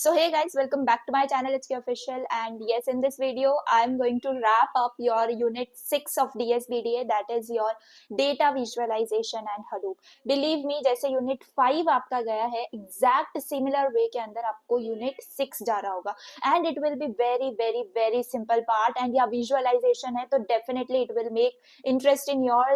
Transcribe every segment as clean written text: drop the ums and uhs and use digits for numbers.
So hey guys, welcome back to my channel. It's Official, and yes, in this video I'm going to wrap up your unit 6 of DSBDA, that is your data visualization and Hadoop. Believe me, जैसे unit 5 आपका गया है, exact similar way के अंदर आपको unit 6 जा रहा होगा, and it will be very simple part, and yeah, visualization है तो definitely it will make interest in your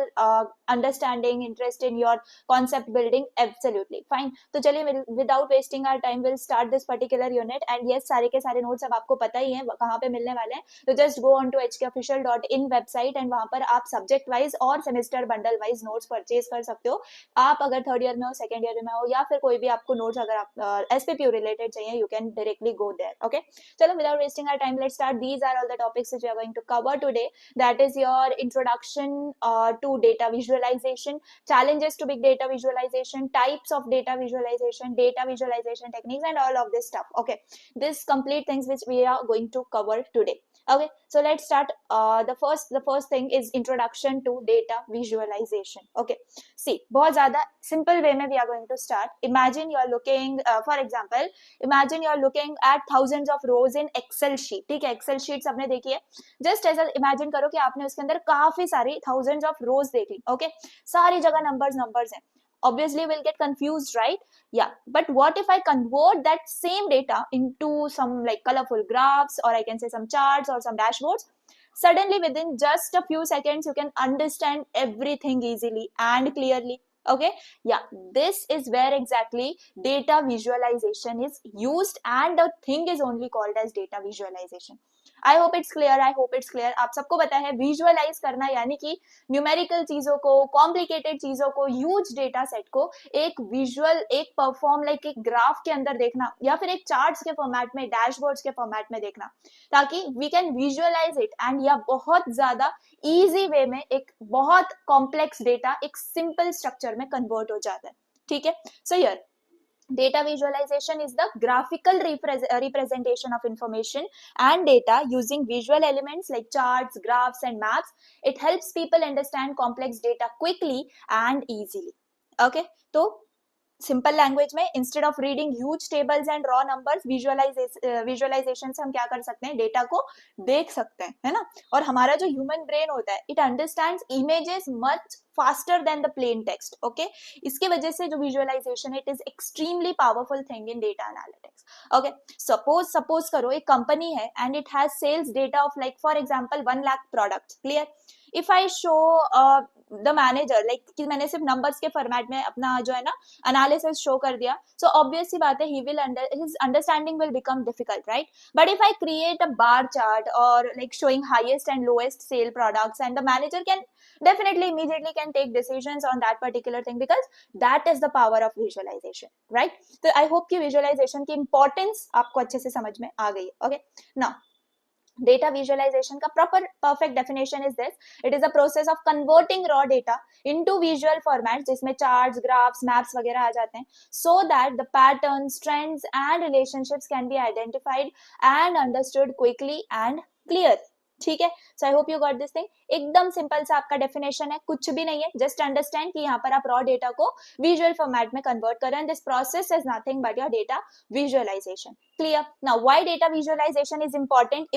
understanding, interest in your concept building. Absolutely fine. तो चलिए without wasting our time we'll start this particular unit, and yes, सारे के सारे notes अब आपको पता ही है कहाँ पे मिलने वाले हैं, तो just go on to hkofficial.in website and वहां पर आप सब्जेक्ट वाइज और semester bundle wise notes purchase कर सकते हो. आप अगर थर्ड ईयर में हो, सेकंड ईयर में हो, या फिर कोई भी आपको नोट्स अगर आप SPPU रिलेटेड चाहिए, you can directly go there. Okay, चलो without wasting our time let's start. These are all the topics which we are going to cover today. That is your introduction to data visualization, challenges to big data visualization, types of data visualization techniques, and all of this stuff. Okay, this complete things which we are going to cover today. Okay, so let's start. The first thing is introduction to data visualization. Okay, see, बहुत ज़्यादा simple way में we are going to start. Imagine you are looking, for example, imagine you are looking at thousands of rows in Excel sheet. ठीक है, Excel sheet सबने देखी है. Just ऐसा imagine करो कि आपने उसके अंदर काफी सारी thousands of rows देख ली. Okay, सारी जगह numbers हैं. Obviously we'll get confused, right? Yeah, but what if I convert that same data into some like colorful graphs, or I can say some charts or some dashboards? Suddenly within just a few seconds you can understand everything easily and clearly. Okay, yeah, this is where exactly data visualization is used, and the thing is only called as data visualization. I hope it's clear. आप सबको पता है visualise करना यानी कि numerical चीजों को, complicated चीजों को, ह्यूज डेटा सेट को एक विजुअल, एक परफॉर्म लाइक एक ग्राफ के अंदर देखना, या फिर एक चार्ट्स के फॉर्मेट में, डैशबोर्ड्स के फॉर्मेट में देखना, ताकि we can visualise it and या बहुत ज्यादा इजी वे में एक बहुत कॉम्प्लेक्स डेटा एक सिंपल स्ट्रक्चर में कन्वर्ट हो जाता है. ठीक है, so here data visualization is the graphical representation of information and data using visual elements like charts, graphs, and maps. It helps people understand complex data quickly and easily. Okay, so simple language में, instead of reading huge tables and raw numbers, visualisation से हम क्या कर सकते हैं, data को देख सकते हैं, है ना. और हमारा जो ह्यूमन ब्रेन होता है, it understands images much faster than the plain text. Okay, इसकी वजह से जो visualisation, it is extremely powerful thing in data analytics. Okay, suppose करो एक कंपनी है and it has sales data of like for example 1 lakh products. Clear? If I show the manager like कि मैंने सिर्फ नंबर्स के फॉर्मेट में अपना जो है ना एनालिसिस शो कर दिया, सो ऑब्वियसली बात है his understanding will become difficult, right? But if I create a bar chart or like showing highest and lowest sale products, and the manager can definitely immediately can take decisions on that particular thing, because that is the power of visualization, right? So I hope कि visualization की importance आपको अच्छे से समझ में आ गई है. Okay, now data visualization का perfect definition is this: it is a process of converting raw data into visual formats जिसमें charts, graphs, maps वगैरह आ जाते हैं, so that the patterns, trends and relationships can be identified and understood quickly and clearly. ठीक है, so I hope you got this thing. एकदम simple सा आपका definition है, कुछ भी नहीं है. जस्ट अंडरस्टैंड कि यहाँ पर आप रॉ डेटा को विजुअल फॉर्मेट में कन्वर्ट कर रहे हैं. This process is nothing but your data visualization. Clear? Now, why data visualization is important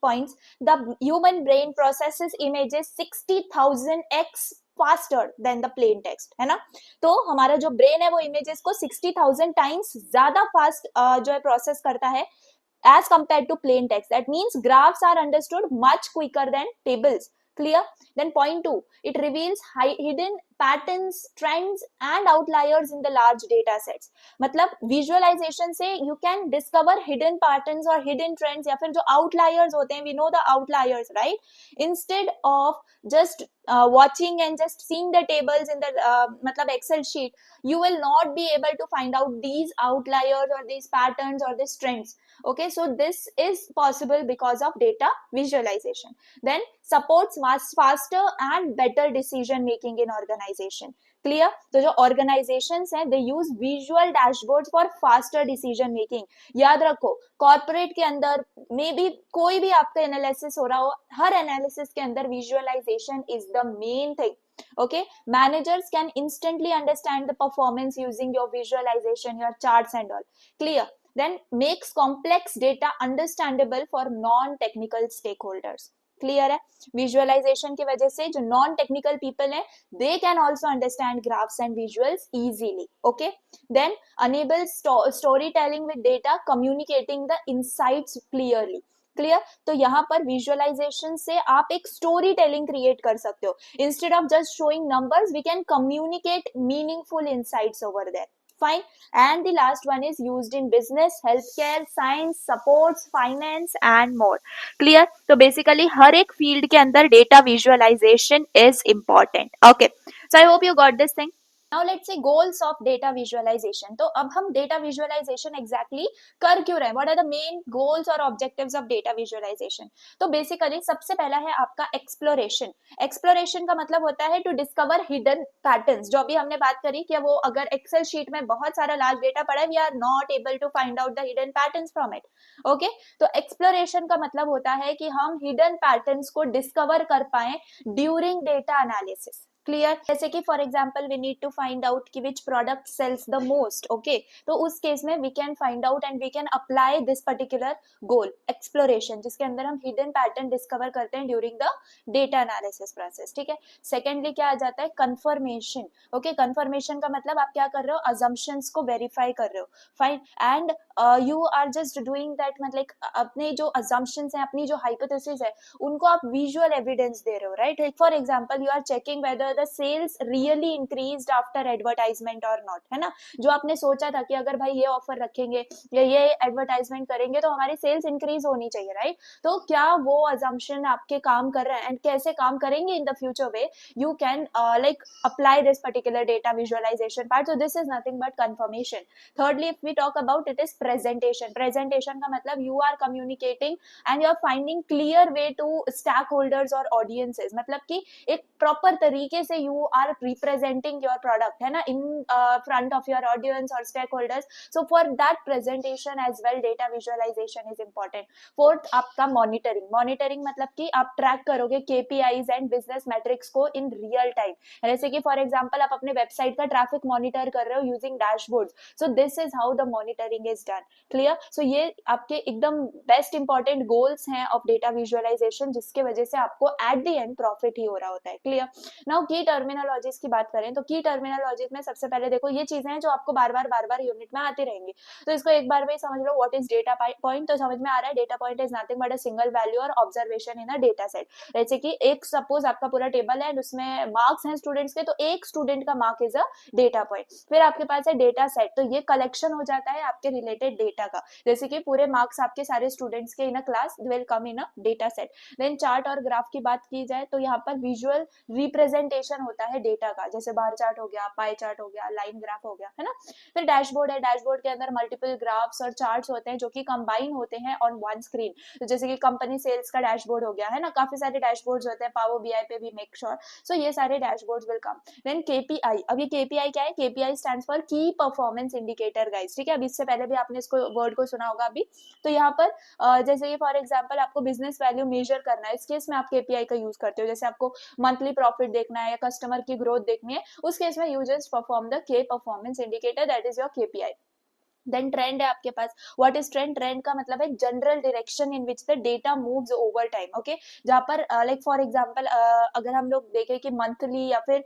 points. The human brain processes images 60,000x faster than the plain text, है ना. तो हमारा जो ब्रेन है वो इमेजेस को 60,000 टाइम्स ज्यादा फास्ट जो है प्रोसेस करता है as compared to plain text. That means graphs are understood much quicker than tables. Clear? Then point 2, it reveals hidden patterns, trends and outliers in the large data sets. मतलब visualization से you can discover hidden patterns or hidden trends, या फिर जो outliers होते हैं, we know the outliers, right? Instead of just watching and just seeing the tables in the मतलब Excel sheet, you will not be able to find out these outliers or these patterns or these trends. Okay, so this is possible because of data visualization. Then supports faster and better decision making in organization. Clear? तो जो organizations हैं, they use visual dashboards for faster decision making. याद रखो, corporate के अंदर may be कोई भी आपका analysis हो रहा हो, हर analysis के अंदर visualization is the main thing. Okay, managers can instantly understand the performance using your visualization, your charts and all. Clear? then makes complex data understandable for non technical stakeholders. Clear है? Visualisation की वजह से जो non technical people है they can also understand graphs and visuals easily. Okay, then enable story telling with data, communicating the insights clearly. Clear? तो यहाँ पर visualisation से आप एक स्टोरी टेलिंग क्रिएट कर सकते हो. Instead of just showing numbers we can communicate meaningful insights over there. Fine. And the last one is used in business, healthcare, science, supports, finance and more. Clear? तो basically हर एक field के अंदर data visualization is important. Okay. So I hope you got this thing. Now let's say goals of data visualization. तो अब हम data visualization exactly कर क्यों रहे हैं? What are the main goals or objectives of data visualization? तो basically सबसे पहला है आपका exploration. Exploration का मतलब होता है to discover hidden patterns. जो अभी हमने बात करी कि वो अगर Excel sheet में बहुत सारा large data पड़ा है, we are not able to find out the hidden patterns from it. Okay? तो exploration का मतलब होता है कि हम hidden patterns को discover कर पाएं during data analysis. क्लियर? जैसे कि for example we need to find out कि which product sells the most. Okay, तो उस केस में we can find out and we can apply this particular goal, exploration, जिसके अंदर हम हिडन पैटर्न डिस्कवर करते हैं during the data analysis process. ठीक है. सेकेंडली क्या आ जाता है? कंफर्मेशन. ओके, कंफर्मेशन का मतलब आप क्या कर रहे हो? अजम्पशंस को वेरीफाई कर रहे हो. Fine. And you are just doing that, मतलब अपने जो अजम्पशंस हैं, अपनी जो हाइपोथेसिस है, उनको आप विजुअल एविडेंस दे रहे हो. Right? For example you are checking whether the sales really increased after advertisement or not. है ना? जो आपने सोचा था कि अगर भाई ये ऑफर रखेंगे या ये एडवर्टाइजमेंट करेंगे तो हमारी सेल्स इंक्रीज होनी चाहिए. राइट? तो क्या वो अजम्पशन आपके काम कर रहे हैं एंड कैसे काम करेंगे in the future way, you can like apply this particular data visualization part. So this is nothing but confirmation. Thirdly, if we talk about it, is presentation. Presentation का मतलब you are communicating and you are finding clear way to stakeholders or audiences. मतलब कि एक proper तरीके से you are representing your product, है ना, in front of your audience और stakeholders. So for that presentation as well data visualisation is important. Fourth आपका monitoring. Monitoring मतलब कि आप ट्रैक करोगे केपीआईज एंड बिजनेस मैट्रिक्स को इन रियल टाइम. जैसे कि फॉर एग्जांपल आप अपने वेबसाइट का ट्रैफिक मॉनिटर कर रहे हो using dashboards. So this is how the monitoring is done. Clear? So ये आपके एकदम बेस्ट इंपॉर्टेंट गोल्स हैं ऑफ डेटा विजुअलाइजेशन, जिसके वजह से आपको एट द एंड प्रॉफिट ही हो रहा होता है. क्लियर? नाउ की टर्मिनोलॉजीज की बात करें तो की टर्मिनोलॉजीज में सबसे पहले देखो ये चीजें हैं जो आपको बार बार यूनिट में आती रहेंगी. तो इसको एक बार में समझ लो. What is data point? तो समझ में आ रहा है data point is nothing but a single value or observation in a data set. जैसे कि एक सपोज आपका पूरा टेबल है एंड उसमें मार्क्स हैं स्टूडेंट्स के, तो एक स्टूडेंट का mark is a data point. फिर आपके पास है डेटा सेट, तो ये कलेक्शन हो जाता है आपके रिलेटेड डेटा का. जैसे कि पूरे मार्क्स आपके सारे स्टूडेंट्स के in a class will come in a data set. Then chart और ग्राफ की बात की जाए तो यहाँ पर विजुअल रिप्रेजेंटेशन होता है डेटा का, जैसे बार चार्ट हो गया, पाई चार्ट हो गया, लाइन ग्राफ हो गया, है ना. फिर डैशबोर्ड है. डैशबोर्ड के अंदर मल्टीपल ग्राफ्स और चार्ट्स होते हैं जो कि कंबाइन होते हैं ऑन वन स्क्रीन. तो जैसे कि कंपनी सेल्स का डैशबोर्ड हो गया, है ना, काफी सारे डैशबोर्ड्स होते हैं. पावर बीआई पे भी मेक श्योर. सो ये सारे dashboards will come. Then KPI. अब ये केपीआई क्या है? KPI stands for key performance indicator guys. ठीक है, अब इससे पहले भी आपने इसको वर्ड को सुना होगा अभी. तो यहाँ पर जैसे कि फॉर एग्जांपल आपको बिजनेस वैल्यू मेजर करना है, इस केस में आप केपीआई का यूज करते हो. जैसे आपको मंथली प्रॉफिट देखना है या कस्टमर की ग्रोथ देखनी है, उस केस में you just perform the key performance indicator, that is your KPI. Then trend है आपके पास. What is trend? ट्रेंड का मतलब है general direction in which the data moves over time. Okay, जहां पर लाइक फॉर एग्जांपल अगर हम लोग देखें कि मंथली या फिर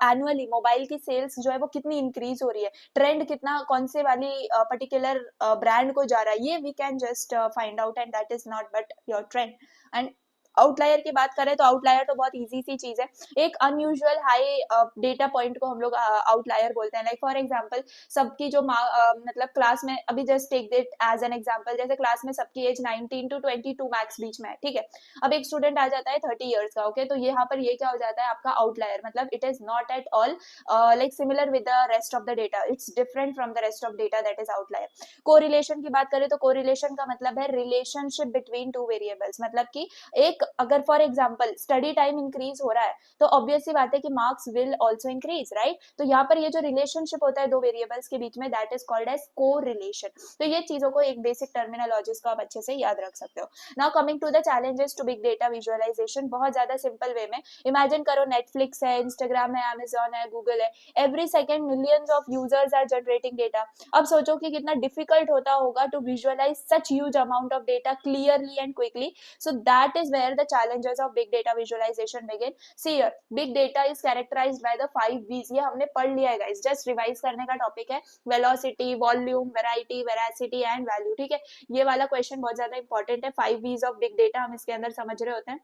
एनुअली मोबाइल की सेल्स जो है वो कितनी इंक्रीज हो रही है, ट्रेंड कितना कौन से वाली पर्टिकुलर ब्रांड को जा रहा है, ये we can just find out and that is not but your trend. And outlier की बात करें तो आउटलायर तो बहुत इजी सी चीज है. एक अनयूजुअल हाई डेटा पॉइंट को हम लोग आउटलायर बोलते हैं. लाइक फॉर एग्जांपल सबकी जो मतलब क्लास में अभी just take it as an example, जैसे क्लास में सबकी एज 19 to 22 मैक्स बीच में है. ठीक है, अब एक स्टूडेंट आ जाता है 30 इयर्स का. ओके, तो यहाँ पर ये क्या हो जाता है आपका आउटलायर. मतलब it is not at all like similar with the rest of the data, it's different from the rest of data, that is outlier. Correlation की बात करें तो कोरिलेशन का मतलब है रिलेशनशिप बिटवीन टू वेरिएबल्स. मतलब कि एक अगर for example study time increase हो रहा है तो ऑब्वियसली बात है कि marks will also increase, right. तो यहाँ पर ये जो रिलेशनशिप होता है दो वेरिएबल्स के बीच में, दैट इज कॉल्ड एज को रिलेशन। तो ये चीजों को एक बेसिक टर्मिनोलॉजीज को आप अच्छे से याद रख सकते हो। Now coming to the challenges to big data visualization, बहुत ज्यादा सिंपल वे में इमेजिन करो नेटफ्लिक्स है, इंस्टाग्राम है, अमेजॉन है, गूगल है, every second millions of users are generating data. अब सोचो कि कितना डिफिकल्ट होता होगा to visualize such huge amount of data clearly and quickly. So that is where the challenges of big data visualization begin. See here, big data is characterized by the 5 V's. ये हमने पढ़ लिया है guys, just revise करने का topic है। velocity, volume, variety, veracity and value, ठीक है। ये वाला क्वेश्चन बहुत ज्यादा इंपॉर्टेंट है। 5 V's of big data हम इसके अंदर समझ रहे होते हैं।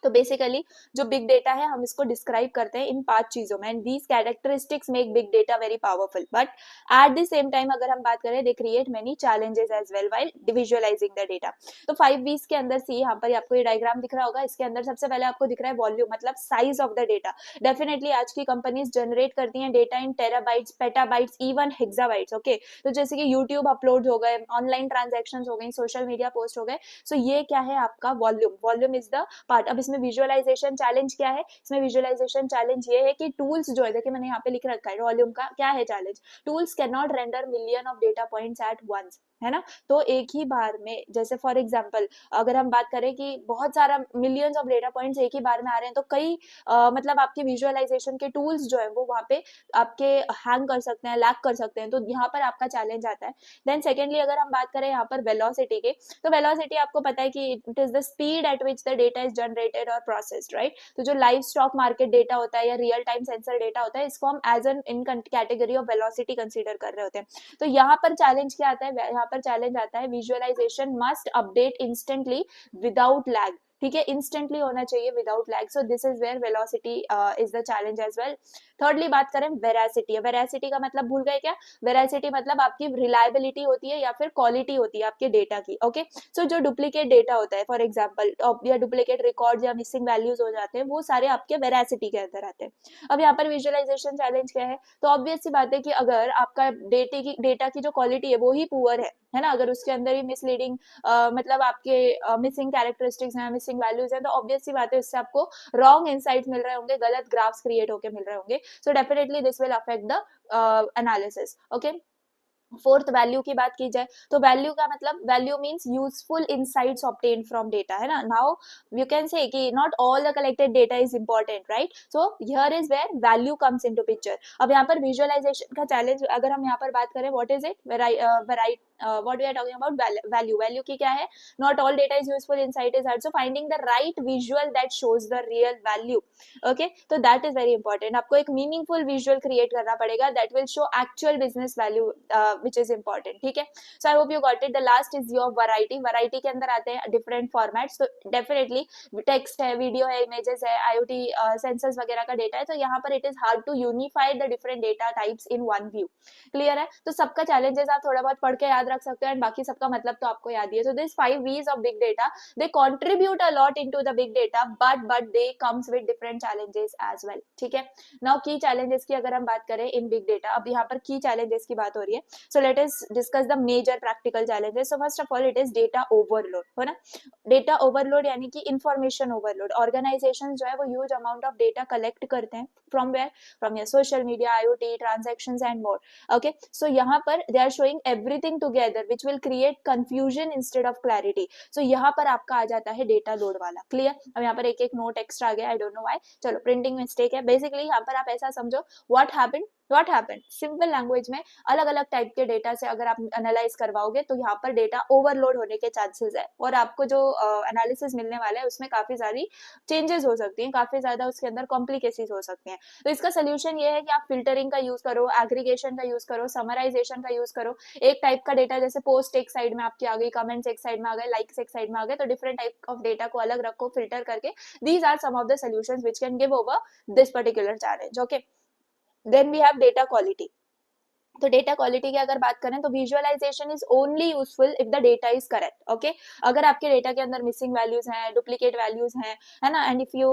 तो बेसिकली जो बिग डेटा है हम इसको डिस्क्राइब करते हैं इन 5 चीजों में, and these characteristics make big data very powerful, but at the same time अगर हम बात करें, they create many challenges as well while visualizing the data. तो 5 V's के अंदर सी, यहाँ पर आपको ये डायग्राम दिख रहा होगा, इसके अंदर सबसे पहले आपको दिख रहा है वॉल्यूम, मतलब size of the data. Definitely आज की कंपनीज जनरेट करती हैं डेटा इन terabytes, petabytes, even hexabytes, okay. तो जैसे कि यूट्यूब अपलोड हो गए, ऑनलाइन ट्रांजेक्शन हो गई, सोशल मीडिया पोस्ट हो गए, सो ये क्या है आपका volume. Volume is the part. अब इसमें विजुअलाइजेशन चैलेंज क्या है, इसमें विजुअलाइजेशन चैलेंज ये है कि टूल्स जो है, देखिए मैंने यहाँ पे लिख रखा है वॉल्यूम का क्या है challenge, tools can not render million of data points at once, है ना। तो एक ही बार में, जैसे फॉर एग्जांपल अगर हम बात करें कि बहुत सारा मिलियंस ऑफ डेटा पॉइंट्स एक ही बार में आ रहे हैं, तो कई मतलब आपके विजुअलाइजेशन के टूल्स जो है वो वहाँ पे आपके हैंग कर सकते हैं, लैग कर सकते हैं, तो यहाँ पर आपका चैलेंज आता है। देन सेकेंडली अगर हम बात करें यहाँ पर वेलोसिटी के, तो वेलोसिटी आपको पता है कि it is the speed at which the data is generated और प्रोसेस्ड, राइट। तो जो लाइव स्टॉक मार्केट डेटा होता है या रियल टाइम सेंसर डेटा होता है, इसको हम as an in category of velocity consider कर रहे होते हैं। तो यहाँ पर चैलेंज क्या आता है, यहाँ पर चैलेंज आता है visualization must update instantly without lag, ठीक है, इंस्टेंटली होना चाहिए without lag. So this is where velocity is the challenge as well. Thirdly बात करें वेरासिटी, वेरासिटी का मतलब भूल गए क्या, वेरासिटी मतलब आपकी रिलायबिलिटी होती है या फिर क्वालिटी होती है आपके डेटा की, ओके। सो जो डुप्लीकेट डेटा होता है फॉर एग्जांपल, या डुप्लीकेट रिकॉर्ड या मिसिंग वैल्यूज हो जाते हैं, वो सारे आपके वेरासिटी के अंदर आते हैं। अब यहाँ पर विजुअलाइजेशन चैलेंज क्या है, तो ऑब्वियस सी बात है कि अगर आपका डेटा की जो क्वालिटी है वो ही पुअर है ना, अगर उसके अंदर ही मिसलीडिंग मतलब आपके मिसिंग कैरेक्टरिस्टिक्स हैं, मिसिंग वैल्यूज हैं, तो ऑब्वियस सी बात है उससे आपको रॉन्ग इनसाइट्स मिल रहे होंगे, गलत ग्राफ्स क्रिएट होकर मिल रहे होंगे। So definitely this will affect the analysis, okay. Fourth value की बात की जाए, तो वैल्यू का मतलब, value means useful insights obtained from data, है ना। नाउ यू कैन से कि not all the collected data is important, right. So here is where value comes into picture. अब यहाँ पर विजुअलाइजेशन का चैलेंज अगर हम यहाँ पर बात करें, व्हाट इज इट, वेराइट what we are talking about value की क्या है, not all data is useful, insight is hard, so finding the right visual that shows the real value, okay। तो that is very important, आपको एक meaningful visual create करना पड़ेगा that will show actual business value which is important, ठीक है। so I hope you got it। the last is your variety के अंदर आते हैं different formats, तो definitely text है, video है, images है, IoT sensors वगैरह का data है, तो यहाँ पर it is hard to unify the different data types in one view, clear है। तो सबका चैलेंजेस आप थोड़ा बहुत पढ़ के याद रख सकते हो, एंड बाकी सबका मतलब तो आपको याद ही है। So this 5 V's of big data, they contribute a lot into the big data, but they comes with different challenges as well, ठीक है। नाउ की चैलेंजेस की अगर हम बात करें इन बिग डेटा, अब यहाँ पर की चैलेंजेस की बात हो रही है, so let us discuss the major practical challenges. So first of all it is data overload, हो ना। डेटा ओवरलोड यानी कि इंफॉर्मेशन ओवरलोड। ऑर्गेनाइजेशन जो है वो huge amount of data collect करते हैं, from where, from your social media, IoT, transactions and more, okay। so यहाँ पर they are showing everything together which will create confusion instead of clarity। so यहाँ पर आपका आ जाता है डेटा लोड वाला, क्लियर। अब यहाँ पर एक एक नोट एक्स्ट्रा आ गया, आई डोंट नो व्हाई, चलो प्रिंटिंग मिस्टेक है। बेसिकली यहाँ पर आप ऐसा समझो, व्हाट हैपेंड सिंपल लैंग्वेज में, अलग अलग टाइप के डेटा से अगर आप एनालाइज करवाओगे तो यहाँ पर डेटा ओवरलोड होने के चांसेस है, और आपको जो एनालिसिस मिलने वाला है उसमें काफी सारी चेंजेस हो सकती हैं, काफी ज्यादा उसके अंदर कॉम्प्लिकेसीज हो सकती हैं। तो इसका सोल्यूशन ये है कि आप फिल्टरिंग का यूज करो, एग्रीगेशन का यूज करो, समराइजेशन का यूज करो। एक टाइप का डेटा जैसे पोस्ट एक साइड में आपकी आ गई, कमेंट्स एक साइड में आ गए, लाइक्स एक साइड में आ गए, तो डिफरेंट टाइप ऑफ डेटा को अलग रखो, फिल्टर करके। These are some of the solutions which can give over this particular challenge, okay. Then we have data quality. तो डेटा क्वालिटी की अगर बात करें तो visualization is only useful if the data is correct. Okay, अगर आपके data के अंदर मिसिंग वैल्यूज हैं, डुप्लीकेट वैल्यूज हैं, है ना, and if you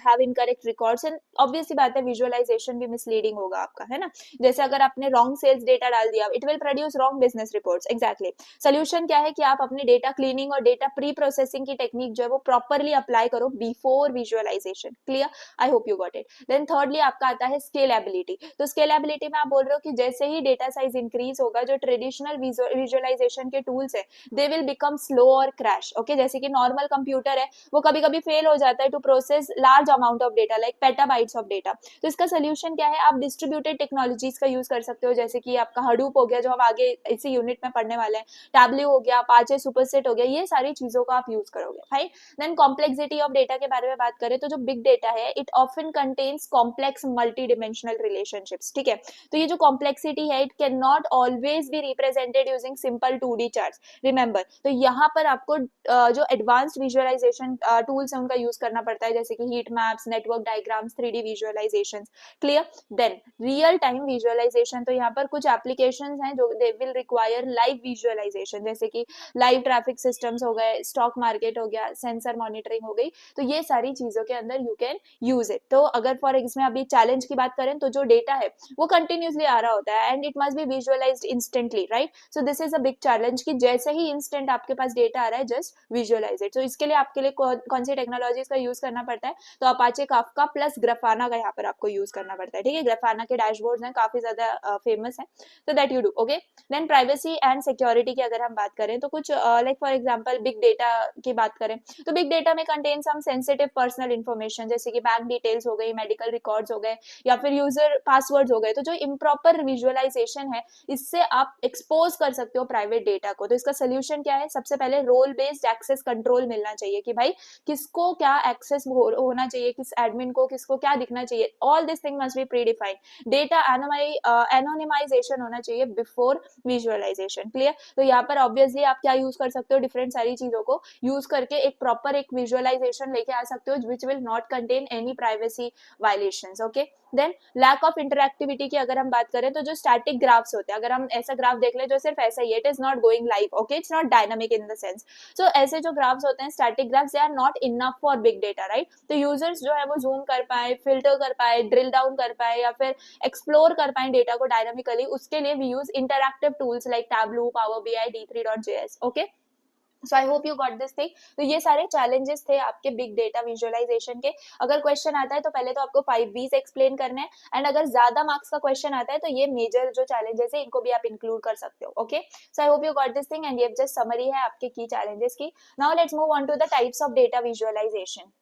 have incorrect records, and obviously बात है विजुअलाइजेशन भी मिसलीडिंग होगा आपका, है ना। जैसे अगर आपने रॉन्ग सेल्स डेटा डाल दिया, it will produce wrong business reports. Exactly. Solution क्या है कि आप अपने डेटा क्लीनिंग और डेटा प्री प्रोसेसिंग की टेक्निक जो है वो प्रॉपरली अप्लाई करो before visualization. Clear? I hope you got it. Then thirdly आपका आता है स्केलेबिलिटी। तो स्केलेबिलिटी में आप बोल रहे हो कि जैसे ही डेटा साइज इंक्रीज होगा, जो ट्रेडिशनल विजुअलाइजेशन के टूल्स है दे विल बिकम स्लो और क्रैश। ओके, जैसे कि नॉर्मल कंप्यूटर है वो कभी कभी फेल हो जाता है to process large amount of data, like petabytes of data. तो इसका सोल्यूशन क्या है? आप डिस्ट्रीब्यूटेड टेक्नोलॉजीज का यूज कर सकते हो, जैसे कि आपका हडूप हो गया जो हम आगे इसी यूनिट में पढ़ने वाले हैं, टैब्ल्यू हो गया, अपाचे सुपरसेट हो गया, ये सारी चीजों का आप यूज करोगे। Fine. Then complexity of data के बारे में बात करें तो जो बिग डेटा है it often contains complex multi dimensional relationships. ठीक है, तो ये जो कॉम्प्लेक्सिटी है it can not always be represented using simple 2D charts. Remember, तो यहाँ पर आपको जो एडवांस्ड विजुअलाइजेशन टूल्स है उनका यूज करना पड़ता है, जैसे कि heat maps, network diagrams, 3D visualization. Clear? Then real time visualization, तो यहाँ पर कुछ एप्लीकेशंस हैं जो they will require live visualization, जैसे कि लाइव ट्रैफिक सिस्टम्स हो गए, स्टॉक मार्केट हो गया, सेंसर मॉनिटरिंग हो गई। तो ये सारी चीजों के अंदर यू कैन यूज इट। तो अगर फॉर इसमें अभी चैलेंज की बात करें तो जो डेटा है वो कंटिन्यूसली आ रहा होता है and it must B visualised instantly, right. So this is a big challenge कि जैसे ही इंस्टेंट आपके पास डेटा आ रहा है जस्ट विजुअलाइज इट। तो इसके लिए आपके लिए कौन सी टेक्नोलॉजीज का यूज करना पड़ता है? तो अपाचे काफका प्लस ग्राफाना का यहाँ पर आपको यूज करना पड़ता है। ठीक है, ग्राफाना के डैशबोर्ड्स हैं, काफी ज्यादा फेमस है, तो that you do. Okay, then privacy and security की अगर हम बात करें तो कुछ like for example big data की बात करें तो बिग डेटा में contain some sensitive personal information, जैसे कि बैंक डिटेल्स हो गई, मेडिकल रिकॉर्ड्स हो गए, या फिर यूजर पासवर्ड्स हो गए। तो जो इम्प्रॉपर विजुअलाइजेशन है इससे आप एक्सपोज कर सकते हो प्राइवेट डेटा को। तो इसका सोल्यूशन क्या है? सबसे पहले रोल बेस्ड एक्सेस कंट्रोल मिलना चाहिए कि भाई किसको क्या एक्सेस होना चाहिए, किस एडमिन को किसको क्या दिखना चाहिए। All this thing must be predefined. Data anonymization होना चाहिए बिफोर विजुअलाइजेशन। क्लियर? तो यहाँ पर ऑब्वियसली आप क्या यूज कर सकते हो? डिफरेंट सारी चीजों को यूज करके एक प्रॉपर एक विजुअलाइजेशन लेके आ सकते हो which will not contain any privacy violations. Okay, then lack of interactivity की अगर हम बात करें तो जो स्टैटिक ग्राफ्स होते हैं, अगर हम ऐसा ग्राफ देख ले जो सिर्फ ऐसा ही, it is not going live, okay, it's not dynamic in the sense. So ऐसे जो ग्राफ्स होते हैं static graphs, they are not enough for big data, right. तो यूजर्स जो है वो जूम कर पाए, फिल्टर कर पाए, ड्रिल डाउन कर पाए, या फिर एक्सप्लोर कर पाए डेटा को डायनामिकली, उसके लिए we use interactive tools like Tableau, power BI, D3.js। Okay, so I hope you got this thing. तो ये सारे चैलेंजेस थे आपके बिग डेटा विजुअलाइजेशन के। अगर क्वेश्चन आता है तो पहले तो आपको 5Bs एक्सप्लेन करने हैं, एंड अगर ज्यादा मार्क्स का क्वेश्चन आता है तो ये मेजर जो चैलेंजेस है इनको भी आप इंक्लूड कर सकते हो। Okay, so I hope you got this thing and ये जस्ट समरी है आपके की चैलेंजेस की। Now let's move on to the types of data visualization.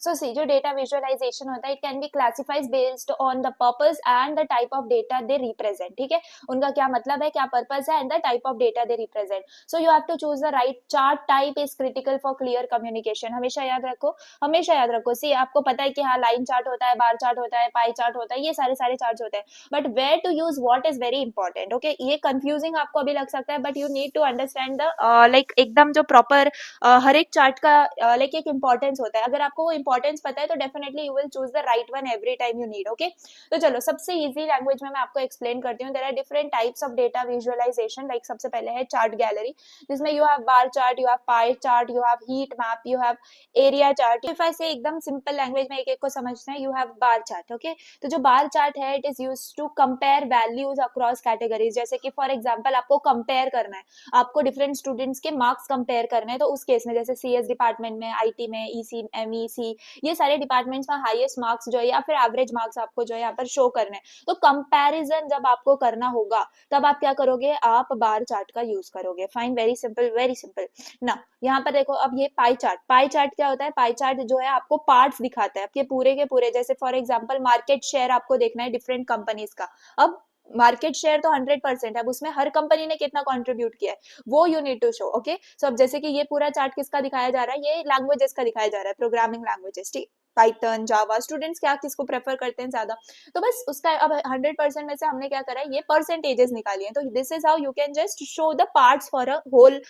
So see, जो डेटा विजुअलाइजेशन होता है it can be classifies based on the purpose and the type of data they represent. ठीक है, उनका क्या मतलब है, क्या पर्पस है, and the type of data they represent. So you have to choose the right chart type is critical for clear communication. हमेशा याद रखो, हमेशा याद रखो। सी, आपको पता है कि हाँ लाइन चार्ट होता है, बार चार्ट होता है, पाई चार्ट होता है, ये सारे सारे चार्ट होते हैं, but where to use what is very important. Okay, ये कंफ्यूजिंग आपको अभी लग सकता है, but you need to understand the like एकदम जो प्रॉपर हर एक चार्ट का लाइक एक इंपॉर्टेंस होता है। अगर आपको वो इंपॉर्टेंस पता है तो definitely you will choose the right one every time you need. Okay, तो चलो सबसे इजी लैंग्वेज में मैं आपको एक्सप्लेन करती हूँ। There are different types of data visualization. Like सबसे पहले है चार्ट गैलरी, जिसमें you have bar chart, you have pie chart, you have heat map, you have area chart. If I say एकदम सिंपल लैंग्वेज में एक एक को समझना है, you have bar chart. Okay, तो जो बार चार्ट है it is use to compare values across categories. जैसे कि फॉर एग्जाम्पल आपको कंपेयर करना है, आपको डिफरेंट स्टूडेंट्स के मार्क्स कंपेयर करने हैं, तो उस केस में जैसे CS डिपार्टमेंट में, IT में, EC, MEC, ये सारे डिपार्टमेंट्स में हाईएस्ट मार्क्स जो है या फिर एवरेज मार्क्स आपको जो है यहाँ पर शो करने हैं। तो कंपैरिजन जब आपको करना होगा तब आप क्या करोगे, आप बार चार्ट का यूज करोगे। Fine, very simple, very simple ना। यहाँ पर देखो, अब ये पाई चार्ट, पाई चार्ट क्या होता है? पाई चार्ट जो है आपको पार्ट्स दिखाता है आपके पूरे के पूरे। जैसे फॉर एग्जाम्पल मार्केट शेयर आपको देखना है डिफरेंट कंपनीज का। अब मार्केट शेयर तो 100% है, अब उसमें हर कंपनी ने कितना कंट्रीब्यूट किया है वो you need to show. Okay, so अब जैसे कि ये पूरा चार्ट किसका दिखाया जा रहा है, ये लैंग्वेजेस का दिखाया जा रहा है, प्रोग्रामिंग लैंग्वेजेस। ठीक, पाइथन, जावा, स्टूडेंट्स क्या किसको प्रेफर करते हैं ज्यादा, तो बस उसका अब 100% में से हमने क्या करा है, ये परसेंटेजेस निकाली है, तो this is how you can just show the parts for a whole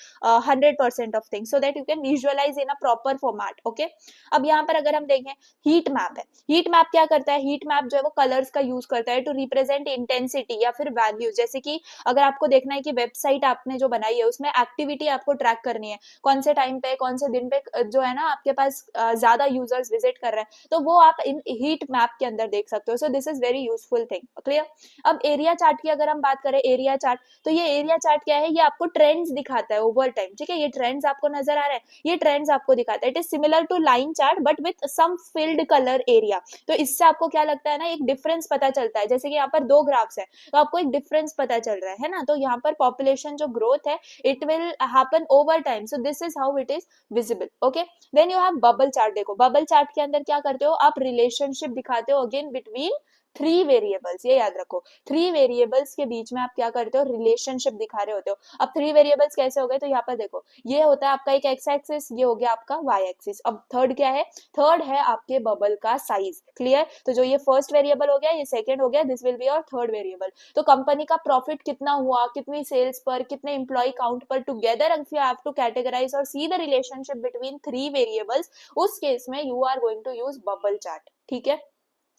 100% of things, so that you can visualize in a proper format. Okay, अब यहाँ पर अगर हम देखें, हीट मैप है, हीट मैप क्या करता है, हीट मैप जो है वो कलर्स का यूज करता है टू रिप्रेजेंट इंटेंसिटी या फिर वैल्यूज, जैसे कि अगर आपको देखना है कि वेबसाइट आपने जो बनाई है उसमें एक्टिविटी आपको ट्रैक करनी है, कौन से टाइम पे कौन से दिन पे जो है ना आपके पास ज्यादा यूजर्स विजिट कर रहे हैं, तो वो आप इन हीट मैप के अंदर देख सकते हो। So this is very useful thing, clear. अब एरिया चार्ट की अगर हम बात करें, एरिया चार्ट, तो ये एरिया चार्ट क्या है, ये आपको ट्रेंड्स दिखाता है ओवर टाइम, ठीक है, ये ट्रेंड्स आपको नजर आ रहे हैं, ये ट्रेंड्स आपको दिखाता है, it is similar to line chart but with some filled colour area. तो इससे आपको क्या लगता है ना, एक डिफरेंस पता चलता है, जैसे कि यहाँ पर दो ग्राफ्स है तो आपको एक डिफरेंस पता चल रहा है ना, तो यहाँ पर पॉपुलेशन जो ग्रोथ है it will happen over time, so this is how it is visible. Okay, then you have bubble chart, देखो बबल चार्ट के अंदर क्या करते हो आप, रिलेशनशिप दिखाते हो अगेन बिटवीन थ्री वेरिएबल्स, ये याद रखो, थ्री वेरिएबल्स के बीच में आप क्या करते हो, रिलेशनशिप दिखा रहे होते हो। अब थ्री वेरिएबल्स कैसे हो गए, तो यहाँ पर देखो ये होता है आपका एक एक्स एक्सिस, ये हो गया आपका वाई एक्सिस। अब थर्ड क्या है, थर्ड है आपके बबल का साइज, क्लियर। तो जो ये फर्स्ट वेरिएबल हो गया, ये सेकंड हो गया, this will be your third variable. तो कंपनी का प्रॉफिट कितना हुआ, कितनी सेल्स पर, कितने एम्प्लॉय काउंट पर, together if you have to categorize or see the relationship between three variables, उस केस में you are going to use bubble chart, ठीक है,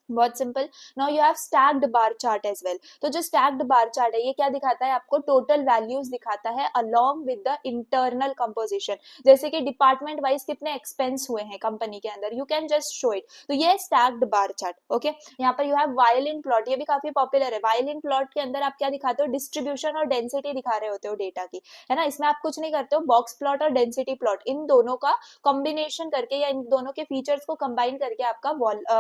बहुत simple. Now you have stacked bar chart as well, तो जो stacked bar chart है ये क्या दिखाता है आपको, टोटल वैल्यूज दिखाता है along with the internal composition, जैसे कि डिपार्टमेंट वाइज कितने एक्सपेंस हुए हैं कंपनी के अंदर, you can just show it, तो ये स्टैक्ड बार चार्ट। ओके, यहाँ पर यू हैव वायलिन प्लॉट, ये भी काफी पॉपुलर है, वायलिन प्लॉट के अंदर आप क्या दिखाते हो, डिस्ट्रीब्यूशन और डेंसिटी दिखा रहे होते हो डेटा की, है ना, इसमें आप कुछ नहीं करते हो, बॉक्स प्लॉट और डेंसिटी प्लॉट इन दोनों का कॉम्बिनेशन करके या इन दोनों के फीचर्स को कंबाइन करके आपका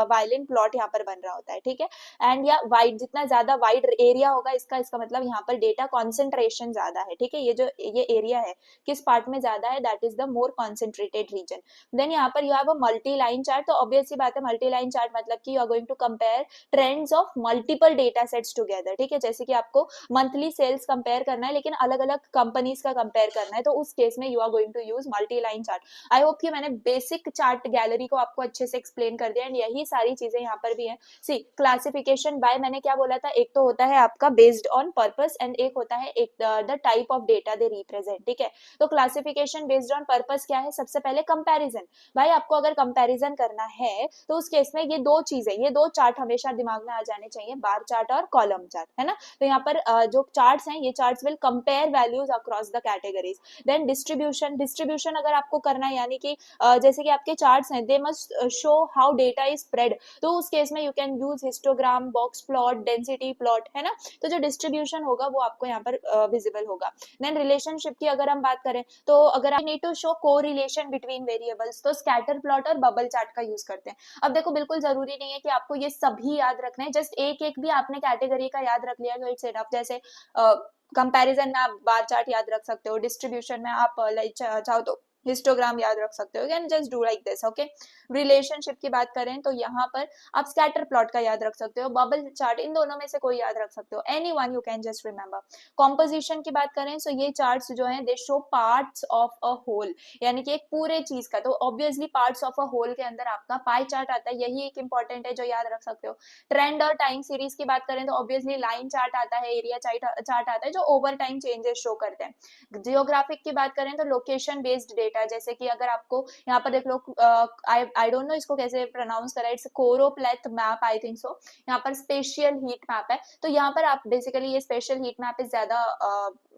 वायलिन प्लॉट यहाँ पर बन रहा होता है, ठीक है। एंड या वाइड, जितना ज्यादा वाइड एरिया होगा इसका मतलब यहाँ पर डेटा कॉन्सेंट्रेशन ज्यादा है, ठीक है, ये जो ये एरिया है किस पार्ट में ज्यादा है, that is the more concentrated region. Then यहाँ पर you have a multi line chart, तो ऑब्वियस सी बात है, मल्टी लाइन चार्ट मतलब कि you are going to compare trends of multiple data sets together, ठीक है, जैसे कि आपको मंथली सेल्स कंपेयर करना है लेकिन अलग अलग कंपनीज का कंपेयर करना है, तो उस केस में you are going to use multi line chart. I hope कि मैंने बेसिक चार्ट गैलरी को आपको अच्छे से एक्सप्लेन कर दिया, एंड यही सारी चीजें यहाँ पर भी है। सी क्लासिफिकेशन बाय, मैंने क्या बोला था, एक तो होता है आपका बेस्ड ऑन पर्पस एंड एक होता है एक the type of data they represent, ठीक है। तो क्लासिफिकेशन बेस्ड ऑन पर्पस क्या है, सबसे पहले कंपैरिजन, भाई आपको अगर कंपैरिजन करना है तो उस केस में ये दो चीजें, ये दो चार्ट हमेशा दिमाग में आ जाने चाहिए, बार चार्ट और कॉलम चार्ट, है ना। तो यहाँ पर जो चार्ट्स हैं, ये charts will compare values across the categories. Then distribution, distribution अगर आपको करना है, यानी कि जैसे कि आपके चार्ट्स हैं, they must show how data is spread, तो उस केस में you can use histogram, box plot, density plot, है ना। तो जो डिस्ट्रीब्यूशन होगा वो आपको यहाँ पर विजिबल होगा। देन रिलेशनशिप की अगर हम बात करें, तो अगर आप need to show correlation between variables, तो स्कैटर प्लॉट और बबल चार्ट का यूज करते हैं। अब देखो बिल्कुल जरूरी नहीं है कि आपको ये सभी याद रखना है, जस्ट एक एक भी आपने कैटेगरी का याद रख लिया तो इट्स इनफ। जैसे कंपैरिजन में आप बार चार्ट याद रख सकते हो, डिस्ट्रीब्यूशन में आप लाइक चाहो तो हिस्टोग्राम याद रख सकते हो, can just do like this. Okay, relationship की बात करें तो यहाँ पर आप स्कैटर प्लॉट का याद रख सकते हो, बबल चार्ट, इन दोनों में से कोई याद रख सकते हो, any one you can just remember. Composition की बात करें तो ये चार्ट्स जो है they show parts of a whole, यानी कि एक पूरे चीज का, तो obviously parts of a whole के अंदर आपका पाई चार्ट आता है, यही एक इंपॉर्टेंट है जो याद रख सकते हो। ट्रेंड और टाइम सीरीज की बात करें तो ऑब्वियसली लाइन चार्ट आता है, एरिया चार्ट आता है जो ओवर टाइम चेंजेस शो करते हैं। जियोग्राफिक की बात करें तो लोकेशन बेस्ड डेटा, जैसे कि अगर आपको यहाँ पर देख लो, आई डोंट नो इसको कैसे प्रोनाउंस करा, it's choropleth map I think so, यहाँ पर स्पेशियल हीट मैप है, तो यहाँ पर आप बेसिकली ये स्पेशल हीट मैप इज ज्यादा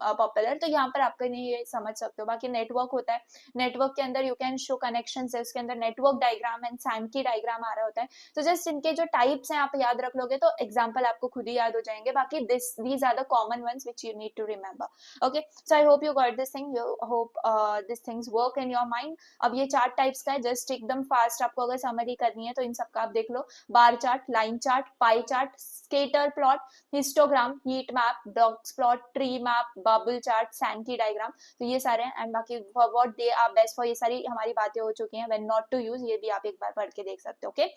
पॉपुलर, तो यहाँ पर आपके नहीं ये समझ सकते हो। बाकी नेटवर्क होता है, नेटवर्क के अंदर यू कैन शो कनेक्शन है, उसके अंदर नेटवर्क डायग्राम एंड सैनकी डायग्राम आ रहा होता है, तो जस्ट इनके जो टाइप्स हैं आप याद रख लोगे तो एग्जाम्पल आपको खुद ही याद हो जाएंगे। बाकी these are the common ones which you need to remember. Okay, so I hope you got this thing, you hope this things work in your mind. अब ये चार्ट टाइप्स का है, जस्ट एकदम फास्ट आपको अगर समरी करनी है तो इन सबका आप देख लो, bar chart, line chart, pie chart, scatter plot, histogram, heat map, dogs plot, tree map, bubble chart, Sankey diagram, तो ये सारे हैं। एंड बाकी for what they are best for, ये सारी हमारी बातें हो चुकी हैं, व्हेन नॉट टू यूज, ये भी आप एक बार पढ़ के देख सकते हो। Okay,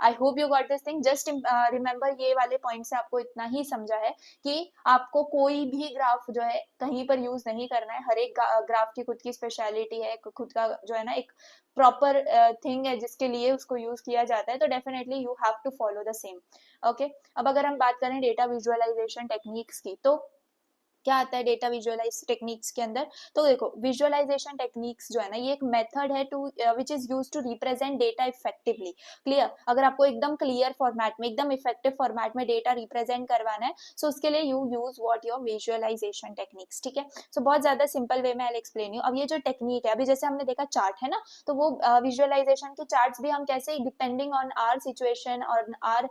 I hope you got this thing. Just remember ये वाले पॉइंट से आपको इतना ही समझा है कि आपको कोई भी ग्राफ जो है कहीं पर यूज नहीं करना है. हर एक ग्राफ की खुद की स्पेशलिटी है, खुद का जो है ना एक प्रॉपर थिंग है जिसके लिए उसको यूज किया जाता है. तो definitely you have to follow the same. Okay, अब अगर हम बात करें डेटा विजुअलाइजेशन टेक्निक्स की, तो क्या आता है डेटा विजुअलाइज टेक्निक्स के अंदर. तो देखो, विजुअलाइजेशन टेक्निक्स जो है ना, ये एक मेथड है to which is use to represent data effectively. Clear? अगर आपको एकदम क्लियर फॉर्मेट में, एकदम इफेक्टिव फॉर्मेट में डेटा रिप्रेजेंट करवाना है, सो उसके लिए you use what your visualization techniques. ठीक है, सो बहुत ज्यादा सिंपल वे में आई एक्सप्लेन यू. अब ये जो टेक्निक है, अभी जैसे हमने देखा चार्ट है ना, तो वो विजुअलाइजेशन के चार्ट्स भी हम कैसे, डिपेंडिंग ऑन आर सिचुएशन और our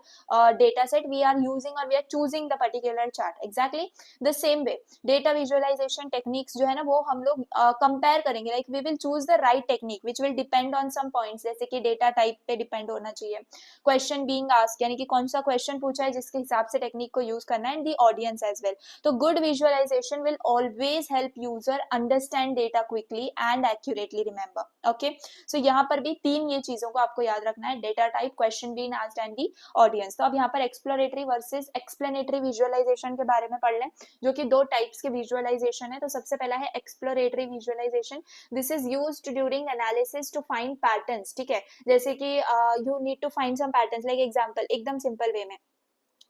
data set, we are using और we are choosing the particular chart. Exactly the same way data visualisation techniques जो है ना, वो हम लोग कंपेयर करेंगे. Like we will choose the right technique which will depend on some points, जैसे कि डेटा टाइप पे डिपेंड होना चाहिए, क्वेश्चन बीइंग आस्क्ड यानी कि कौन सा क्वेश्चन पूछा है जिसके हिसाब से टेक्निक को यूज करना है, and the audience as well. तो good visualization will always help user understand data quickly and accurately. Remember, okay. So यहाँ पर भी तीन ये चीजों को आपको याद रखना है: data type, question being asked and the audience. तो अब यहाँ पर एक्सप्लोरेटरी वर्सेस एक्सप्लेनेटरी विजुअलाइजेशन के बारे में पढ़ लें, जो कि दो टाइप्स के विजुअलाइजेशन है. तो सबसे पहला है exploratory visualization. This is used during analysis to find patterns. ठीक है, जैसे कि you need to find some patterns. Like example, एकदम सिंपल वे में,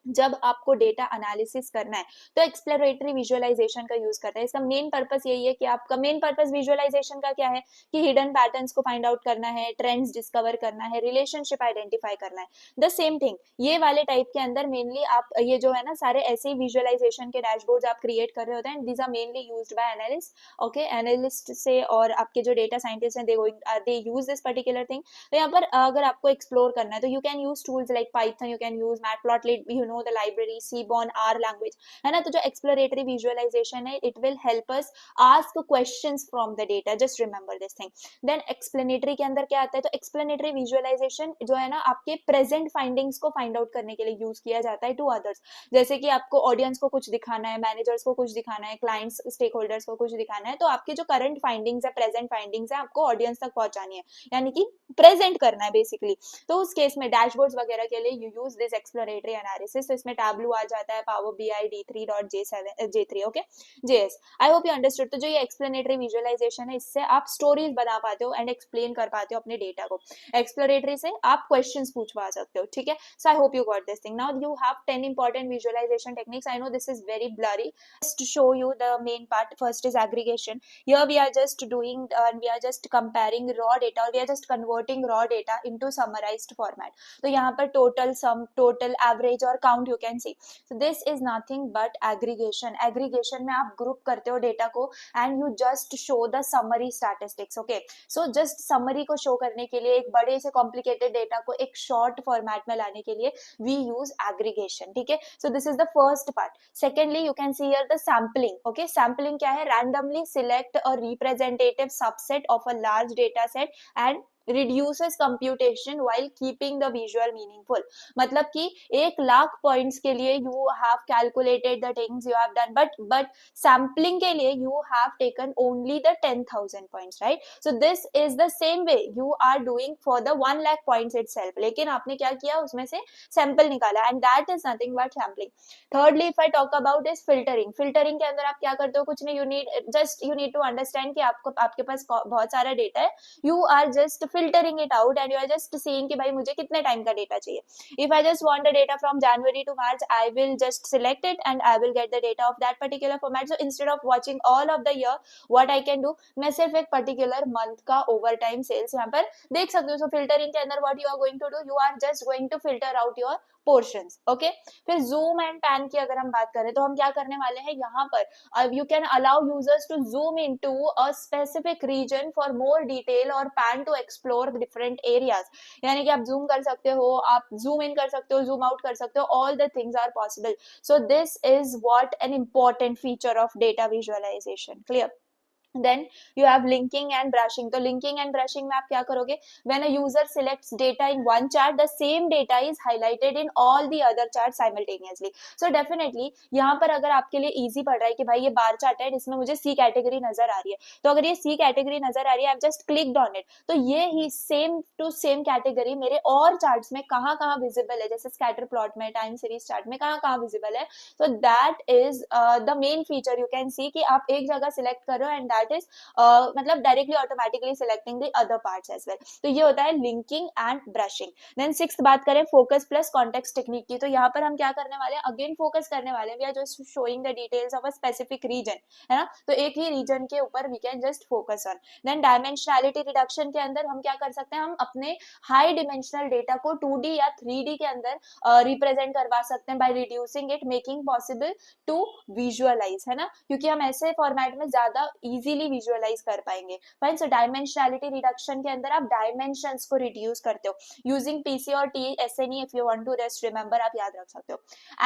जब आपको डेटा एनालिसिस करना है तो एक्सप्लोरेटरी विजुअलाइजेशन का यूज करते हैं. इसका मेन पर्पस यही है कि आपका मेन पर्पस विजुअलाइजेशन का क्या है कि हिडन पैटर्न्स को फाइंड आउट करना है, ट्रेंड्स डिस्कवर करना है, रिलेशनशिप आइडेंटिफाई करना है. द सेम थिंग ये वाले टाइप के अंदर मेनली आप ये जो है ना सारे ऐसे विजुअलाइजेशन के डैशबोर्ड्स आप क्रिएट कर रहे होते हैं. These are mainly used by analyst. Okay, analyst से और आपके जो डेटा साइंटिस्ट हैं, they use this particular thing. तो यहाँ पर अगर आपको एक्सप्लोर करना है तो you can use tools like Python, you can use matplotlib, you know the library Seaborn, R language, है ना. तो जो एक्सप्लोरेटरी विजुअलाइजेशन है, it will help us ask questions from the data. Just remember this thing. Then explanatory के अंदर क्या आता है, तो एक्सप्लेनेटरी विजुअलाइजेशन जो है ना आपके प्रेजेंट फाइंडिंग्स को फाइंड आउट करने के लिए यूज किया जाता है टू अदर्स. जैसे कि आपको ऑडियंस को कुछ दिखाना है, मैनेजर्स को कुछ दिखाना है, क्लाइंट्स स्टेक होल्डर्स को कुछ दिखाना है, तो आपके जो करंट फाइंडिंग्स है, प्रेजेंट फाइंडिंग्स है, आपको ऑडियंस तक पहुंचानी है, यानी कि प्रेजेंट करना है बेसिकली. तो उस केस में डैशबोर्ड्स वगैरह के लिए you use this exploratory analysis. तो इसमें टैब्लू आ जाता है, power BI, D3.J3, okay, JS. I hope you understood. तो जो ये एक्सप्लेनेटरी विजुअलाइजेशन है, इससे आप स्टोरीज बना पाते हो एंड एक्सप्लेन कर पाते हो अपने डेटा को. एक्सप्लोरेटरी से आप क्वेश्चंस पूछवा सकते हो. ठीक है, so I hope you got this thing. Now you have 10 important visualisation techniques. I know this is very blurry. Just to show you the main part, first is aggregation. Here we are just doing we are just comparing raw data, or we are just converting raw data into summarized format. तो यहाँ पर total, sum, total, average और count you can see. So this is nothing but aggregation. Aggregation में आप group करते हो data को and you just show the summary statistics. Okay, so just summary को show करने के लिए, एक बड़े से complicated data को एक short format में लाने के लिए we use aggregation. ठीक है, so this is the first part. Secondly, you can see here the sampling. Okay, sampling क्या है? Randomly select a representative subset of a large data set and reduces computation while keeping the visual meaningful. मतलब कि 1,00,000 points के लिए you have calculated the things you have done, but sampling के लिए you have taken only the 10,000 points, right? So this is the same way you are doing for the 1,00,000 points itself. लेकिन आपने क्या किया, उसमें से sample निकाला, and that is nothing but sampling. Thirdly, if I talk about is filtering. Filtering के अंदर आप क्या करते हो? कुछ नहीं, you need to understand कि आपके पास बहुत सारा डेटा है, you are just filtering it out and you are just seeing कि भाई मुझे कितने टाइम का डेटा चाहिए. If I just want the data from January to March, I will just select it and I will get the data of that particular format. So instead of watching all of the year, what I can do, मैं सिर्फ एक particular month का overtime sales यहाँ पर देख सकते हो. So filtering के अंदर what you are going to do, you are just going to filter out your portions. Okay, फिर zoom and pan की अगर हम बात करें तो हम क्या करने वाले हैं यहाँ पर, you can allow users to zoom into a specific region for more detail और pan to explore different areas. यानी कि आप zoom कर सकते हो, आप zoom in कर सकते हो, zoom out कर सकते हो, all the things are possible. So this is what an important feature of data visualization. Clear? Then you have linking and brushing. तो लिंकिंग एंड ब्रशिंग में आप क्या करोगे, when a user selects data in one chart the same data is highlighted in all the other chart simultaneously. So definitely यहाँ पर अगर आपके लिए इजी पड़ रहा है कि भाई ये बार चार्ट है जिसमें मुझे सी कैटेगरी नजर आ रही है, तो अगर ये सी कैटेगरी नजर आ रही है, I just clicked on it, तो ये ही सेम टू सेम कैटेगरी मेरे और चार्ट्स में कहाँ कहाँ विजिबल है, जैसे स्कैटर प्लॉट में, टाइम सीरीज चार्ट में कहाँ कहाँ विजिबल है। तो that is the main feature, you can see कि आप एक जगह सिलेक्ट करो एंड दैट इज मतलब directly automatically selecting the other parts as well. तो ये होता है linking and brushing. Then sixth बात करें फोकस प्लस कॉन्टेक्स्ट टेक्निक की, तो यहाँ पर हम क्या करने वाले हैं, अगेन फोकस करने वाले हैं, we are just showing the details of a specific region, है ना, तो एक ही रीजन के ऊपर we can just focus on. Then dimensionality reduction के अंदर हम क्या कर सकते हैं, हम अपने हाई डिमेंशनल डेटा को 2D या 3D के अंदर रिप्रेजेंट करवा सकते हैं by reducing it, making possible to visualise, है ना, क्योंकि हम ऐसे फॉर्मेट में ज्यादा इजीली विजुअलाइज कर पाएंगे। फाइन, सो डायमेंशनैलिटी रिडक्शन के अंदर आप डायमेंशंस को रिड्यूस करते हो यूजिंग पीसी और TSNE, if you want to just remember, आप याद रख सकते हो।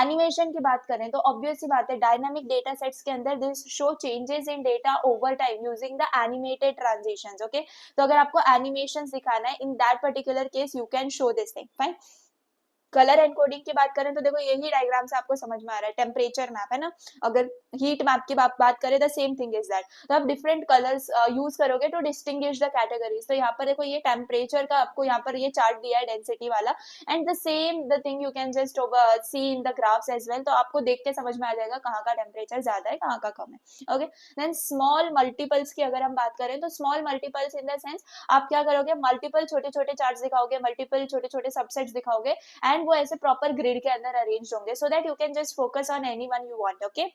एनिमेशन की बात करें तो ऑब्वियस सी बात है, डायनामिक डेटा सेट्स के अंदर this show changes in data over time using the animated transitions. Okay, तो अगर आपको एनिमेशन दिखाना है in that particular case you can show this thing. Fine, colour encoding की बात करें तो देखो यही डायग्राम से आपको समझ में आ रहा है, टेम्परेचर मैप है ना, अगर हीट मैप की बात करें the same thing is that, तो आप डिफरेंट कलर्स यूज करोगे टू डिस्टिंग्विश द कैटेगरीज। तो यहाँ पर देखो ये टेम्परेचर का आपको यहाँ पर ये चार्ट दिया है डेंसिटी वाला, and the same the thing you can just see in the graphs as well, तो आपको देख के समझ में आ जाएगा कहाँ का टेम्परेचर ज्यादा है कहाँ का कम है। ओके, देन स्मॉल मल्टीपल्स की अगर हम बात करें तो small multiples in the sense आप क्या करोगे, मल्टीपल छोटे छोटे चार्ट दिखाओगे, मल्टीपल छोटे छोटे सबसेट्स दिखाओगे, एंड वो ऐसे प्रॉपर ग्रिड के अंदर अरेंज होंगे, so that you can just focus on any one you want. Okay,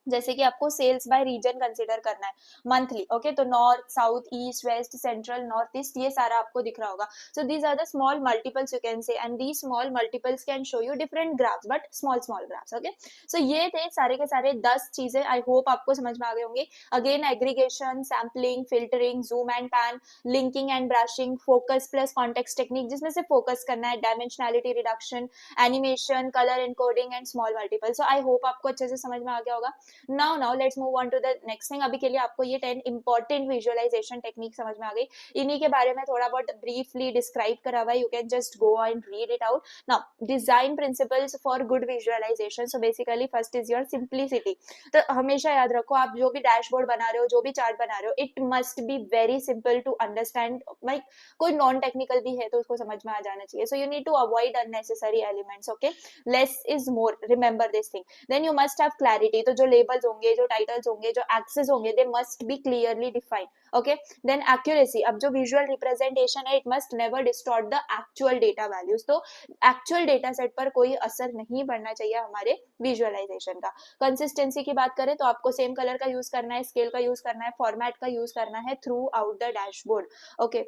जैसे कि आपको सेल्स बाय रीजन कंसीडर करना है मंथली, ओके, तो north south east west central north east ये सारा आपको दिख रहा होगा। So these are the small multiples you can say, and these small multiples can show you different graphs but small small graphs. Okay, so ये थे सारे के सारे 10 चीजें, आई होप आपको समझ में आ गए होंगे। Again aggregation, sampling, filtering, zoom and pan, linking and brushing, focus plus context technique जिसमें से फोकस करना है, dimensionality reduction, animation, colour encoding and small multiple. So I hope आपको अच्छे से समझ में आ गया होगा। Now let's move on to the next thing. अभी के लिए आपको ये 10 इंपॉर्टेंट विजुअलाइजेशन टेक्निक समझ में आ गई, इन्हीं के बारे में थोड़ा बहुत ब्रीफली डिस्क्राइब करा हुआ है, you can just go and read it out. Now design principles for good visualisation, so basically first is your simplicity. तो हमेशा याद रखो, आप जो भी डैशबोर्ड बना रहे हो, जो भी चार्ट बना रहे हो, it must be very simple to understand, like कोई नॉन टेक्निकल भी है तो उसको समझ में आ जाना चाहिए। So you need to avoid unnecessary elements. Okay, less is more, remember this thing. Then you must have clarity, तो जो लेबल्स होंगे, जो टाइटल्स होंगे, जो एक्सेस होंगे, they must be clearly defined. Okay, then accuracy, अब जो विजुअल रिप्रेजेंटेशन है it must never distort the actual data values, तो एक्चुअल डेटा सेट पर कोई असर नहीं पड़ना चाहिए हमारे विजुअलाइजेशन का। कंसिस्टेंसी की बात करें तो आपको सेम कलर का यूज करना है, स्केल का यूज करना है, फॉर्मेट का यूज करना है through out the dashboard. Okay,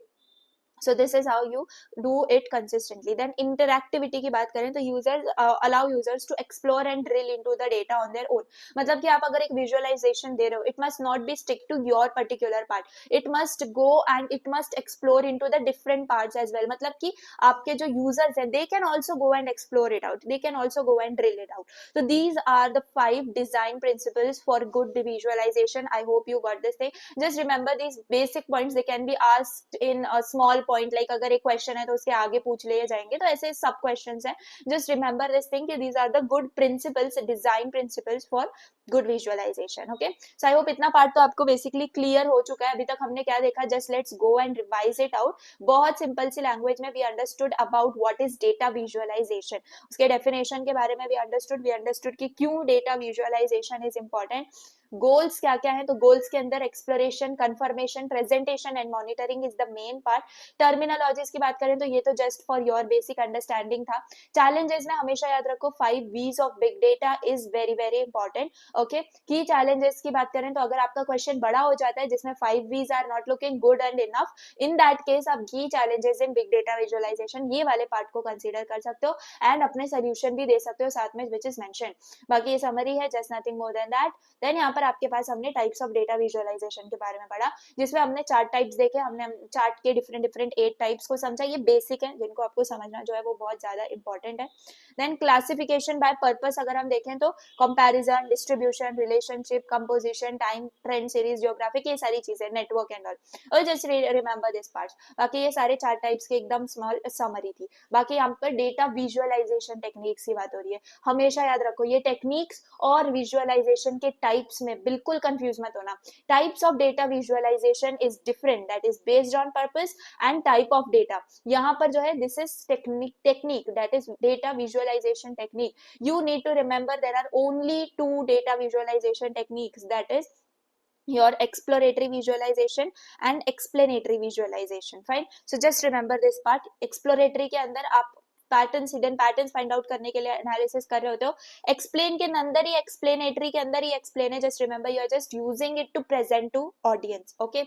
so this is how you do it consistently. Then interactivity की बात करें तो users allow users to explore and drill into the data on their own, मतलब कि आप अगर एक visualization दे रहे हो, it must not be stick to your particular part, it must go and it must explore into the different parts as well, मतलब कि आपके जो users हैं they can also go and explore it out, they can also go and drill it out. So these are the 5 design principles for good visualization. I hope you got this thing. Just remember these basic points, they can be asked in a small point, like अगर एक question है तो उसके आगे पूछ लिए जाएंगे, तो ऐसे सब क्वेश्चंस हैं। जस्ट रिमेंबर दिस थिंग कि these are the good principles, design principles for good visualisation. Okay, so I hope इतना पार्ट तो आपको बेसिकली क्लियर हो चुका है। अभी तक हमने क्या देखा, just let's go and revise it out. बहुत सिंपल सी लैंग्वेज में we understood about what is data visualisation, उसके डेफिनेशन के बारे में वी अंडरस्टूड कि क्यों data visualisation is important, goals क्या क्या है, तो गोल्स के अंदर exploration, confirmation, presentation and monitoring is the main part. Terminologies की बात करें तो ये तो just for your basic understanding था। चैलेंजेस में हमेशा याद रखो 5 V's of big data is very very important. Okay, की चैलेंजेस की बात करें तो अगर आपका क्वेश्चन बड़ा हो जाता है जिसमें 5 V's are not looking good and enough, in that case आप की challenges in big data visualisation ये वाले पार्ट को कंसीडर कर सकते हो एंड अपने सोल्यूशन भी दे सकते हो साथ में, विच इज मेंशन। बाकी ये समरी है, just nothing more than that. Then यहाँ पर पर आपके पास हमने टाइप्स ऑफ डेटा विजुअलाइजेशन के बारे में पढ़ा, जिसमें हमने चार्ट टाइप्स देखे, हमने चार्ट के डिफरेंट डिफरेंट 8 टाइप्स को समझा। ये बेसिक है, जिनको आपको समझना जो है वो बहुत ज्यादा इंपॉर्टेंट है। देन क्लासिफिकेशन बाय पर्पस अगर हम देखें तो comparison, distribution, relationship, composition, time, trend, series, geographic, ये सारी चीजें, नेटवर्क एंड ऑल, और जस्ट रिमेंबर दिस पार्ट। बाकी ये सारे चार टाइप्स के एकदम स्मॉल समरी थी। बाकी यहाँ पर डेटा विजुअलाइजेशन टेक्निक्स की बात हो रही है। हमेशा याद रखो ये टेक्निक्स और विजुअलाइजेशन के टाइप्स में बिल्कुल कंफ्यूज मत होना। Types of data visualisation is different, that is based on purpose and type of data. यहाँ पर जो है this is technique that is data visualisation technique. You need to remember there are only two data visualization techniques, that is your exploratory visualization and explanatory visualization. Fine, so just remember this part. Exploratory के अंदर आप patterns, hidden patterns find out करने के लिए analysis कर रहे होते हो। एक्सप्लेन के अंदर ही, एक्सप्लेनेटरी के अंदर ही एक्सप्लेन है। Just remember you are just using it to present to audience. Okay,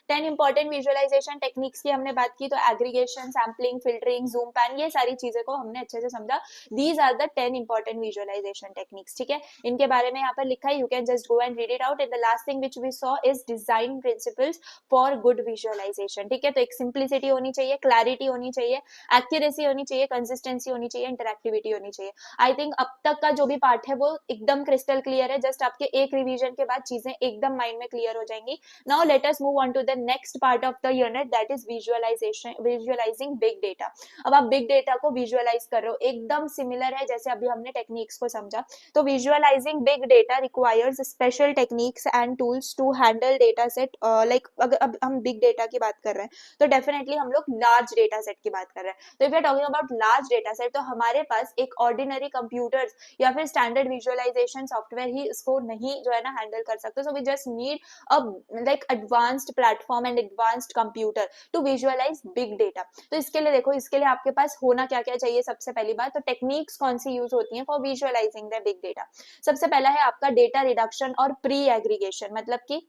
10 important visualisation techniques की हमने बात की, तो aggregation, sampling, filtering, zoom pan, ये सारी चीजें को हमने अच्छे से समझा। These are the 10 important visualisation techniques. ठीक है, इनके बारे में यहाँ पर लिखा है, you can just go and read it out. And the last thing which we saw is design principles for good visualisation. ठीक है, तो एक सिंप्लिसिटी होनी चाहिए, क्लैरिटी होनी चाहिए, एक्यूरेसी होनी चाहिए, कंसिस्टेंसी होनी चाहिए, इंटरैक्टिविटी होनी चाहिए। आई थिंक अब तक का जो भी पार्ट है वो एकदम क्रिस्टल क्लियर है। जस्ट आपके एक रिवीजन के बाद चीजें एकदम माइंड में क्लियर हो जाएंगी। Now let us move on to the next part of the unit, that is visualising big data. अब आप बिग डेटा को विजुअलाइज कर रहे हो, एकदम सिमिलर है जैसे अभी हमने टेक्निक्स को समझा। तो visualising big data requires special techniques and tools to handle data set. Like अगर अब हम बिग डेटा की बात कर रहे हैं तो डेफिनेटली हम लोग लार्ज डेटा सेट की बात कर रहे हैं। तो if you are talking about large data set, तो हमारे पास एक ऑर्डिनरी कंप्यूटर्स या फिर स्टैंडर्ड विजुअलाइजेशन सॉफ्टवेयर ही इसको नहीं जो है ना हैंडल कर सकते। So we just need a like advanced platform and advanced computer to visualise big data. तो इसके लिए देखो, इसके लिए आपके पास होना क्या क्या चाहिए। सबसे पहली बात तो टेक्निक्स कौन सी यूज होती है for visualising the big data. सबसे पहला है आपका डेटा रिडक्शन और प्री एग्रीगेशन। मतलब कि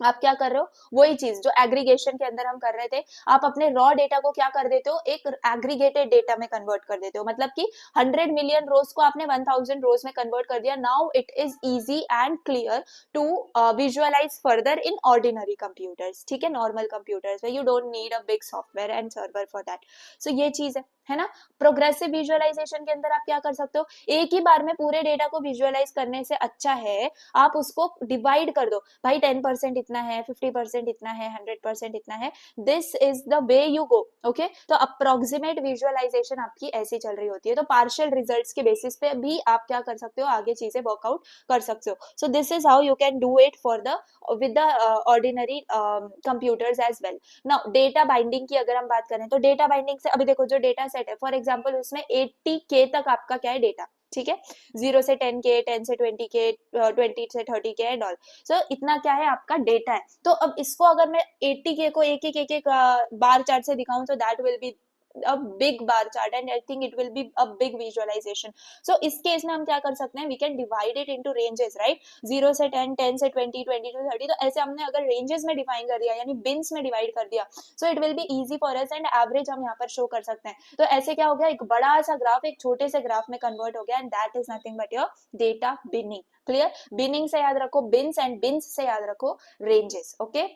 आप क्या कर रहे हो, वही चीज जो एग्रीगेशन के अंदर हम कर रहे थे, आप अपने रॉ डेटा को क्या कर देते हो, एक एग्रीगेटेड डेटा में कन्वर्ट कर देते हो। मतलब कि 100 मिलियन रोज को आपने 1000 रोज में कन्वर्ट कर दिया। Now it is easy and clear to visualize further in ordinary computers. ठीक है, नॉर्मल कंप्यूटर्स में you don't need a big software and server for that. So ये चीज है ना। प्रोग्रेसिव विजुअलाइजेशन के अंदर आप क्या कर सकते हो, एक ही बार में पूरे डेटा को विजुअलाइज करने से अच्छा है आप उसको डिवाइड कर दो। भाई 10% इतना है, 50% इतना है, 100% इतना है। This is the way you go. Okay, तो अप्रोक्सीमेट विजुअलाइजेशन आपकी ऐसी चल रही होती है। तो पार्शियल रिजल्ट्स के बेसिस पे भी आप क्या कर सकते हो, आगे चीजें वर्कआउट कर सकते हो। So this is how you can do it for the with the ordinary computers as well. Now data binding की अगर हम बात करें तो डेटा बाइंडिंग से अभी देखो जो डेटा सेट है, फॉर एग्जाम्पल उसमें 80K तक आपका क्या है डेटा। ठीक है, 0 से 10K, 10 से 20K, 20 से 30K एंड ऑल। सो इतना क्या है आपका डेटा है। तो अब इसको अगर मैं 80K को एक बार चार्ट से दिखाऊं तो that will be a big bar chart and I think it will be a big visualization. So इस केस में हम क्या कर सकते हैं, we can divide it into ranges, right? 0 से 10, 10 से 20, 20 to 30। तो ऐसे हमने अगर रेंजेस में डिफाइन कर दिया यानी बिन्स में डिवाइड कर दिया, so it will be easy for us and average हम यहाँ पर शो कर सकते हैं। तो ऐसे क्या हो गया, एक बड़ा सा ग्राफ एक छोटे से ग्राफ में कन्वर्ट हो गया and that is nothing but your data binning. Clear, binning से याद रखो बिन्स एंड बिन्स से याद रखो रेंजेस। ओके,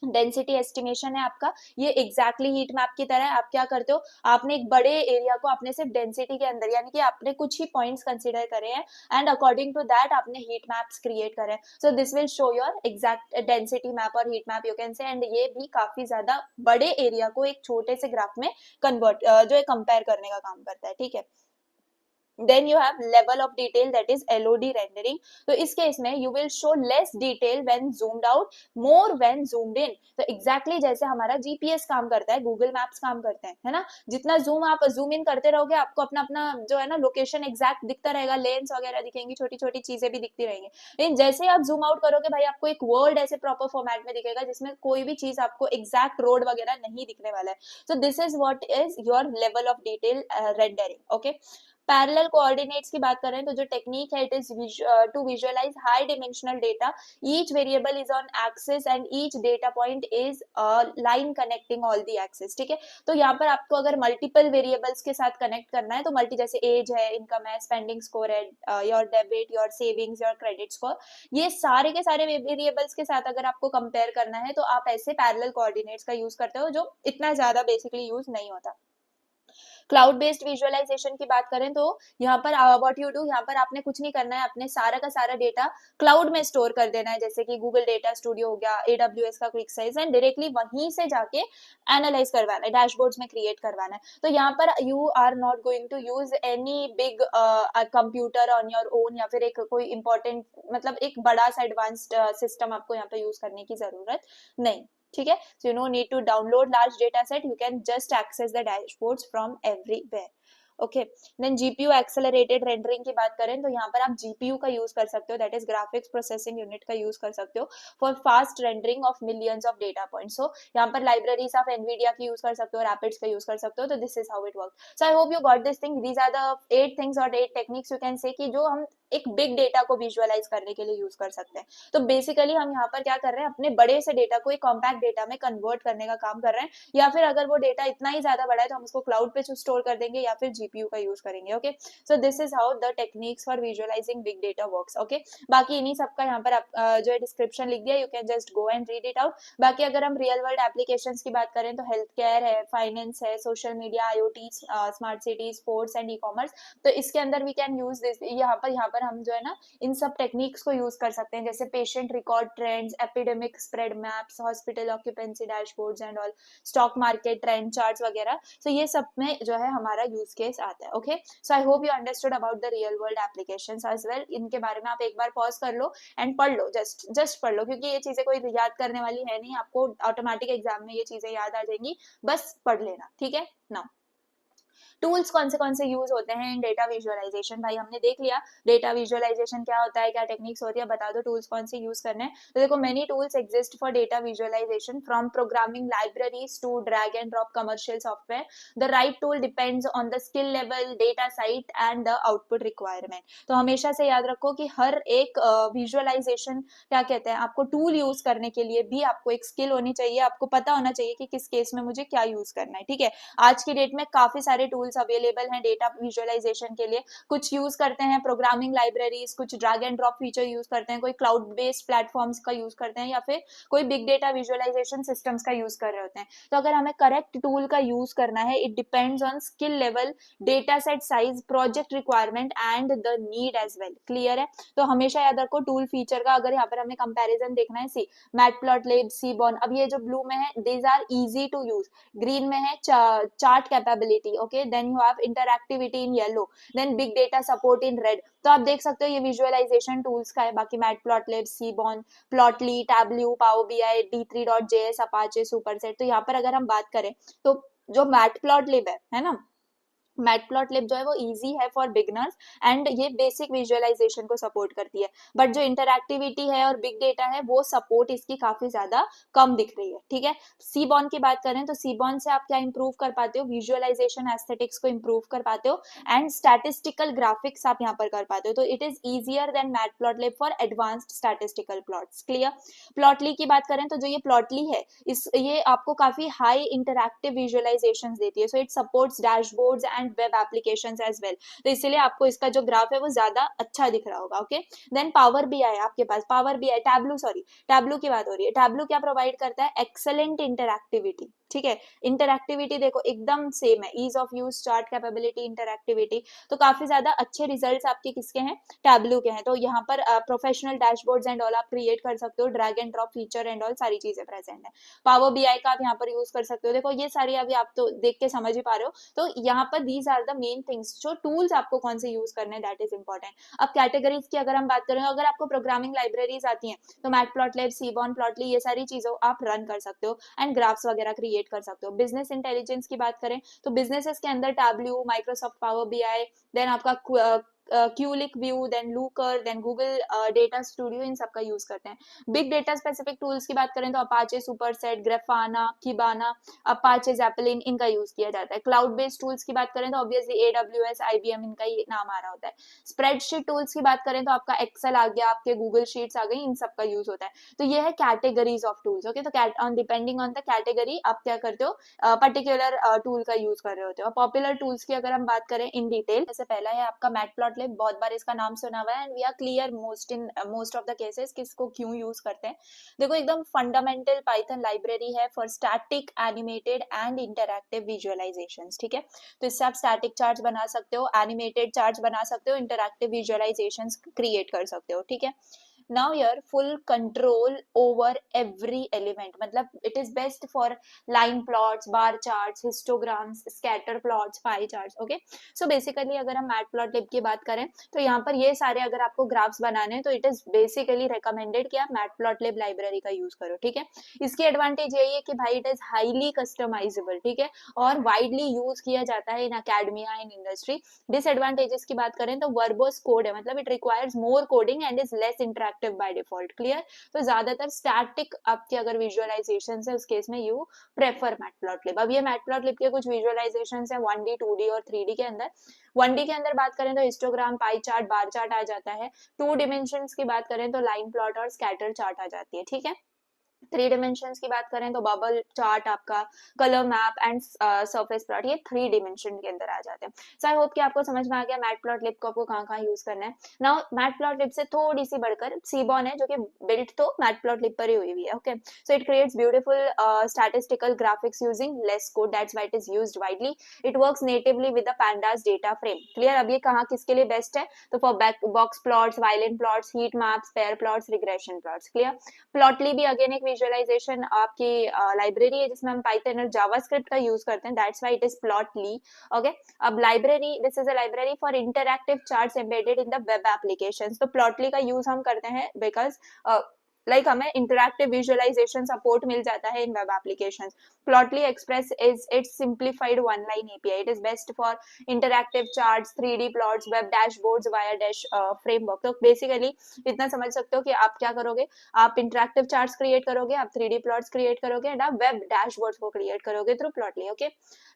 डेंसिटी एस्टिमेशन है आपका, ये एग्जैक्टली हीट मैप की तरह है। आप क्या करते हो, आपने एक बड़े एरिया को आपने सिर्फ डेंसिटी के अंदर यानी कि आपने कुछ ही पॉइंट्स कंसीडर करे हैं एंड अकॉर्डिंग टू दैट आपने हीट मैप्स क्रिएट करे। So this will show your exact density map or heat map you can say. And ये भी काफी ज्यादा बड़े एरिया को एक छोटे से ग्राफ में कन्वर्ट जो है कंपेयर करने का काम करता है। ठीक है, then you have level of detail, that is LOD rendering। तो इस केस में you will show less detail when zoomed out, more when zoomed in। तो exactly जैसे हमारा GPS काम करता है, Google Maps काम करते हैं, है ना। जितना आप zoom in करते रहोगे आपको अपना अपना जो है ना लोकेशन एग्जैक्ट दिखता रहेगा, लेंस वगैरह दिखेंगी, छोटी छोटी चीजें भी दिखती रहेंगी। लेकिन जैसे आप जूम आउट करोगे भाई आपको एक वर्ल्ड ऐसे प्रॉपर फॉर्मेट में दिखेगा जिसमें कोई भी चीज आपको एग्जैक्ट रोड वगैरह नहीं दिखने वाला है। So this is what is your level of detail rendering. Okay, parallel coordinates की बात करें तो जो टेक्निक है, it is to visualise high dimensional data, each variable is on axis and each data point is line connecting all the axis, ठीक है। तो यहाँ पर आपको अगर मल्टीपल वेरिएबल्स के साथ कनेक्ट करना है तो मल्टी, जैसे एज है, इनकम है, स्पेंडिंग स्कोर है, your debit, your savings, your credit score, ये सारे के सारे वेरिएबल्स के साथ अगर आपको कंपेयर करना है तो आप ऐसे पैरेलल कोऑर्डिनेट्स का यूज करते हो, जो इतना ज्यादा बेसिकली यूज नहीं होता। क्लाउड बेस्ड विजुअलाइजेशन की बात करें तो यहाँ पर व्हाट यू डू, यहाँ पर आपने कुछ नहीं करना है, अपने सारा का सारा डेटा क्लाउड में स्टोर कर देना है, जैसे कि गूगल डेटा स्टूडियो हो गया, AWS का क्विक साइज, एंड डायरेक्टली वहीं से जाके एनालाइज करवाना है, डैशबोर्ड्स में क्रिएट करवाना है। तो यहाँ पर you are not going to use any big computer on your own, या फिर एक कोई इंपॉर्टेंट, मतलब एक बड़ा सा एडवांस्ड सिस्टम आपको यहाँ पे यूज करने की जरूरत नहीं, ठीक है। So you no need to download large data set, you can just access the dashboards from everywhere. Okay, then GPU accelerated rendering की बात करें तो यहाँ पर आप जीपीयू का यूज कर सकते हो, that is graphics processing unit का यूज कर सकते हो for fast rendering of millions of data points. So यहाँ पर लाइब्रेरीज आप एनवीडिया की यूज कर सकते हो, रैपिड्स का यूज कर सकते हो। तो this is how it work. So I hope you got this thing, these are the 8 things और 8 टेक्निक्स यू कैन से कि जो हम एक बिग डेटा को विजुअलाइज करने के लिए यूज कर सकते हैं। तो बेसिकली हम यहाँ पर क्या कर रहे हैं, अपने बड़े से डेटा को एक कॉम्पैक्ट डेटा में कन्वर्ट करने का काम कर रहे हैं, या फिर अगर वो डेटा इतना ही ज्यादा बड़ा है तो हम उसको क्लाउड पे स्टोर कर देंगे या फिर जीपीयू का यूज करेंगे। Okay, so this is how the techniques for visualising big data works. Okay, बाकी इन्हीं सबका यहाँ पर आप जो है डिस्क्रिप्शन लिख दिया, you can just go and read it out. बाकी अगर हम रियल वर्ल्ड एप्लीकेशंस की बात करें तो हेल्थ केयर है, फाइनेंस है, social media, IoT, smart city, sports and e-commerce, तो इसके अंदर वी कैन यूज दिस। यहाँ पर हम जो है ना इन सब टेक्निक्स को यूज कर सकते हैं, जैसे patient record trends, epidemic spread maps, hospital occupancy dashboards and all, stock market trend charts वगैरह। तो ये सब में जो है हमारा यूज केस आता है। Okay, so I hope you understood about the real world applications as well. इनके बारे में आप एक बार पॉज कर लो एंड पढ़ लो, जस्ट पढ़ लो, क्योंकि ये चीजें कोई याद करने वाली है नहीं, आपको ऑटोमेटिक एग्जाम में ये चीजें याद आ जाएंगी, बस पढ़ लेना, ठीक है ना। टूल्स कौन से यूज होते हैं इन डेटा विजुअलाइजेशन, भाई हमने देख लिया डेटा विजुअलाइजेशन क्या होता है, क्या टेक्निक्स होती है, बता दो टूल्स कौन से यूज करने हैं। तो देखो, many tools exist for data visualisation, from programming libraries to drag and drop commercial software. The right tool depends on the skill level, data size and the output requirement. तो हमेशा से याद रखो कि हर एक विजुअलाइजेशन क्या कहते हैं, आपको टूल यूज करने के लिए भी आपको एक स्किल होनी चाहिए, आपको पता होना चाहिए कि किस केस में मुझे क्या यूज करना है, ठीक है। आज की डेट में काफी सारे टूल्स अवेलेबल हैं डेटा विजुअलाइजेशन के लिए, कुछ यूज करते हैं प्रोग्रामिंग लाइब्रेरीज, कुछ drag and drop feature use करते हैं, कोई क्लाउड बेस्ड प्लेटफॉर्म्स का यूज करते हैं, या फिर कोई बिग डेटा विजुअलाइजेशन सिस्टम्स का यूज कर रहे होते हैं। तो अगर हमें करेक्ट टूल का यूज करना है, it depends on skill level, data set size, project requirement and the need as well. Clear है? तो हमेशा याद रखो टूल फीचर का, अगर यहाँ पर हमें कंपेरिजन देखना है, सी मैटप्लॉटलिब, सीबॉन, अब ये जो ब्लू में है these are easy to use, green में है chart capability, okay, then you have interactivity in yellow, then big data support in red. तो आप देख सकते हो ये विजुअलाइजेशन टूल्स का है। बाकी Matplotlib, Seaborn, Plotly, Tableau, Power BI, D3.js, Apache, Superset. तो यहाँ पर अगर हम बात करें तो जो मैटप्लॉटलिब है ना, मैटप्लॉटलिब जो है वो इजी है फॉर बिगनर्स एंड ये बेसिक विजुअलाइजेशन को सपोर्ट करती है, बट जो इंटरएक्टिविटी है और बिग डेटा है वो सपोर्ट इसकी काफी ज्यादा कम दिख रही है, ठीक है। सीबॉन की बात करें तो सीबॉन से आप क्या इंप्रूव कर पाते हो, विजुअलाइजेशन एस्थेटिक्स को इंप्रूव कर पाते हो एंड स्टैटिस्टिकल ग्राफिक्स आप यहाँ पर कर पाते हो। तो it is easier than matplotlib for advanced statistical plots. Clear? Plotly की बात करें तो जो ये प्लॉटली है ये आपको काफी हाई इंटरएक्टिव विजुअलाइजेशंस देती है, so it supports dashboards and web applications as well. तो इसीलिए आपको इसका जो ग्राफ है वो ज्यादा अच्छा दिख रहा होगा। ओके, देन पावर बीआई, आपके पास पावर बीआई, टैब्लू की बात हो रही है। टैब्लू क्या प्रोवाइड करता है? एक्सेलेंट इंटरएक्टिविटी, ठीक है। इंटरएक्टिविटी देखो एकदम सेम है, ease of use, chart capability, interactivity. तो काफी ज्यादा अच्छे रिजल्ट्स आपके किसके हैं? टैब्लू के हैं। तो यहाँ पर प्रोफेशनल डैशबोर्ड्स एंड ऑल आप क्रिएट कर सकते हो, drag and drop feature and all सारी चीजें प्रेजेंट है। पावर बीआई का आप यहाँ पर यूज कर सकते हो। देखो ये सारी अभी आप तो देख के समझ ही पा रहे हो। तो यहाँ पर these are the main things, जो टूल्स आपको कौन से यूज करने हैं, दैट इज इंपॉर्टेंट। अब कैटेगरीज की अगर हम बात करें, अगर आपको प्रोग्रामिंग लाइब्रेरीज आती हैं तो मैटप्लॉटलिब, सीबॉन, प्लॉटली, ये सारी चीजों आप रन कर सकते हो एंड ग्राफ्स वगैरह क्रिएट कर सकते हो। बिजनेस इंटेलिजेंस की बात करें तो बिजनेसेस के अंदर Tableau, Microsoft Power BI, then आपका Qlik View, then Looker, then Google Data Studio, इन सब का यूज करते हैं। बिग डेटा स्पेसिफिक टूल्स की बात करें तो Apache Superset, Grafana, Kibana, Apache Zeppelin, इनका यूज किया जाता है। क्लाउड बेस्ड टूल्स की बात करें तो ऑब्वियसली AWS, IBM, इनका ही नाम आ रहा होता है। स्प्रेडशीट टूल्स की बात करें तो आपका एक्सेल आ गया, आपके गूगल शीट्स आ गई, इन सब का यूज होता है। तो ये है कैटेगरीज ऑफ टूल्स। ओके, तो on depending on the category आप क्या करते हो, पर्टिकुलर टूल का यूज कर रहे होते हो। पॉपुलर टूल्स की अगर हम बात करें इन डिटेल, जैसे पहला है आपका मैटप्लॉटलिब, बहुत बार इसका नाम सुना हुआ है and we are clear most of the cases किसको क्यों यूज करते हैं। देखो, एकदम फंडामेंटल पाइथन लाइब्रेरी है for static, animated and interactive visualisations. ठीक है, तो इससे आप स्टैटिक चार्ट्स बना सकते हो, एनिमेटेड चार्ट्स बना सकते हो, इंटरैक्टिव विजुअलाइजेशंस क्रिएट कर सकते हो। ठीक है, now your full control over every element, मतलब it is best for line plots, bar charts, histograms, scatter plots, pie charts. Okay, so basically अगर हम मैटप्लॉटलिब की बात करें तो यहाँ पर ये सारे अगर आपको ग्राफ्स बनाने हैं तो इट इज बेसिकली रिकमेंडेड कि आप मैटप्लॉटलिब लाइब्रेरी का यूज करो। ठीक है, इसकी एडवांटेज यही है कि भाई इट इज हाईली कस्टमाइजेबल, ठीक है, और वाइडली यूज किया जाता है इन अकेडमिया, इन इंडस्ट्री। डिसएडवांटेजेस की बात करें तो वर्बोस कोड है, मतलब it requires more coding and is less interactive by default. Clear, तो ज्यादातर स्टैटिक आपके अगर विजुअलाइजेशन है उस केस में यू प्रेफर मैटप्लॉटलिब। अब ये मैटप्लॉटलिब के कुछ विजुअलाइजेशन है 1D, 2D और 3D के अंदर। 1D के अंदर बात करें तो histogram, pie chart, bar chart आ जाता है। 2 डिमेंशंस की बात करें तो लाइन प्लॉट और स्कैटर चार्ट आ जाती है। ठीक है, 3 डिमेंशंस की बात करें तो बबल चार्ट, आपका colour map and surface plot, ये 3 डिमेंशन के अंदर आ जाते हैं। सो आई होप कि आपको समझ में आ गया मैटप्लॉटलिब को आपको कहाँ यूज करना है। नाउ मैटप्लॉटलिब से थोड़ी सी बढ़कर सीबॉन है, जो कि बिल्ट तो मैटप्लॉटलिब पर ही हुई हुई है। Okay, so it creates beautiful statistical graphics using less code, that's why it is used widely. It works natively with the pandas data frame. Clear, अब ये कहाँ किसके लिए बेस्ट है, तो for box plots, violent plots, heat maps, pair plots, regression plots. Clear, Plotly भी again एक visualisation आपकी लाइब्रेरी है जिसमें हम पाइथन और जावास्क्रिप्ट का यूज करते हैं, that's why it is Plotly. Okay, अब library, this is a library for interactive charts embedded in the web applications. तो प्लॉटली का यूज हम करते हैं बिकॉज लाइक हमें इंटरैक्टिव विजुअलाइजेशन सपोर्ट मिल जाता है in web applications. Plotly Express is its simplified one line API. It is best for interactive charts, 3D plots, web dashboards via Dash framework. तो basically इतना समझ सकते हो कि आप क्या करोगे, आप इंटरैक्टिव चार्ट्स क्रिएट करोगे, आप 3D प्लॉट्स क्रिएट करोगे एंड आप वेब डैशबोर्ड्स को क्रिएट करोगे थ्रू प्लॉटली। ओके,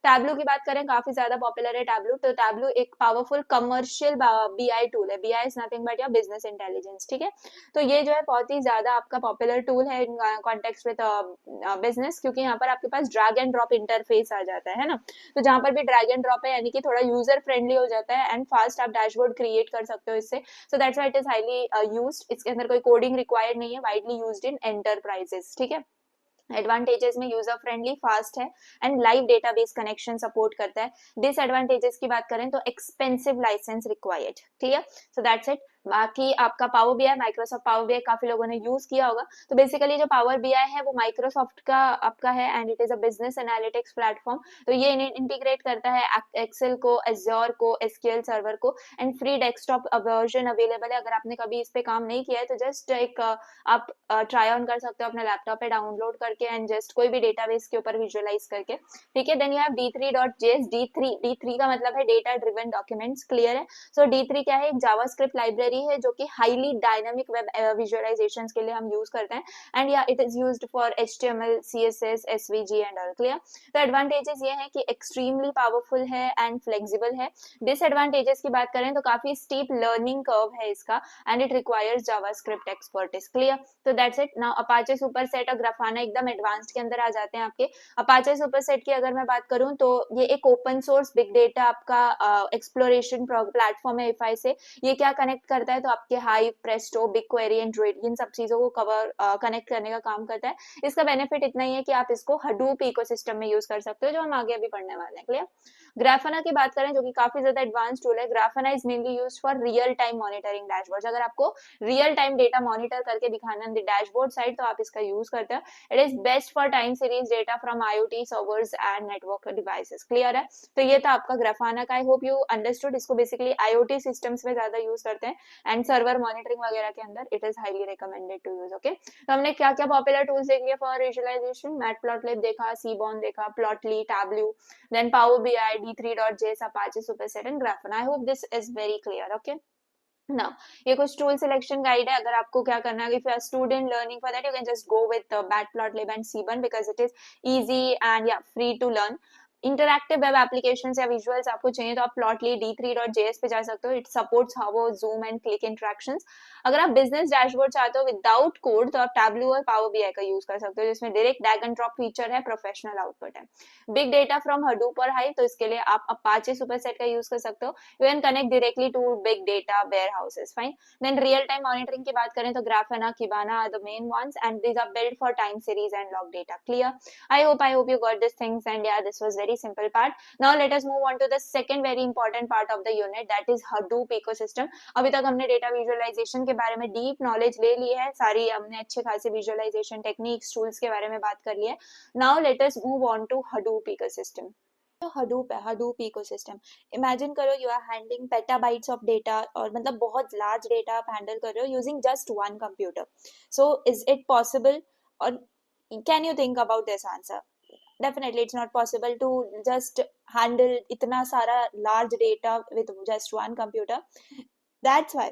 टैब्लू की बात करें, काफी ज्यादा पॉपुलर है टैब्लू। तो टैब्लू एक पावरफुल कमर्शियल बीआई टूल है। BI is nothing but your business intelligence. ठीक है, तो ये जो है बहुत ही ज्यादा आपका पॉपुलर टूल है इन कॉन्टेक्स्ट विद बिजनेस, क्योंकि यहाँ पर आपके पास ड्रैग एंड ड्रॉप इंटरफेस आ जाता है ना। तो जहाँ पर भी ड्रैग एंड ड्रॉप है यानी कि थोड़ा यूजर फ्रेंडली हो जाता है एंड फास्ट आप डैशबोर्ड क्रिएट कर सकते हो इससे। So that's why it is highly used. इसके अंदर कोई कोडिंग रिक्वायर्ड नहीं है, वाइडली यूज्ड इन एंटरप्राइजेस। ठीक है, एडवांटेजेस में यूजर फ्रेंडली, फास्ट है and live database connection support करता है। डिसएडवांटेजेस की बात करें तो एक्सपेंसिव लाइसेंस रिक्वायर्ड। ठीक है, सो दैट्स इट। बाकी आपका power BI, Microsoft Power BI काफी लोगों ने यूज किया होगा। तो बेसिकली जो पावर बीआई है वो माइक्रोसॉफ्ट का आपका है and it is a business analytics platform. तो ये इंटीग्रेट करता है एक्सेल को, एज्योर को, एसक्यूएल सर्वर को and free desktop version available है। अगर आपने कभी इस पे काम नहीं किया है तो जस्ट एक आप ट्राई ऑन कर सकते हो अपने लैपटॉप पे डाउनलोड करके एंड जस्ट कोई भी डेटाबेस के ऊपर विजुअलाइज करके। ठीक है, then you have d3.js। D3 का मतलब है डेटा ड्रिवन डॉक्यूमेंट्स। क्लियर है, सो D3 क्या है, एक जावास्क्रिप्ट लाइब्रेरी है जो कि हाईली डायनामिक वेब विजुअलाइजेशंस के लिए हम यूज करते हैं एंड या it is used for HTML, CSS, SVG and all. Clear, तो एडवांटेजेस ये है कि एक्सट्रीमली पावरफुल है एंड फ्लेक्सिबल है। डिसएडवांटेजेस की बात करें तो काफी स्टीप लर्निंग कर्व है इसका and it requires JavaScript expertise. Clear, तो that's it. Now Apache Superset और ग्राफाना एकदम एडवांस्ड के अंदर आ जाते हैं आपके। अपाचे सुपरसेट की अगर मैं बात करूं तो ये एक ओपन सोर्स बिग डेटा आपका एक्सप्लोरेशन प्लेटफॉर्म है इफाई से। ये क्या कनेक्ट करता है, तो आपके Hive, Presto, BigQuery and Druid, इन सब चीजों को कनेक्ट करने का काम करता है। इसका बेनिफिट इतना ही है कि आप इसको हडूप इकोसिस्टम में यूज कर सकते हो, जो हम आगे अभी पढ़ने वाले हैं। क्लियर, ग्राफाना की बात करें जो कि काफी ज्यादा एडवांस टूल है। Grafana is mainly used for real time monitoring dashboards. अगर आपको रियल टाइम डेटा मॉनिटर करके दिखाना है डैशबोर्ड साइड तो आप इसका यूज करते हो। It is best for time series data from IoT servers and network devices. Clear है, तो ये था आपका ग्राफाना का। आई होप यू अंडरस्टूड। इसको बेसिकली IoT सिस्टम्स में ज्यादा यूज करते हैं एंड सर्वर मॉनिटरिंग वगैरह के अंदर it is highly recommended to use. Okay, तो हमने क्या क्या पॉपुलर टूल्स देख लिया फॉर विजुअलाइजेशन, मैटप्लॉटलिब देखा, सीबॉन देखा, Plotly, Tableau, then Power BI, D3.js, Apache Superset and Grafana. I hope this is very clear. Okay. Now, ये कुछ tool selection guide है. अगर आपको क्या करना है, if you are student learning for that, you can just go with Matplotlib and Seaborn because it is easy and yeah, free to learn. Interactive web application या visuals आपको चाहिए तो आप प्लॉटली D3.js पे जा सकते हो. It supports how zoom and click interactions. अगर आप बिजनेस डैशबोर्ड चाहते हो विदाउट कोड तो आप टैब्ल्यू और पावर बीआई का यूज कर सकते हो, जिसमें direct drag and drop feature है, प्रोफेशनल आउटपुट है. बिग डेटा फ्रॉम हडूप और हाइव, तो इसके लिए आप अपाचे सुपरसेट का यूज कर सकते हो. You can connect directly to big data warehouses. Fine. Then real time monitoring की बात करें तो Grafana, Kibana are the main ones and these are build for time series and log data. Clear? I hope you got these things, and yeah, this was very simple part. Now let us move on to the second very important part of the unit, that is Hadoop ecosystem. अभी तक हमने data visualisation के बारे में deep knowledge ले ली है, सारी हमने अच्छे खासे विजुअलाइजेशन टेक्निक्स टूल्स के बारे में बात कर ली है. Now let us move on to Hadoop ecosystem. तो हडूप है, हडूप इकोसिस्टम. इमेजिन करो you are handling petabytes of data, और मतलब बहुत लार्ज डेटा आप हैंडल कर रहे हो using just one computer. So is it possible, और can you think about this answer? Definitely it's not possible to just handle itna sara large data with just one computer. That's why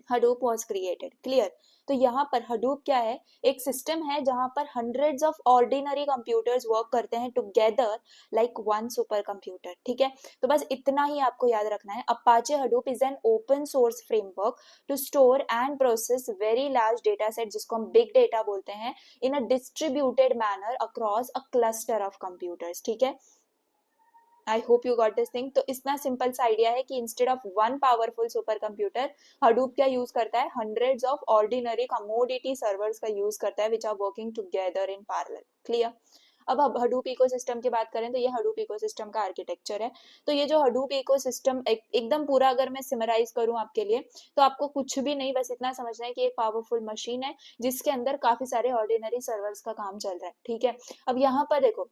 Hadoop was created. Clear? तो यहाँ पर Hadoop क्या है, एक system है जहाँ पर hundreds of ordinary computers work करते हैं together like one super computer. ठीक है, तो बस इतना ही आपको याद रखना है. Apache Hadoop is an open source framework to store and process very large data set, जिसको हम big data बोलते हैं, in a distributed manner across a cluster of computers. ठीक है, I hope you got this thing. तो इतना simple सा idea है कि instead of one powerful super computer, Hadoop क्या यूज करता है, hundreds of ordinary commodity servers का यूज करता है, which are working together in parallel. Clear? अब हडूप इकोसिस्टम की बात करें तो ये हडूप इकोसिस्टम का आर्किटेक्चर है. तो ये जो हडूप इकोसिस्टम एकदम पूरा अगर मैं सिमराइज करूं आपके लिए, तो आपको कुछ भी नहीं, बस इतना समझना है कि एक पावरफुल मशीन है जिसके अंदर काफी सारे ऑर्डिनरी सर्वर्स का काम चल रहा है. ठीक है, अब यहाँ पर देखो,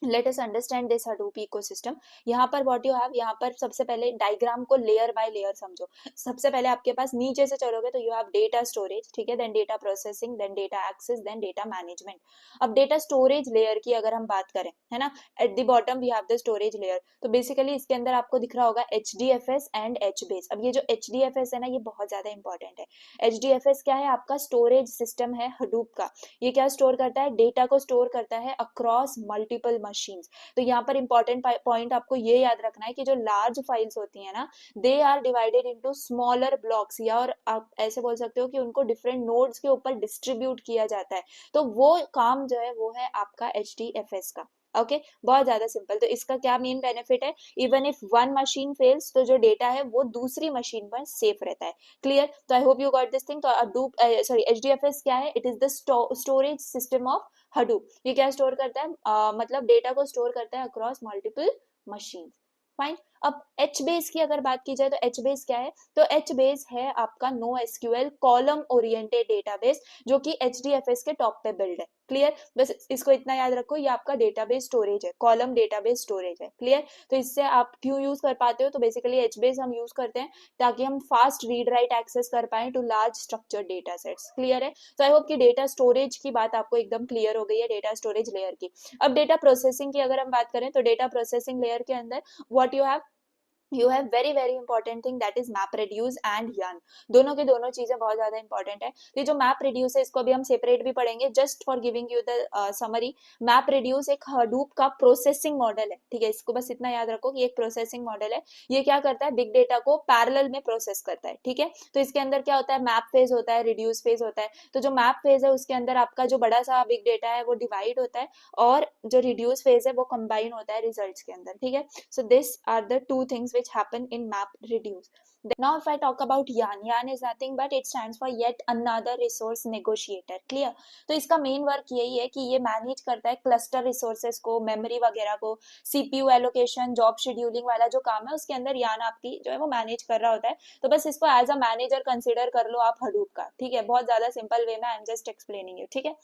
let us understand this Hadoop ecosystem. यहाँ पर व्हाट यू हैव, यहाँ पर सबसे पहले डायग्राम को लेयर बाय लेयर समझो. सबसे पहले आपके पास नीचे से चलोगे तो यू हैव डेटा स्टोरेज. ठीक है, then data processing, then data access, then data management. अब डेटा स्टोरेज लेयर की अगर हम बात करें, है ना, at the bottom we have the storage layer. तो बेसिकली इसके अंदर आपको दिख रहा होगा HDFS एंड HBase. अब ये जो HDFS है ना, ये बहुत ज्यादा इंपॉर्टेंट है. HDFS क्या है, आपका स्टोरेज सिस्टम है हडूप का. ये क्या स्टोर करता है, डेटा को स्टोर करता है अक्रॉस मल्टीपल मशीन्स. तो यहाँ पर इंपॉर्टेंट पॉइंट आपको ये याद रखना है कि जो लार्ज फाइल्स होती है ना, they are divided into smaller blocks, या और आप ऐसे बोल सकते हो कि उनको डिफरेंट नोड्स के ऊपर डिस्ट्रीब्यूट किया जाता है. तो वो काम जो है वो है आपका HDFS का. ओके, बहुत ज्यादा सिंपल. तो इसका क्या मेन बेनिफिट है, even if one machine fails तो जो डेटा है वो दूसरी मशीन पर सेफ रहता है. क्लियर? तो I hope you got this thing. तो हडूप HDFS क्या है, it is the storage system of Hadoop. ये क्या स्टोर करता है, मतलब डेटा को स्टोर करता है अक्रॉस मल्टीपल मशीन. फाइन. अब HBase की अगर बात की जाए तो HBase क्या है, तो HBase है आपका NoSQL कॉलम ओरिएंटेड डेटाबेस, जो कि HDFS के टॉप पे बिल्ड है. क्लियर? बस इसको इतना याद रखो, ये आपका डेटाबेस स्टोरेज है, कॉलम डेटाबेस स्टोरेज है. क्लियर? तो इससे आप क्यों यूज कर पाते हो, तो बेसिकली HBase हम यूज करते हैं ताकि हम फास्ट रीड राइट एक्सेस कर पाए to large structured data sets. Clear है? तो आई होप कि डेटा स्टोरेज की बात आपको एकदम क्लियर हो गई है, डेटा स्टोरेज लेयर की. अब डेटा प्रोसेसिंग की अगर हम बात करें तो डेटा प्रोसेसिंग लेयर के अंदर what you have very very important thing, that is map reduce and yarn. दोनों की दोनों चीजें बहुत ज्यादा इंपॉर्टेंट है. तो जो मैप रेड्यूस है इसको अभी हम सेपरेट भी पढ़ेंगे, just for giving you the summary. Map reduce एक हडूप का प्रोसेसिंग मॉडल है. ठीक है, इसको बस इतना याद रखो कि एक प्रोसेसिंग मॉडल है. ये क्या करता है, बिग डेटा को पैरेलल में प्रोसेस करता है. ठीक है, तो इसके अंदर क्या होता है, मैप फेज होता है, रिड्यूस फेज होता है. तो जो मैप फेज है उसके अंदर आपका जो बड़ा सा बिग डेटा है वो डिवाइड होता है, और जो रिड्यूस फेज है वो कंबाइन होता है रिजल्ट्स के अंदर. ठीक है, so this are the two things which happen in map reduce. Now if I talk about yarn is nothing but it stands for yet another resource negotiator. Clear? तो इसका मेन वर्क यही है कि ये मैनेज करता है cluster resources को, memory वगैरह को, CPU एलोकेशन, जॉब शेड्यूलिंग वाला जो काम है उसके अंदर yarn आपकी जो है वो मैनेज कर रहा होता है. तो बस इसको एज अ मैनेजर कंसिडर कर लो आप हडूप का. ठीक है, बहुत ज्यादा सिंपल वे में I am just explaining you. ठीक है,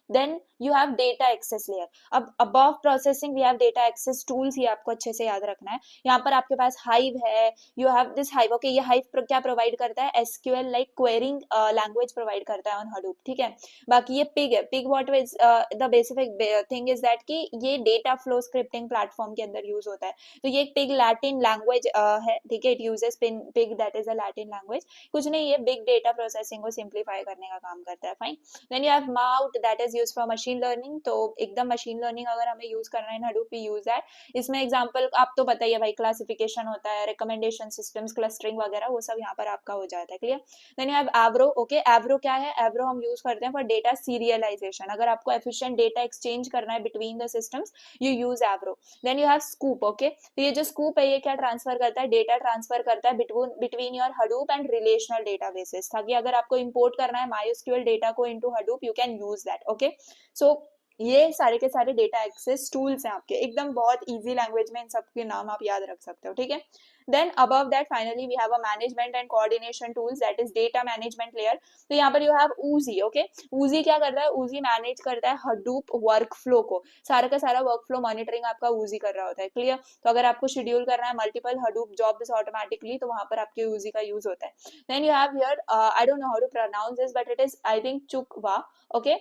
then you have data access layer. अब above processing we have data access tools, ये आपको अच्छे से याद रखना है. यहाँ पर आपके पास हाइव है, you have this hive. Okay, ये हाइव क्या प्रोवाइड करता है, SQL like quarrying language provide करता है ऑन हडूप, ठीक है। बाकी ये पिग है, pig what is the basic thing is that कि ये डेटा फ्लो स्क्रिप्टिंग प्लेटफॉर्म के अंदर यूज होता है। तो ये एक पिग लैटिन लैंग्वेज है, ठीक है, it uses Pig that is a Latin language. कुछ नहीं, ये बिग डेटा प्रोसेसिंग को सिंप्लीफाई करने का काम करता है, fine. Then you have Mahout that is used for machine learning. तो एकदम मशीन लर्निंग अगर हमें यूज करना है in Hadoop, we use that. इसमें एग्जांपल आप तो पता ही है भाई, क्लासिफिकेशन होता है, रिकमेंडेशन सिस्टम्स, क्लस्टरिंग वगैरह, वो सब यहाँ पर आपका हो जाता है, clear. Then you have Avro, okay. Avro क्या है, एवरो हम यूज करते हैं फॉर डेटा सीरियलाइजेशन। अगर आपको एफिशिएंट डेटा एक्सचेंज करना है between the systems, you use Avro. Then you have Sqoop, okay. तो ये जो स्कूप है ये क्या ट्रांसफर करता है, डेटा ट्रांसफर करता है between your Hadoop and relational databases, ताकि अगर आपको इंपोर्ट करना है माइस्क्यूएल डेटा को into Hadoop, you can use that, okay. So ये सारे के सारे डेटा एक्सेस टूल्स हैं आपके, एकदम बहुत इजी लैंग्वेज में इन सबके नाम आप याद रख सकते हो, ठीक है। Then above that finally we have a management and coordination tools, that is data management layer. तो यहाँ पर you have Oozie, okay. Oozie क्या करता है, Oozie मैनेज करता है Hadoop वर्कफ्लो को, सारा का सारा वर्कफ्लो मॉनिटरिंग आपका Oozie कर रहा होता है, क्लियर। तो अगर आपको शेड्यूल करना है मल्टीपल Hadoop जॉब्स ऑटोमेटिकली, तो वहां पर आपके Oozie का यूज होता है। Then you have here, I don't know how to pronounce this, but it is I think Chukwa, okay.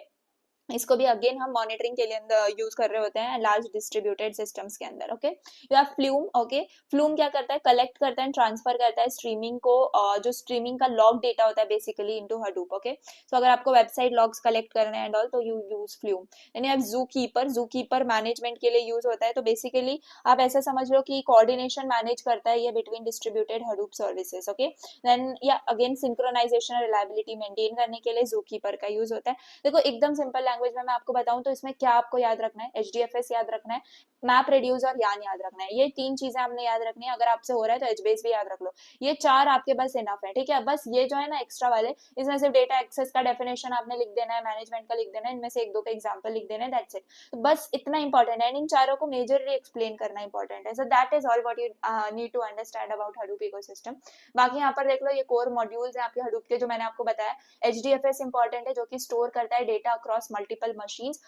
इसको भी अगेन हम मॉनिटरिंग के लिए यूज कर रहे होते हैं लार्ज डिस्ट्रीब्यूटेड सिस्टम्स के अंदर, okay. You have flume, okay. Flume क्या करता है, कलेक्ट करता है, ट्रांसफर करता है स्ट्रीमिंग को, जो स्ट्रीमिंग का लॉग डेटा होता है basically into Hadoop, okay. So अगर आपको वेबसाइट लॉग्स कलेक्ट करने एंड ऑल, तो you use Flume. Then you have ZooKeeper, ZooKeeper management के लिए यूज होता है। तो बेसिकली आप ऐसा समझ लो कि कोऑर्डिनेशन मैनेज करता है ये between distributed Hadoop services, okay. Then या अगेन सिंक्रोनाइजेशन, रिलायबिलिटी मेंटेन करने के लिए जू कीपर का यूज होता है। देखो एकदम सिंपल लैंग्वेज में मैं आपको बताऊं तो इसमें क्या आपको याद रखना है, HDFS याद रखना है, मैप रेड्यूस और यान याद रखना है, ये तीन चीजें आपने याद रखनी है। अगर आपसे हो रहा है तो HBase भी याद रख लो, ये चार आपके बस इनफ है, ठीक है। बस ये जो है ना एक्स्ट्रा वाले, इसमें सिर्फ डेटा एक्सेस का डेफिनेशन आपने लिख देना है, मैनेजमेंट का लिख देना है, इनमें से एक दो का एग्जांपल लिख देना है, दैट्स इट। तो बस इतना इंपॉर्टेंट है, इन चारों को मेजरली एक्सप्लेन करना इंपॉर्टेंट है। So that is all what you need to understand about Hadoop ecosystem. बाकी यहाँ पर देख लो, ये कोर मॉड्यूल्स हैं आपके हडूप के, जो मैंने आपको बताया। HDFS इंपॉर्टेंट है, जो कि स्टोर करता है data across multiple machines.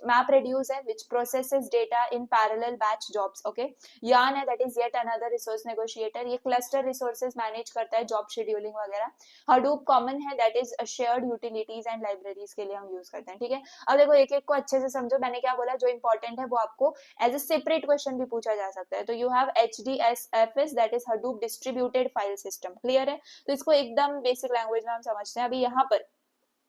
MapReduce है, which processes data in parallel batch jobs, okay. Yarn है, that is yet another resource negotiator, ये cluster resources manage करता है, job scheduling वगैरह। Hadoop common है, that is shared utilities and libraries के लिए हम यूज करते हैं, ठीक है। अब देखो एक एक को अच्छे से समझो, मैंने क्या बोला, जो इंपॉर्टेंट है वो आपको एज ए सेपरेट क्वेश्चन भी पूछा जा सकता है। तो you have HDFS, that is Hadoop distributed file system, clear है। तो इसको एकदम बेसिक लैंग्वेज में हम समझते हैं। अभी यहाँ पर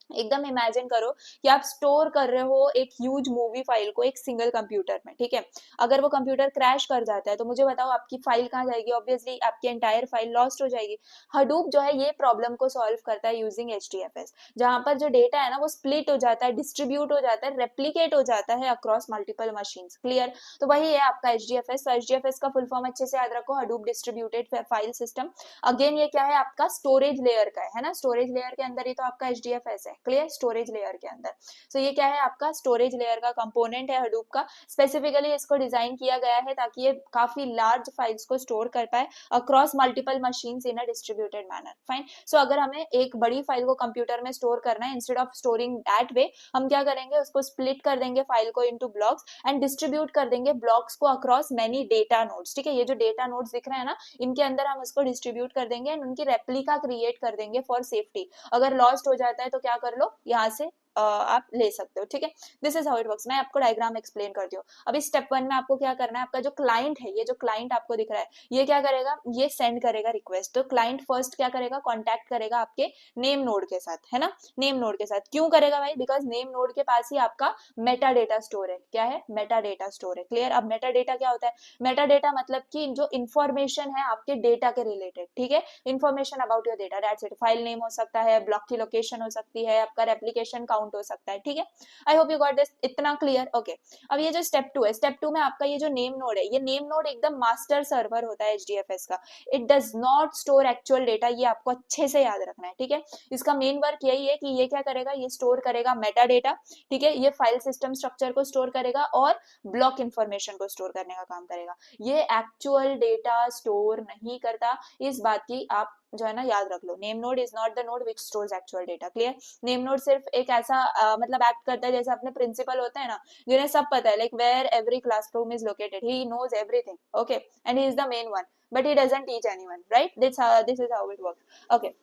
एकदम इमेजिन करो कि आप स्टोर कर रहे हो एक ह्यूज मूवी फाइल को एक सिंगल कंप्यूटर में, ठीक है। अगर वो कंप्यूटर क्रैश कर जाता है तो मुझे बताओ आपकी फाइल कहाँ जाएगी, ऑब्वियसली आपकी एंटायर फाइल लॉस्ट हो जाएगी। हडूप जो है ये प्रॉब्लम को सॉल्व करता है यूजिंग HDFS, जहां पर जो डेटा है ना वो स्प्लिट हो जाता है, डिस्ट्रीब्यूट हो जाता है, रेप्लीकेट हो जाता है अक्रॉस मल्टीपल मशीन, क्लियर। तो वही है आपका HDFS। तो HDFS का फुल फॉर्म अच्छे से याद रखो, Hadoop distributed file system. Again ये क्या है, आपका स्टोरेज लेयर का है ना, स्टोरेज लेयर के अंदर ही तो आपका HDFS है, क्लियर, स्टोरेज लेयर के अंदर। सो ये क्या है, आपका स्टोरेज लेयर का कंपोनेंट है हडूप का। स्पेसिफिकली इसको डिजाइन किया गया है ताकि ये काफी लार्ज फाइल्स को स्टोर कर पाए across multiple machines in a distributed manner, fine. So अगर हमें एक बड़ी फाइल को कंप्यूटर में स्टोर करना है, instead of storing that way, हम क्या करेंगे, उसको स्प्लिट कर देंगे फाइल को इनटू ब्लॉक्स एंड डिस्ट्रीब्यूट कर देंगे ब्लॉक्स को अक्रॉस मेनी डेटा नोड्स, ठीक है। ये जो डेटा नोड्स दिख रहे हैं ना, इनके अंदर हम उसको डिस्ट्रीब्यूट कर देंगे एंड उनकी रेप्लिका क्रिएट कर देंगे फॉर सेफ्टी। अगर लॉस्ट हो जाता है तो क्या कर लो, यहाँ से आप ले सकते हो, ठीक है। This is how it works. मैं आपको डायग्राम एक्सप्लेन करती हूँ। अभी स्टेप 1 में आपको क्या करना है, आपका जो क्लाइंट है, ये जो क्लाइंट आपको दिख रहा है, ये क्या करेगा, ये सेंड करेगा रिक्वेस्ट। तो क्लाइंट फर्स्ट क्या करेगा, कॉन्टैक्ट करेगा आपके नेम नोड के साथ, है ना। नेम नोड के साथ क्यों करेगा भाई, बिकॉज नेम नोड के पास ही आपका मेटा डेटा स्टोर है। क्या है, मेटा डेटा स्टोर है, क्लियर। अब मेटा डेटा क्या होता है, मेटा डेटा मतलब कि जो इन्फॉर्मेशन है आपके डेटा के रिलेटेड, ठीक है, information about your data, that's it. File name हो सकता है, ब्लॉक की लोकेशन हो सकती है, आपका रेप्लिकेशन काउंट हो सकता है, ठीक है। I hope you got this, इतना क्लियर, ओके। अब ये जो स्टेप 2 है, स्टेप 2 में आपका ये जो नेम नोड है, ये नेम नोड एकदम मास्टर सर्वर होता है HDFS का। It does not store actual data, ये आपको अच्छे से याद रखना है, ठीक है। इसका मेन वर्क यही है कि ये क्या करेगा, ये स्टोर करेगा मेटा डेटा, ठीक है, ये फाइल सिस्टम स्ट्रक्चर को स्टोर करेगा और ब्लॉक इन्फॉर्मेशन को स्टोर करने का काम करेगा। ये एक्चुअल डेटा स्टोर नहीं करता, इस बात की आप जो है ना याद रख लो। Name node is not the node which stores actual data, clear. Name node सिर्फ एक ऐसा मतलब एक्ट करता है जैसे अपने प्रिंसिपल होते हैं ना, जिन्हें सब पता है, like where every classroom is located, he knows everything, okay, and he is the main one. but he doesn't teach anyone, right? This is how it works. Okay,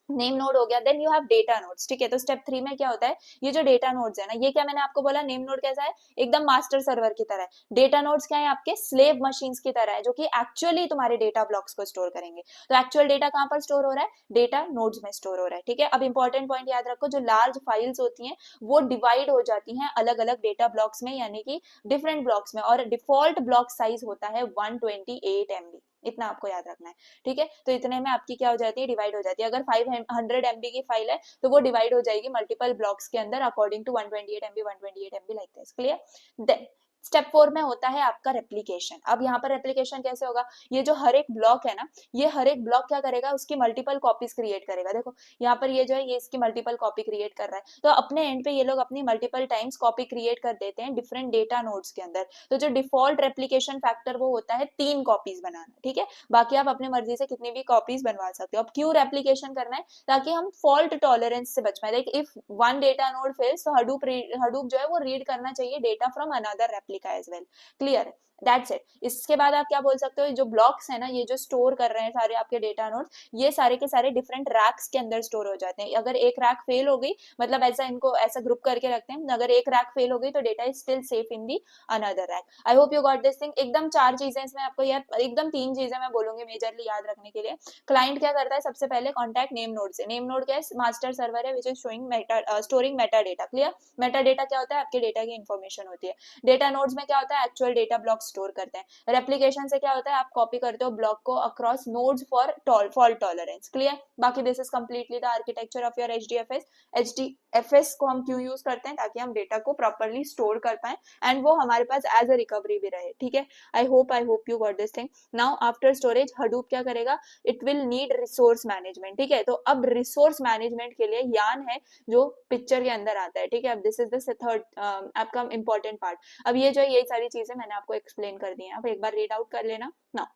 name node हो गया. Then you have data nodes. ठीक है, तो step 3 में क्या होता है, ये जो डेटा नोड्स है ना, ये क्या मैंने आपको बोला, नेम नोड कैसा है, एकदम मास्टर सर्वर की तरह है. डेटा नोड्स क्या है, आपके स्लेव मशीन्स की तरह है, जो कि एक्चुअली तुम्हारे डेटा ब्लॉक्स को स्टोर करेंगे. तो एक्चुअल डेटा कहाँ पर स्टोर हो रहा है, डेटा नोड्स में स्टोर हो रहा है. ठीक है, अब इंपॉर्टेंट पॉइंट याद रखो, जो लार्ज फाइल्स होती हैं वो डिवाइड हो जाती हैं अलग अलग डेटा ब्लॉक्स में, यानी कि डिफरेंट ब्लॉक्स में, और डिफॉल्ट ब्लॉक साइज होता है 128 MB. इतना आपको याद रखना है. ठीक है, तो इतने में आपकी क्या हो जाती है, डिवाइड हो जाती है. अगर 500 MB की फाइल है तो वो डिवाइड हो जाएगी मल्टीपल ब्लॉक्स के अंदर according to 128 MB 128 MB like this. Clear. Then step 4 में होता है आपका रेप्लिकेशन. अब यहाँ पर रेप्लिकेशन कैसे होगा, ये जो हर एक ब्लॉक है ना, ये हर एक ब्लॉक क्या करेगा, उसकी मल्टीपल कॉपीज क्रिएट करेगा. देखो यहाँ पर ये जो है, ये इसकी मल्टीपल कॉपी क्रिएट कर रहा है. तो अपने एंड पे ये लोग अपनी मल्टीपल टाइम्स कॉपी क्रिएट कर देते हैं डिफरेंट डेटा नोड्स के अंदर. तो जो डिफॉल्ट रेप्लिकेशन फैक्टर वो होता है 3 कॉपीज बनाना. ठीक है, बाकी आप अपनी मर्जी से कितनी भी कॉपीज बनवा सकते हो. अब क्यों रेप्लिकेशन करना है, ताकि हम फॉल्ट टॉलरेंस से बच पाए. Like if one data node fails, तो हडूप जो है वो रीड करना चाहिए data from another replica as well. Clear, that's it. इसके बाद आप क्या बोल सकते हो, जो ब्लॉक्स है ना, ये जो स्टोर कर रहे हैं सारे आपके डेटा नोड्स, ये सारे के सारे डिफरेंट रैक्स के अंदर स्टोर हो जाते हैं. अगर एक रैक फेल हो गई, मतलब ऐसा इनको ऐसा ग्रुप करके रखते हैं, अगर एक रैक फेल हो गई तो data is still safe in the another rack. I hope you got this thing. एकदम 4 चीजें इसमें आपको यार, एकदम 3 चीजें मैं बोलूंगी मेजरली याद रखने के लिए. क्लाइंट क्या करता है, सबसे पहले कॉन्टैक्ट नेम नोड से. नेम नोड क्या है, मास्टर सर्वर है which is storing Meta data. Clear. Meta data क्या होता है, आपके डेटा की इंफॉर्मेशन होती है. डेटा नोड्स में क्या होता है, एक्चुअल डेटा ब्लॉक स्टोर करते हैं. रेप्लिकेशन से क्या होता है, आप कॉपी करते हो ब्लॉक को across nodes for fault tolerance. Clear. बाकी this is completely the architecture of your HDFS. HDFS को हम क्यों यूज करते हैं, ताकि हम डेटा को प्रॉपर्ली स्टोर कर पाए एंड वो हमारे पास एज अ रिकवरी भी रहे. ठीक है, I hope you got this thing. Now after storage Hadoop क्या करेगा, it will need resource management. ठीक है, तो अब रिसोर्स मैनेजमेंट के लिए यान है जो पिक्चर के अंदर आता है. ठीक है, अब दिस इज द थर्ड आपका इंपॉर्टेंट पार्ट. अब ये जो है, ये सारी चीजें मैंने आपको एक्सप्लेन कर दी हैं, आप एक बार रीड आउट कर लेना ना.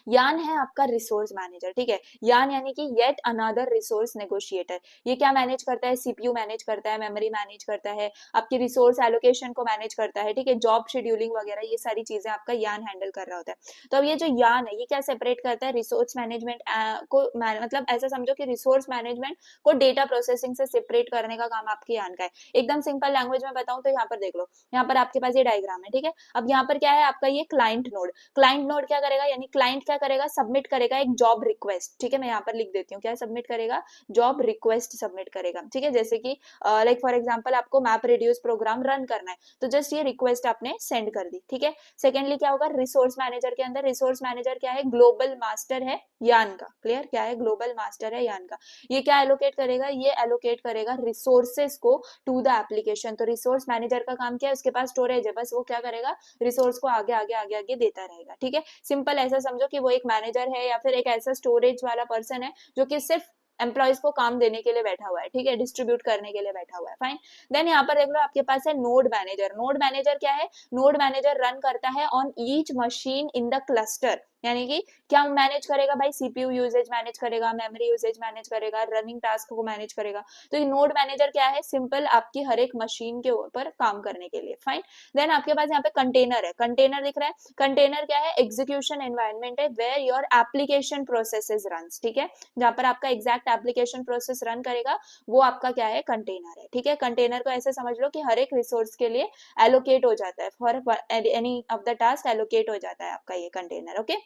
यान है आपका रिसोर्स मैनेजर. ठीक है, यान यानी कि येट अनदर रिसोर्स नेगोशिएटर. ये क्या मैनेज करता है, सीपीयू मैनेज करता है, मेमोरी मैनेज करता है, आपकी रिसोर्स एलोकेशन को मैनेज करता है. ठीक है, जॉब शेड्यूलिंग वगैरह ये सारी चीजें आपका यान हैंडल कर रहा होता है. तो अब ये जो यान है, ये क्या सेपरेट करता है, रिसोर्स मैनेजमेंट को मतलब ऐसा समझो कि रिसोर्स मैनेजमेंट को डेटा प्रोसेसिंग से सेपरेट करने का काम आपके यान का है. एकदम सिंपल लैंग्वेज में बताऊं तो यहाँ पर देख लो, यहाँ पर आपके पास ये डायग्राम है. ठीक है, अब यहाँ पर क्या है आपका, ये क्लाइंट नोड. क्लाइंट नोड क्या करेगा, यानी क्लाइंट क्या करेगा, सबमिट करेगा एक जॉब रिक्वेस्ट. ठीक है, मैं यहाँ पर लिख देती हूँ, क्या सबमिट करेगा, जॉब रिक्वेस्ट सबमिट करेगा. ठीक है, जैसे कि लाइक फॉर एग्जांपल आपको मैप रिड्यूस प्रोग्राम रन करना है, तो जस्ट ये रिक्वेस्ट आपने सेंड कर दी. ठीक है, सेकेंडली क्या होगा, रिसोर्स मैनेजर के अंदर, रिसोर्स मैनेजर क्या है, ग्लोबल मास्टर है यान का. क्लियर, क्या है, ग्लोबल मास्टर है यान का. ये क्या एलोकेट करेगा, ये एलोकेट करेगा रिसोर्सेस को टू द एप्लीकेशन. तो रिसोर्स मैनेजर का काम क्या है, उसके पास स्टोरेज है, बस वो क्या करेगा, रिसोर्स को आगे आगे आगे आगे देता रहेगा. ठीक है, सिंपल ऐसा समझो कि वो एक मैनेजर है या फिर एक ऐसा स्टोरेज वाला पर्सन है जो कि सिर्फ एम्प्लॉइज को काम देने के लिए बैठा हुआ है. ठीक है, डिस्ट्रीब्यूट करने के लिए बैठा हुआ है. फाइन. देन यहाँ पर देख लो, आपके पास है नोड मैनेजर. नोड मैनेजर क्या है, नोड मैनेजर रन करता है on each machine in the cluster. यानी कि क्या मैनेज करेगा भाई, सीपीयू यूजेज मैनेज करेगा, मेमोरी यूजेज मैनेज करेगा, रनिंग टास्क को मैनेज करेगा. तो ये नोड मैनेजर क्या है, सिंपल आपकी हर एक मशीन के ऊपर काम करने के लिए. फाइन. देन आपके पास यहाँ पे कंटेनर है. कंटेनर दिख रहा है, कंटेनर क्या है, एग्जीक्यूशन एनवायरनमेंट है where your application processes runs. ठीक है, जहां पर आपका एग्जैक्ट एप्लीकेशन प्रोसेस रन करेगा वो आपका क्या है, कंटेनर है. ठीक है, कंटेनर को ऐसे समझ लो कि हर एक रिसोर्स के लिए एलोकेट हो जाता है, for any of the task allocate हो जाता है आपका ये कंटेनर. ओके,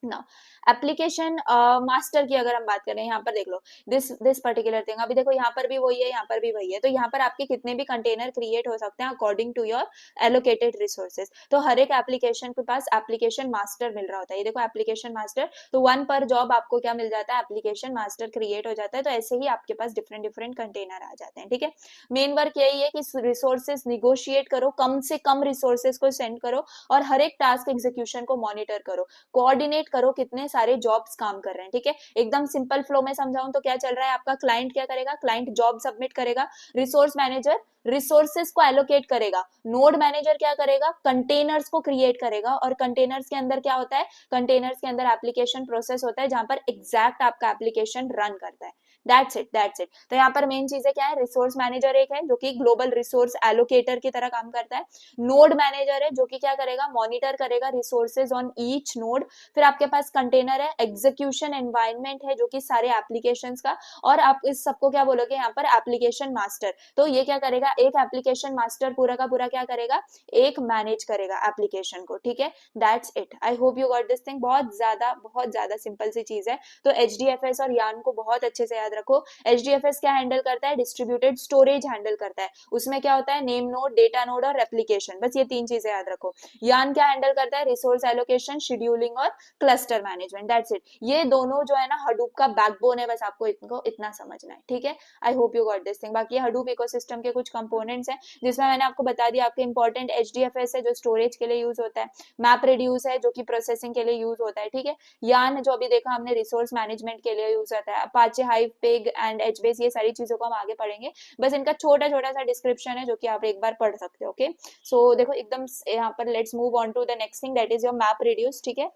ना एप्लीकेशन मास्टर की अगर हम बात करें, यहाँ पर देख लो दिस पर्टिकुलर थिंग. अभी देखो यहाँ पर भी वही है, यहाँ पर भी वही है. तो यहाँ पर आपके कितने भी कंटेनर क्रिएट हो सकते हैं according to your allocated resources. तो हर एक एप्लीकेशन के पास एप्लीकेशन मास्टर मिल रहा होता है. ये देखो एप्लीकेशन मास्टर, तो वन पर जॉब आपको क्या मिल जाता है, एप्लीकेशन मास्टर क्रिएट हो जाता है. तो ऐसे ही आपके पास डिफरेंट डिफरेंट कंटेनर आ जाते हैं. ठीक है, मेन वर्क यही है कि रिसोर्सेज निगोशिएट करो, कम से कम रिसोर्सेज को सेंड करो और हर एक टास्क एग्जीक्यूशन को मॉनिटर करो, कोऑर्डिनेट करो कितने सारे जॉब्स काम कर रहे हैं. ठीक है, एकदम सिंपल फ्लो में समझाऊं तो क्या चल रहा है, आपका क्लाइंट क्या करेगा, क्लाइंट जॉब सबमिट करेगा, रिसोर्स मैनेजर रिसोर्सेस को एलोकेट करेगा, नोड मैनेजर क्या करेगा, कंटेनर्स को क्रिएट करेगा. और कंटेनर्स के अंदर क्या होता है, कंटेनर्स के अंदर एप्लीकेशन प्रोसेस होता है जहां पर एग्जैक्ट आपका एप्लीकेशन रन करता है. That's it. तो यहाँ पर मेन चीजें क्या है, रिसोर्स मैनेजर एक है जो कि ग्लोबल रिसोर्स एलोकेटर की तरह काम करता है, नोड मैनेजर है जो कि क्या करेगा, मॉनिटर करेगा रिसोर्सेज ऑन ईच नोड, फिर आपके पास कंटेनर है, एग्जीक्यूशन एनवायरनमेंट है जो कि सारे एप्लीकेशंस का, और आप इस सबको क्या बोलोगे यहाँ पर, एप्लीकेशन मास्टर। तो ये क्या करेगा, एक एप्लीकेशन मास्टर पूरा का पूरा क्या करेगा, एक मैनेज करेगा एप्लीकेशन को, ठीक है। That's it, I hope you got this thing. बहुत ज्यादा सिंपल सी चीज है। तो एचडीएफएस और यान को बहुत अच्छे से याद रखो। एचडीएफएस क्या हैंडल करता है, डिस्ट्रीब्यूटेड स्टोरेज हैंडल करता है, उसमें क्या होता है, नेम नोड, डेटा नोड और रेप्लीकेशन, बस ये तीन चीजें याद रखो। यान क्या हैंडल करता है, रिसोर्स एलोकेशन, शेड्यूलिंग और क्लस्टर मैनेजमेंट, दैट्स इट। ये दोनों जो है ना हडूप का बैकबोन है, बस आपको इनको इतना समझना है, ठीक है। I hope you got this thing. बाकी हडूप इकोसिस्टम के कुछ कंपोनेंट्स हैं जिसमें मैंने आपको बता दिया, आपके इंपॉर्टेंट एचडीएफएस है जो स्टोरेज के लिए यूज होता है, मैप रिड्यूस है जो कि प्रोसेसिंग के लिए यूज होता है, ठीक है। यान जो अभी देखा हमने रिसोर्स मैनेजमेंट के लिए यूज होता है, अपाचे, हाइव, पिग एंड एचबेस, ये सारी चीजों को हम आगे पढ़ेंगे, बस इनका छोटा छोटा सा डिस्क्रिप्शन है जो कि आप एक बार पढ़ सकते हो, ओके। सो देखो एकदम यहाँ पर let's move on to the next thing, that is your map reduce, ठीक है।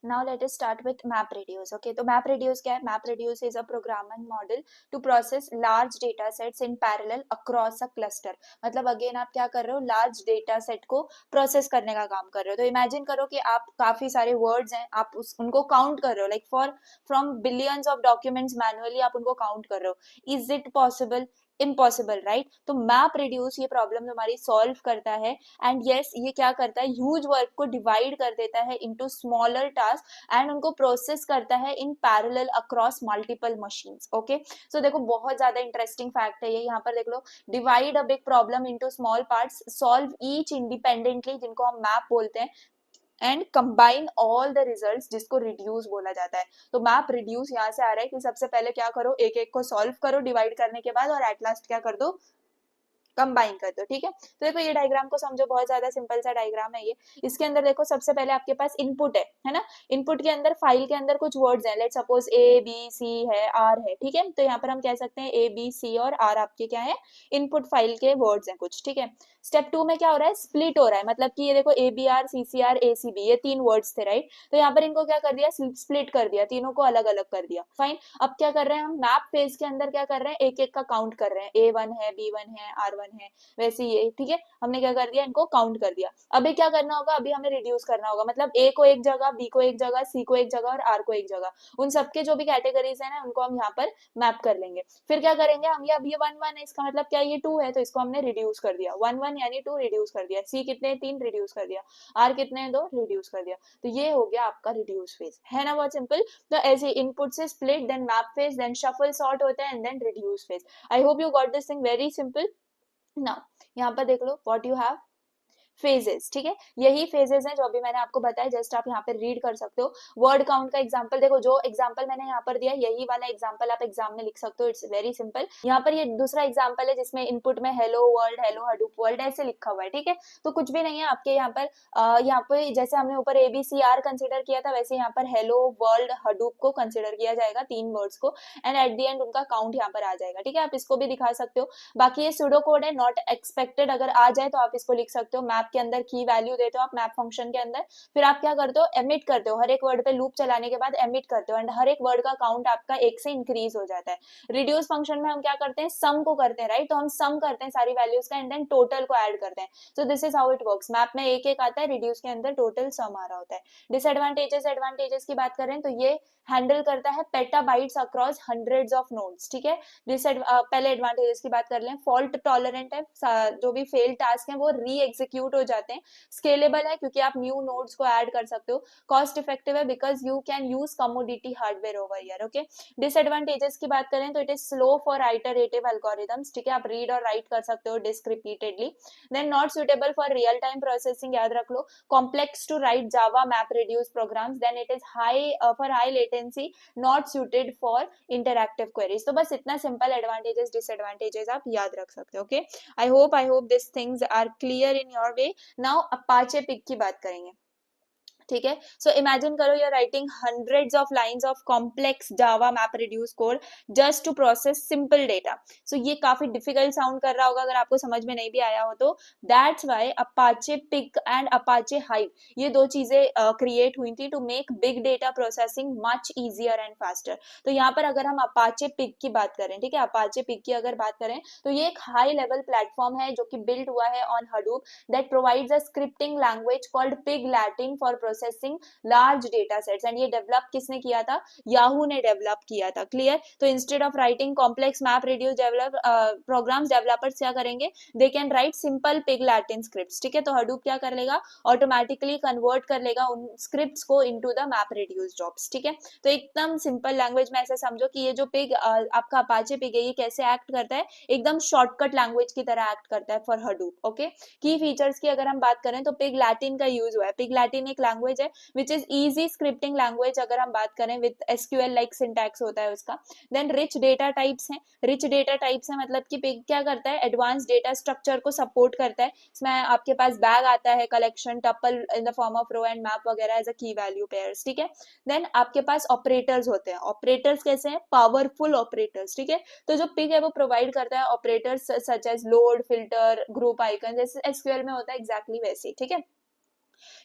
Now let us start with MapReduce. Okay, तो MapReduce क्या है? MapReduce is a programming model to process large data sets in parallel across a cluster. मतलब again आप क्या कर रहे हो, लार्ज डेटा सेट को प्रोसेस करने का काम कर रहे हो। तो इमेजिन करो कि आप काफी सारे वर्ड्स हैं, आप उनको काउंट कर रहे हो, like for from billions of documents manually आप उनको काउंट कर रहे हो। Is it possible? Impossible, right. तो मैप रिड्यूस ये प्रॉब्लम तुम्हारी सॉल्व करता है, एंड यस ये क्या करता है, ह्यूज वर्क को डिवाइड कर देता है इनटू स्मॉलर टास्क एंड उनको प्रोसेस करता है in parallel across multiple machines, okay. So देखो बहुत ज्यादा इंटरेस्टिंग फैक्ट है ये, यहाँ पर देख लो, divide a big problem into small parts, solve each independently, जिनको हम मैप बोलते हैं, and combine all the results, जिसको रिड्यूस बोला जाता है। तो मैप रिड्यूस यहाँ से आ रहा है कि सबसे पहले क्या करो, एक एक को सॉल्व करो डिवाइड करने के बाद, और एट लास्ट क्या कर दो, कंबाइन कर दो, ठीक है। तो देखो ये डायग्राम को समझो, बहुत ज्यादा सिंपल सा डायग्राम है ये। इसके अंदर देखो सबसे पहले आपके पास इनपुट है ना। इनपुट के अंदर, फाइल के अंदर कुछ वर्ड्स हैं, let suppose A B C है, आर है, ठीक है। तो यहाँ पर हम कह सकते हैं ए बी सी और आर आपके क्या है, इनपुट फाइल के वर्ड्स हैं कुछ, ठीक है। स्टेप 2 में क्या हो रहा है, स्प्लिट हो रहा है, मतलब कि ये देखो A B R, C C R, A C B, ये तीन वर्ड्स थे, राइट। तो यहाँ पर इनको क्या कर दिया, स्प्लिट कर दिया, तीनों को अलग अलग कर दिया, फाइन। अब क्या कर रहे हैं हम, मैप फेज के अंदर क्या कर रहे हैं, एक एक का काउंट कर रहे हैं, A1 है, B1 है, R1 है, वैसे ये, ठीक है। हमने क्या कर दिया, इनको काउंट कर दिया। अभी क्या करना होगा, अभी हमें रिड्यूस करना होगा, मतलब ए को एक जगह, बी को एक जगह, सी को एक जगह और आर को एक जगह, उन सबके जो भी कैटेगरीज है ना उनको हम यहाँ पर मैप कर लेंगे। फिर क्या करेंगे हम, ये अब ये 1 1 है, इसका मतलब क्या, ये 2 है, तो इसको हमने रिड्यूस कर दिया, 1 1 यानी 2 रिड्यूस कर दिया, सी कितने, 3 रिड्यूस कर दिया, आर कितने हैं, 2 रिड्यूस कर दिया। तो ये हो गया आपका रिड्यूस फेज, है ना, बहुत सिंपल। तो ऐसे इनपुट से split, then map phase, then shuffle sort होता है, and then reduce phase. I hope you got this thing, very simple. Now यहाँ पर देख लो व्हाट यू हैव, फेजेस, ठीक है। यही फेजेस हैं जो अभी मैंने आपको बताया, जस्ट आप यहाँ पे रीड कर सकते हो। वर्ड काउंट का एग्जांपल देखो, जो एग्जांपल मैंने यहाँ पर दिया यही वाला एग्जांपल आप एग्जाम में लिख सकते हो, इट्स वेरी सिंपल। यहाँ पर ये दूसरा एग्जांपल है जिसमें इनपुट में hello world, hello Hadoop world ऐसे लिखा हुआ है, ठीक है। तो कुछ भी नहीं है आपके यहाँ पर, यहाँ पे जैसे हमने ऊपर ABCR कंसिडर किया था, वैसे यहाँ पर हेलो वर्ल्ड हडूप को कंसिडर किया जाएगा, तीन वर्ड्स को, एंड एट द एंड उनका काउंट यहाँ पर आ जाएगा, ठीक है। आप इसको भी दिखा सकते हो। बाकी ये सुडो कोड है, नॉट एक्सपेक्टेड, अगर आ जाए तो आप इसको लिख सकते हो। मैप के अंदर की वैल्यू देते हो आप मैप फंक्शन के अंदर, फिर आप क्या करते हो, एमिट करते हो, हर एक वर्ड पे लूप चलाने के बाद एमिट करते हो, एंड हर एक वर्ड का काउंट आपका एक से इंक्रीज हो जाता है। रिड्यूस फंक्शन में हम क्या करते हैं, सम को करते हैं, राइट। तो हम सम करते हैं सारी वैल्यूज का, एंड देन टोटल को ऐड करते हैं। सो this is how it works. Map में एक एक आता है, रिड्यूस के अंदर टोटल सम आ रहा होता है। डिसएडवांटेजेस, एडवांटेजेस की बात करें तो ये हैंडल करता है petabytes across hundreds of nodes, ठीक है। पहले एडवांटेजेस की बात कर लें, फॉल्ट टॉलरेंट है, जो भी फेल टास्क है वो री एग्जीक्यूट हो जाते हैं। स्केलेबल है क्योंकि आप न्यू नोड्स को ऐड कर सकते हो। कॉस्ट इफेक्टिव है because you can use commodity hardware over here, okay. Disadvantages की बात करें तो it is slow for iterative algorithms, ठीक है, आप रीड और राइट कर सकते हो disk repeatedly. Then not suitable for real time processing, याद रख लो। Complex to write Java map reduce programs, then it is high for high latency, not suited for interactive queries. तो बस इतना सिंपल एडवांटेजेस डिसएडवांटेजेस आप याद रख सकते हो, okay. I hope this things are clear in your way. Now Apache Pig की बात करेंगे। ठीक है। सो इमेजिन करो you are writing hundreds of lines of complex Java map reduce code just to process simple data. So ये काफी difficult sound कर रहा होगा अगर आपको समझ में नहीं भी आया हो तो। That's why Apache Pig and Apache Hive, ये दो चीजें क्रिएट हुई थी to make big data processing much easier and faster. तो यहाँ पर अगर हम अपाचे पिक की बात करें, ठीक है, अपाचे पिक की अगर बात करें तो ये एक हाई लेवल प्लेटफॉर्म है जो कि बिल्ड हुआ है on Hadoop that provides a scripting language called pig latin for processing large data sets। and ये डेवलप किसने किया था? याहू ने डेवलप किया था। क्लियर? तो instead of writing complex map reduce develop programs, developers क्या करेंगे? They can write simple Pig Latin scripts. ठीक है, तो हडूप क्या कर लेगा? ऑटोमेटिकली कन्वर्ट कर लेगा उन स्क्रिप्ट्स को into the map reduce jobs. ठीक है, तो एकदम सिंपल लैंग्वेज में ऐसे समझो कि ये जो पिग आपका अपाचे पिग है ये कैसे एक्ट करता है? एकदम शॉर्टकट लैंग्वेज की तरह एक्ट करता है फॉर हडूप। ओके, की फीचर्स की अगर हम बात करें तो पिग लैटिन का यूज हुआ है। पिग लैटिन एक लैंग्वेज है which is easy scripting language अगर हम बात करें, विद एसक्यूएल लाइक सिंटैक्स होता है उसका। देन रिच डेटा टाइप्स हैं। रिच डेटा टाइप्स है मतलब कि पिग क्या करता है? एडवांस डेटा स्ट्रक्चर को सपोर्ट करता है। इसमें आपके पास बैग आता है, collection, tuple in the form of row and map वगैरह as a key value pairs. ठीक है, देन आपके पास ऑपरेटर्स होते हैं। ऑपरेटर्स कैसे हैं? Powerful operators. ठीक है, तो जो पिग है वो प्रोवाइड करता है operators such as load, filter, group icon, जैसे एसक्यूएल में होता है एग्जैक्टली वैसे। ठीक है,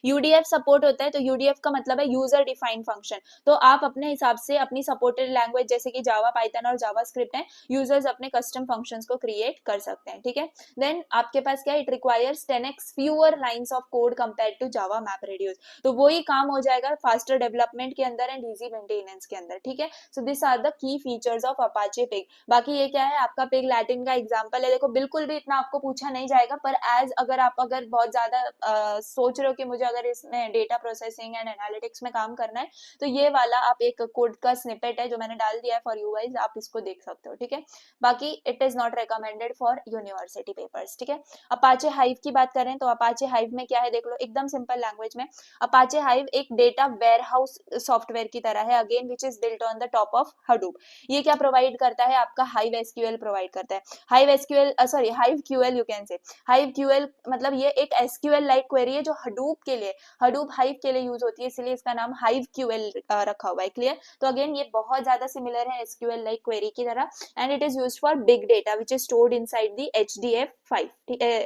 यूडीएफ सपोर्ट होता है तो यूडीएफ का मतलब है यूजर डिफाइंड फंक्शन। तो आप अपने हिसाब से अपनी सपोर्टेड लैंग्वेज जैसे कि जावा, पाइथन और जावा स्क्रिप्ट है, यूजर्स अपने कस्टम फंक्शंस को क्रिएट कर सकते हैं। ठीक है, देन आपके पास क्या? It requires 10x fewer lines of code compare to Java map reduce. तो वही काम हो जाएगा फास्टर डेवलपमेंट के अंदर एंड इजी मेंटेनेंस के अंदर। ठीक है, so this are the key features of Apache Pig. बाकी ये क्या है? आपका पिग लैटिन का एग्जांपल है। देखो बिल्कुल भी इतना आपको पूछा नहीं जाएगा, पर एज अगर आप अगर बहुत ज्यादा सोच रहे हो कि मुझे अगर इसमें डेटा प्रोसेसिंग एंड एनालिटिक्स में काम करना है तो ये वाला आप एक कोड का स्निपेट है जो मैंने डाल दिया है फॉर यू गाइस, आप इसको देख सकते हो। ठीक है, बाकी it is not recommended for university papers. ठीक है, अपाचे हाइव की बात करें तो अपाचे हाइव में क्या है देख लो, एकदम सिंपल लैंग्वेज में। अपाचे हाइव एक डेटा वेयरहाउस सॉफ्टवेयर की तरह है, again which is built on the top of Hadoop. ये क्या प्रोवाइड करता है? आपका हाइव एसक्यूएल प्रोवाइड करता है। Hive SQL sorry hive QL you can से। हाइव क्यूएल मतलब ये एक एसक्यूएल लाइक क्वेरी है जो हडूप के लिए, हडूप हाइव के लिए यूज होती है, इसलिए इसका नाम हाइव क्यूएल रखा हुआ है। क्लियर? तो अगेन ये बहुत ज्यादा सिमिलर है एसक्यूएल लाइक क्वेरी की तरह and it is used for big data which is stored inside the HDF5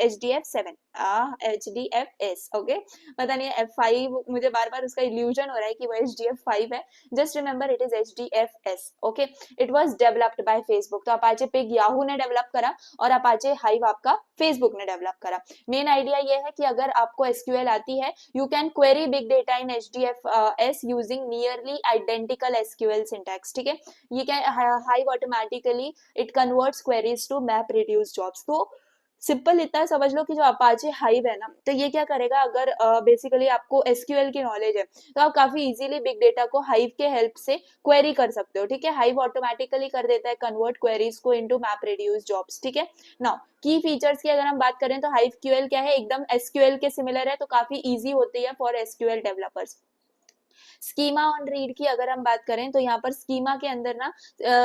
HDF7 HDFS। Okay, पता नहीं F5 मुझे बार बार उसका इल्यूजन हो रहा है कि वो HDF5 है। Just remember it is HDFS। Okay, it was developed by Facebook. तो अपाचे पिग याहू ने डेवलप करा और अपाचे हाइव आपका फेसबुक ने डेवलप करा। मेन आइडिया ये है कि अगर आपको एसक्यूएल आती है you can query big data in HDFS using nearly identical SQL syntax। ठीक है, ये क्या? Hive automatically it converts queries to map reduce jobs। तो सिंपल इतना समझ लो कि जो अपाचे हाइव है ना, तो ये क्या करेगा? अगर बेसिकली आपको एसक्यूएल की नॉलेज है तो आप काफी इजीली बिग डेटा को हाइव के हेल्प से क्वेरी कर सकते हो। ठीक है, हाइव ऑटोमेटिकली कर देता है कन्वर्ट क्वेरीज को इनटू मैप रिड्यूस जॉब्स। ठीक है, नाउ की फीचर्स की अगर हम बात करें तो हाइव क्यूएल क्या है? एकदम एसक्यूएल के सिमिलर है, तो काफी इजी होती है for SQL developers. Schema on read की अगर हम बात करें तो यहाँ पर स्कीमा के अंदर ना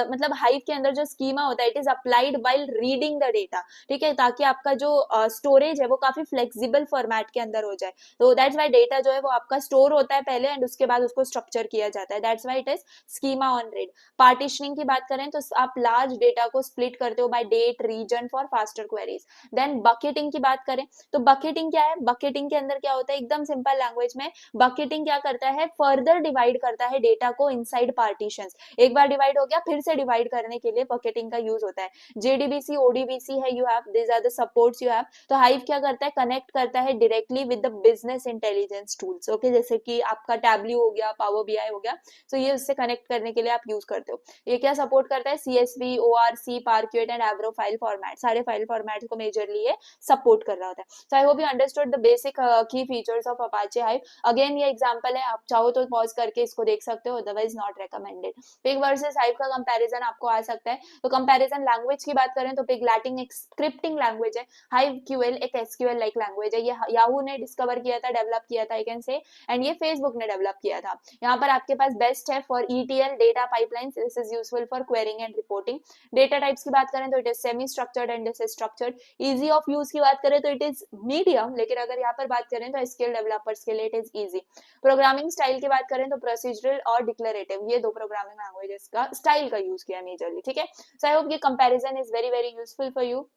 मतलब हाइव के अंदर जो स्कीमा होता है it is applied while reading the data. ठीक है, ताकि आपका जो स्टोरेज है वो काफी फ्लेक्सिबल फॉर्मेट के अंदर हो जाए। तो दैट्स वाई डेटा जो है वो आपका स्टोर होता है पहले एंड उसके बाद उसको स्ट्रक्चर किया जाता है। That's why it is schema on read. Partitioning की बात करें तो आप लार्ज डेटा को स्प्लिट करते हो by date, region for faster queries. Then bucketing की बात करें तो बकेटिंग क्या है? बकेटिंग के अंदर क्या होता है? एकदम सिंपल लैंग्वेज में बकेटिंग क्या करता है? फर्दर डिवाइड करता है डेटा को इनसाइड पार्टीशंस। एक बार डिवाइड हो गया फिर से डिवाइड करने के लिए बकेटिंग का यूज होता है। JDBC, ODBC है, you have this are the supports you have. तो हाइव क्या करता है? कनेक्ट करता है directly with the business intelligence tools. Okay, जैसे कि आपका टैब्ल्यू हो गया, पावर BI हो गया, तो ये उससे कनेक्ट करने के लिए आप यूज करते हो। ये क्या सपोर्ट करता है? CSV, ORC, Parquet and Avro file format, सारे फाइल फॉर्मेट को मेजरली ये सपोर्ट कर रहा होता है। So I hope you understood the basic key features of Apache Hive. Again ये एग्जांपल है, आप चाहो तो पॉज करके इसको देख सकते हो, otherwise not recommended. Pig versus hive का कंपैरिजन आपको आ सकता है। तो कंपैरिजन लैंग्वेज की बात करें तो पिग लैटिन एक स्क्रिप्टिंग लैंग्वेज है, हाइव क्यूएल एक एसक्यूएल लाइक लैंग्वेज है। ये याहू ने डिस्कवर किया था, डेवलप किया था आई कैन से, एंड ये फेसबुक ने डेवलप किया था। यहाँ पर आपके पास बेस्ट है for ETL data pipelines, this is useful for quarrying and reporting. Data types की बात करें तो it is semi structured and this is structured. Easy of use की बात करें तो इट इज मीडियम, लेकिन अगर यहाँ पर बात करें तो एसक्यूएल डेवलपर्स के लिए it is easy. Programming style की बात करें तो प्रोसीजरल और डिक्लेरेटिव, ये दो प्रोग्रामिंग लैंग्वेजेस का स्टाइल का यूज किया मेजरली, ठीक है। सो आई होप ये comparison is very very useful for you.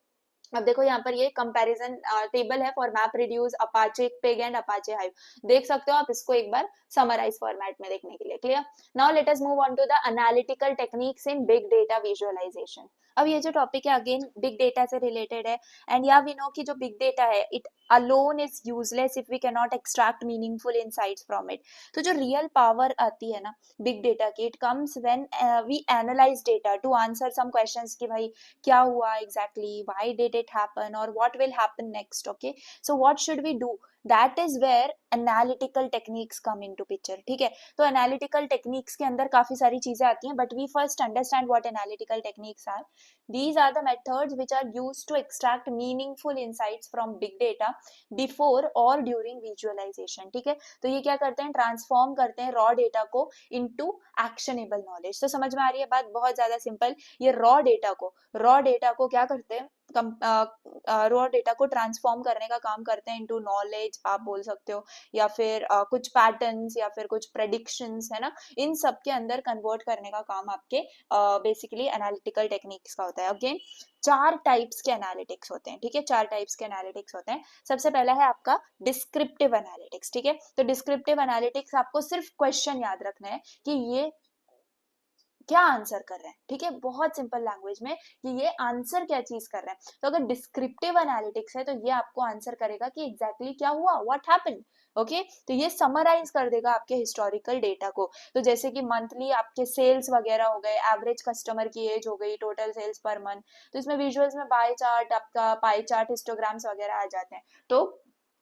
अब देखो यहाँ पर ये कंपैरिजन टेबल है for map reduce Apache pig and Apache hive, देख सकते हो आप इसको एक बार समराइज फॉर्मेट में देखने के लिए। Clear? Now let us move on to the analytical techniques in big data visualization. अब ये जो टॉपिक है अगेन बिग डेटा से रिलेटेड है, एंड या वी नो कि जो बिग डेटा है it alone is useless if we cannot extract meaningful insights from it। तो जो रियल पावर आती है ना बिग डेटा की, it comes when we analyse data to answer some questions कि भाई क्या हुआ exactly, why did it happen और what will happen next. Okay, so what should we do, that is where analytical techniques come into picture. ठीक है, तो analytical techniques के अंदर काफी सारी चीजें आती हैं, but we first understand what analytical techniques are. These are the methods which are used to extract meaningful insights from big data before or during visualization। ठीक है, तो ये क्या करते हैं, ट्रांसफॉर्म करते हैं रॉ डेटा को इनटू एक्शनेबल नॉलेज। तो समझ में आ रही है बात, बहुत ज्यादा सिंपल। ये रॉ डेटा को क्या करते हैं, रॉ डेटा को ट्रांसफॉर्म करने का काम करते हैं इनटू नॉलेज आप बोल सकते हो, या फिर कुछ पैटर्न्स या फिर कुछ प्रेडिक्शंस है ना, इन सब के अंदर कन्वर्ट करने का काम आपके बेसिकली एनालिटिकल टेक्निक्स का होता है। अगेन चार टाइप्स के एनालिटिक्स होते हैं, ठीक है, चार टाइप्स के एनालिटिक्स होते हैं। सबसे पहला है आपका डिस्क्रिप्टिव एनालिटिक्स। ठीक है, तो डिस्क्रिप्टिव एनालिटिक्स आपको सिर्फ क्वेश्चन याद रखना है कि ये क्या आंसर कर रहे हैं। ठीक है, बहुत सिंपल लैंग्वेज में कि ये आंसर क्या चीज कर रहे हैं। तो अगर डिस्क्रिप्टिव एनालिटिक्स है तो ये आपको आंसर करेगा कि एग्जैक्टली क्या हुआ, व्हाट हैपेंड। ओके, तो ये समराइज कर देगा आपके हिस्टोरिकल डेटा को। तो जैसे कि मंथली आपके सेल्स वगैरह हो गए, एवरेज कस्टमर की एज हो गई, टोटल सेल्स पर मंथ, तो इसमें विजुअल्स में बाय चार्ट, आपका पाई चार्ट, हिस्टोग्राम्स वगैरह आ जाते हैं। तो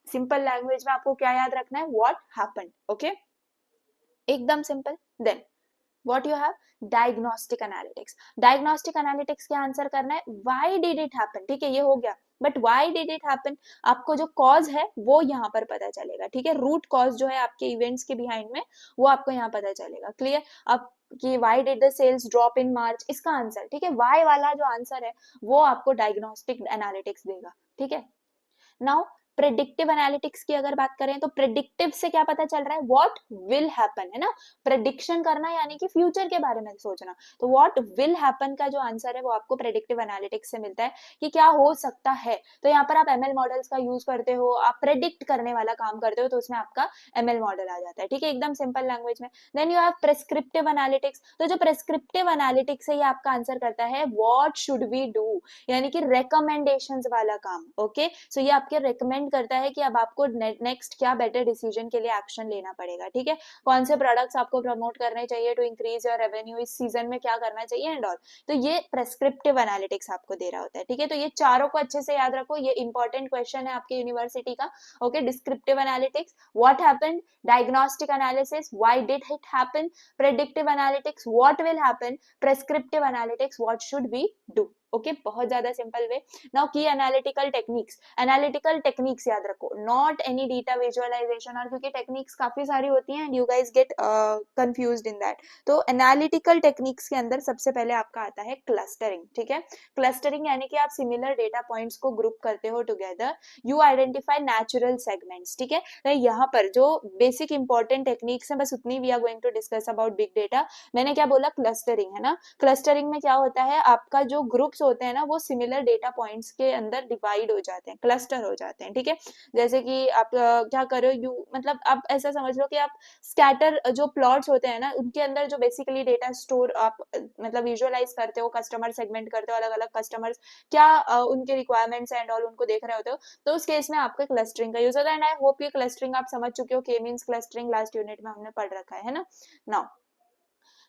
सिंपल लैंग्वेज में आपको क्या याद रखना है, व्हाट हैपेंड। ओके, एकदम simple. Then what you have, diagnostic analytics। diagnostic analytics क्या आंसर करना है, why did it happen। ठीक है, ये हो गया, but why did it happen, आपको जो कॉज है वो यहाँ पर पता चलेगा। ठीक है, रूट कॉज जो है आपके इवेंट्स के बिहाइंड में वो आपको यहाँ पता चलेगा। क्लियर? अब कि why did the sales drop in March, इसका आंसर, ठीक है, why वाला जो आंसर है वो आपको डायग्नोस्टिक एनालिटिक्स देगा। ठीक है, नाउ प्रेडिक्टिव एनालिटिक्स की अगर बात करें तो प्रेडिक्टिव से क्या पता चल रहा है, व्हाट विल हैपन, है ना, प्रेडिक्शन करना यानी कि फ्यूचर के बारे में सोचना। तो व्हाट विल हैपन का जो आंसर है वो आपको प्रेडिक्टिव एनालिटिक्स से मिलता है कि क्या हो सकता है। तो यहाँ पर आप एमएल मॉडल्स का यूज करते हो, आप प्रेडिक्ट करने वाला काम करते हो, तो उसमें आपका एमएल मॉडल आ जाता है। ठीक है, एकदम सिंपल लैंग्वेज में। Then you have prescriptive analytics. तो जो प्रेस्क्रिप्टिव एनालिटिक्स है ये आपका आंसर करता है व्हाट शुड वी डू, यानी कि रिकमेंडेशंस वाला काम। ओके, सो ये आपके रिकमेंड करता है कि अब आपको नेक्स्ट क्या बेटर डिसीजन के लिए एक्शन लेना पड़ेगा। ठीक है, कौन से प्रोडक्ट्स आपको प्रमोट करने चाहिए टू इंक्रीज योर रेवेन्यू, इस सीजन में क्या करना चाहिए एंड ऑल। तो ये प्रेस्क्रिप्टिव एनालिटिक्स आपको दे रहा होता है। ठीक है, तो ये चारों को अच्छे से याद रखो, ये इंपॉर्टेंट क्वेश्चन है आपके यूनिवर्सिटी का। Okay, descriptive analytics, what happened, diagnostic analysis, why did it happen, predictive analytics, what will happen, prescriptive analytics, what should we do. Okay, बहुत ज्यादा simple way. Now key analytical techniques, analytical techniques याद रखो, not any data visualisation, और क्योंकि techniques काफी सारी होती हैं and you guys get confused in that. तो एनालिटिकल टेक्निक्स के अंदर सबसे पहले आपका आता है क्लस्टरिंग। ठीक है, क्लस्टरिंग यानी कि आप सिमिलर डेटा पॉइंट्स को ग्रुप करते हो together, you identify natural segments. ठीक है, तो यहाँ पर जो बेसिक इंपॉर्टेंट टेक्निक्स है बस उतनी we are going to discuss about big data. मैंने क्या बोला, क्लस्टरिंग, है ना। क्लस्टरिंग में क्या होता है, आपका जो ग्रुप्स होते हैं ना वो सिमिलर डेटा पॉइंट्स के अंदर डिवाइड हो जाते हैं, क्लस्टर हो जाते हैं। ठीक है, जैसे कि आप क्या करो, यू मतलब आप ऐसा समझ लो कि आप स्कैटर जो प्लॉट्स होते हैं ना उनके अंदर जो बेसिकली डेटा स्टोर आप मतलब विजुअलाइज करते हो, कस्टमर सेगमेंट करते हो, अलग अलग कस्टमर्स क्या उनके रिक्वायरमेंट्स एंड ऑल उनको देख रहे होते हो, तो उस केस में आपका क्लस्टरिंग का यूज होता है। एंड आई होप ये क्लस्टरिंग आप समझ चुके हो, के मींस क्लस्टरिंग लास्ट यूनिट में हमने पढ़ रखा है ना। नाउ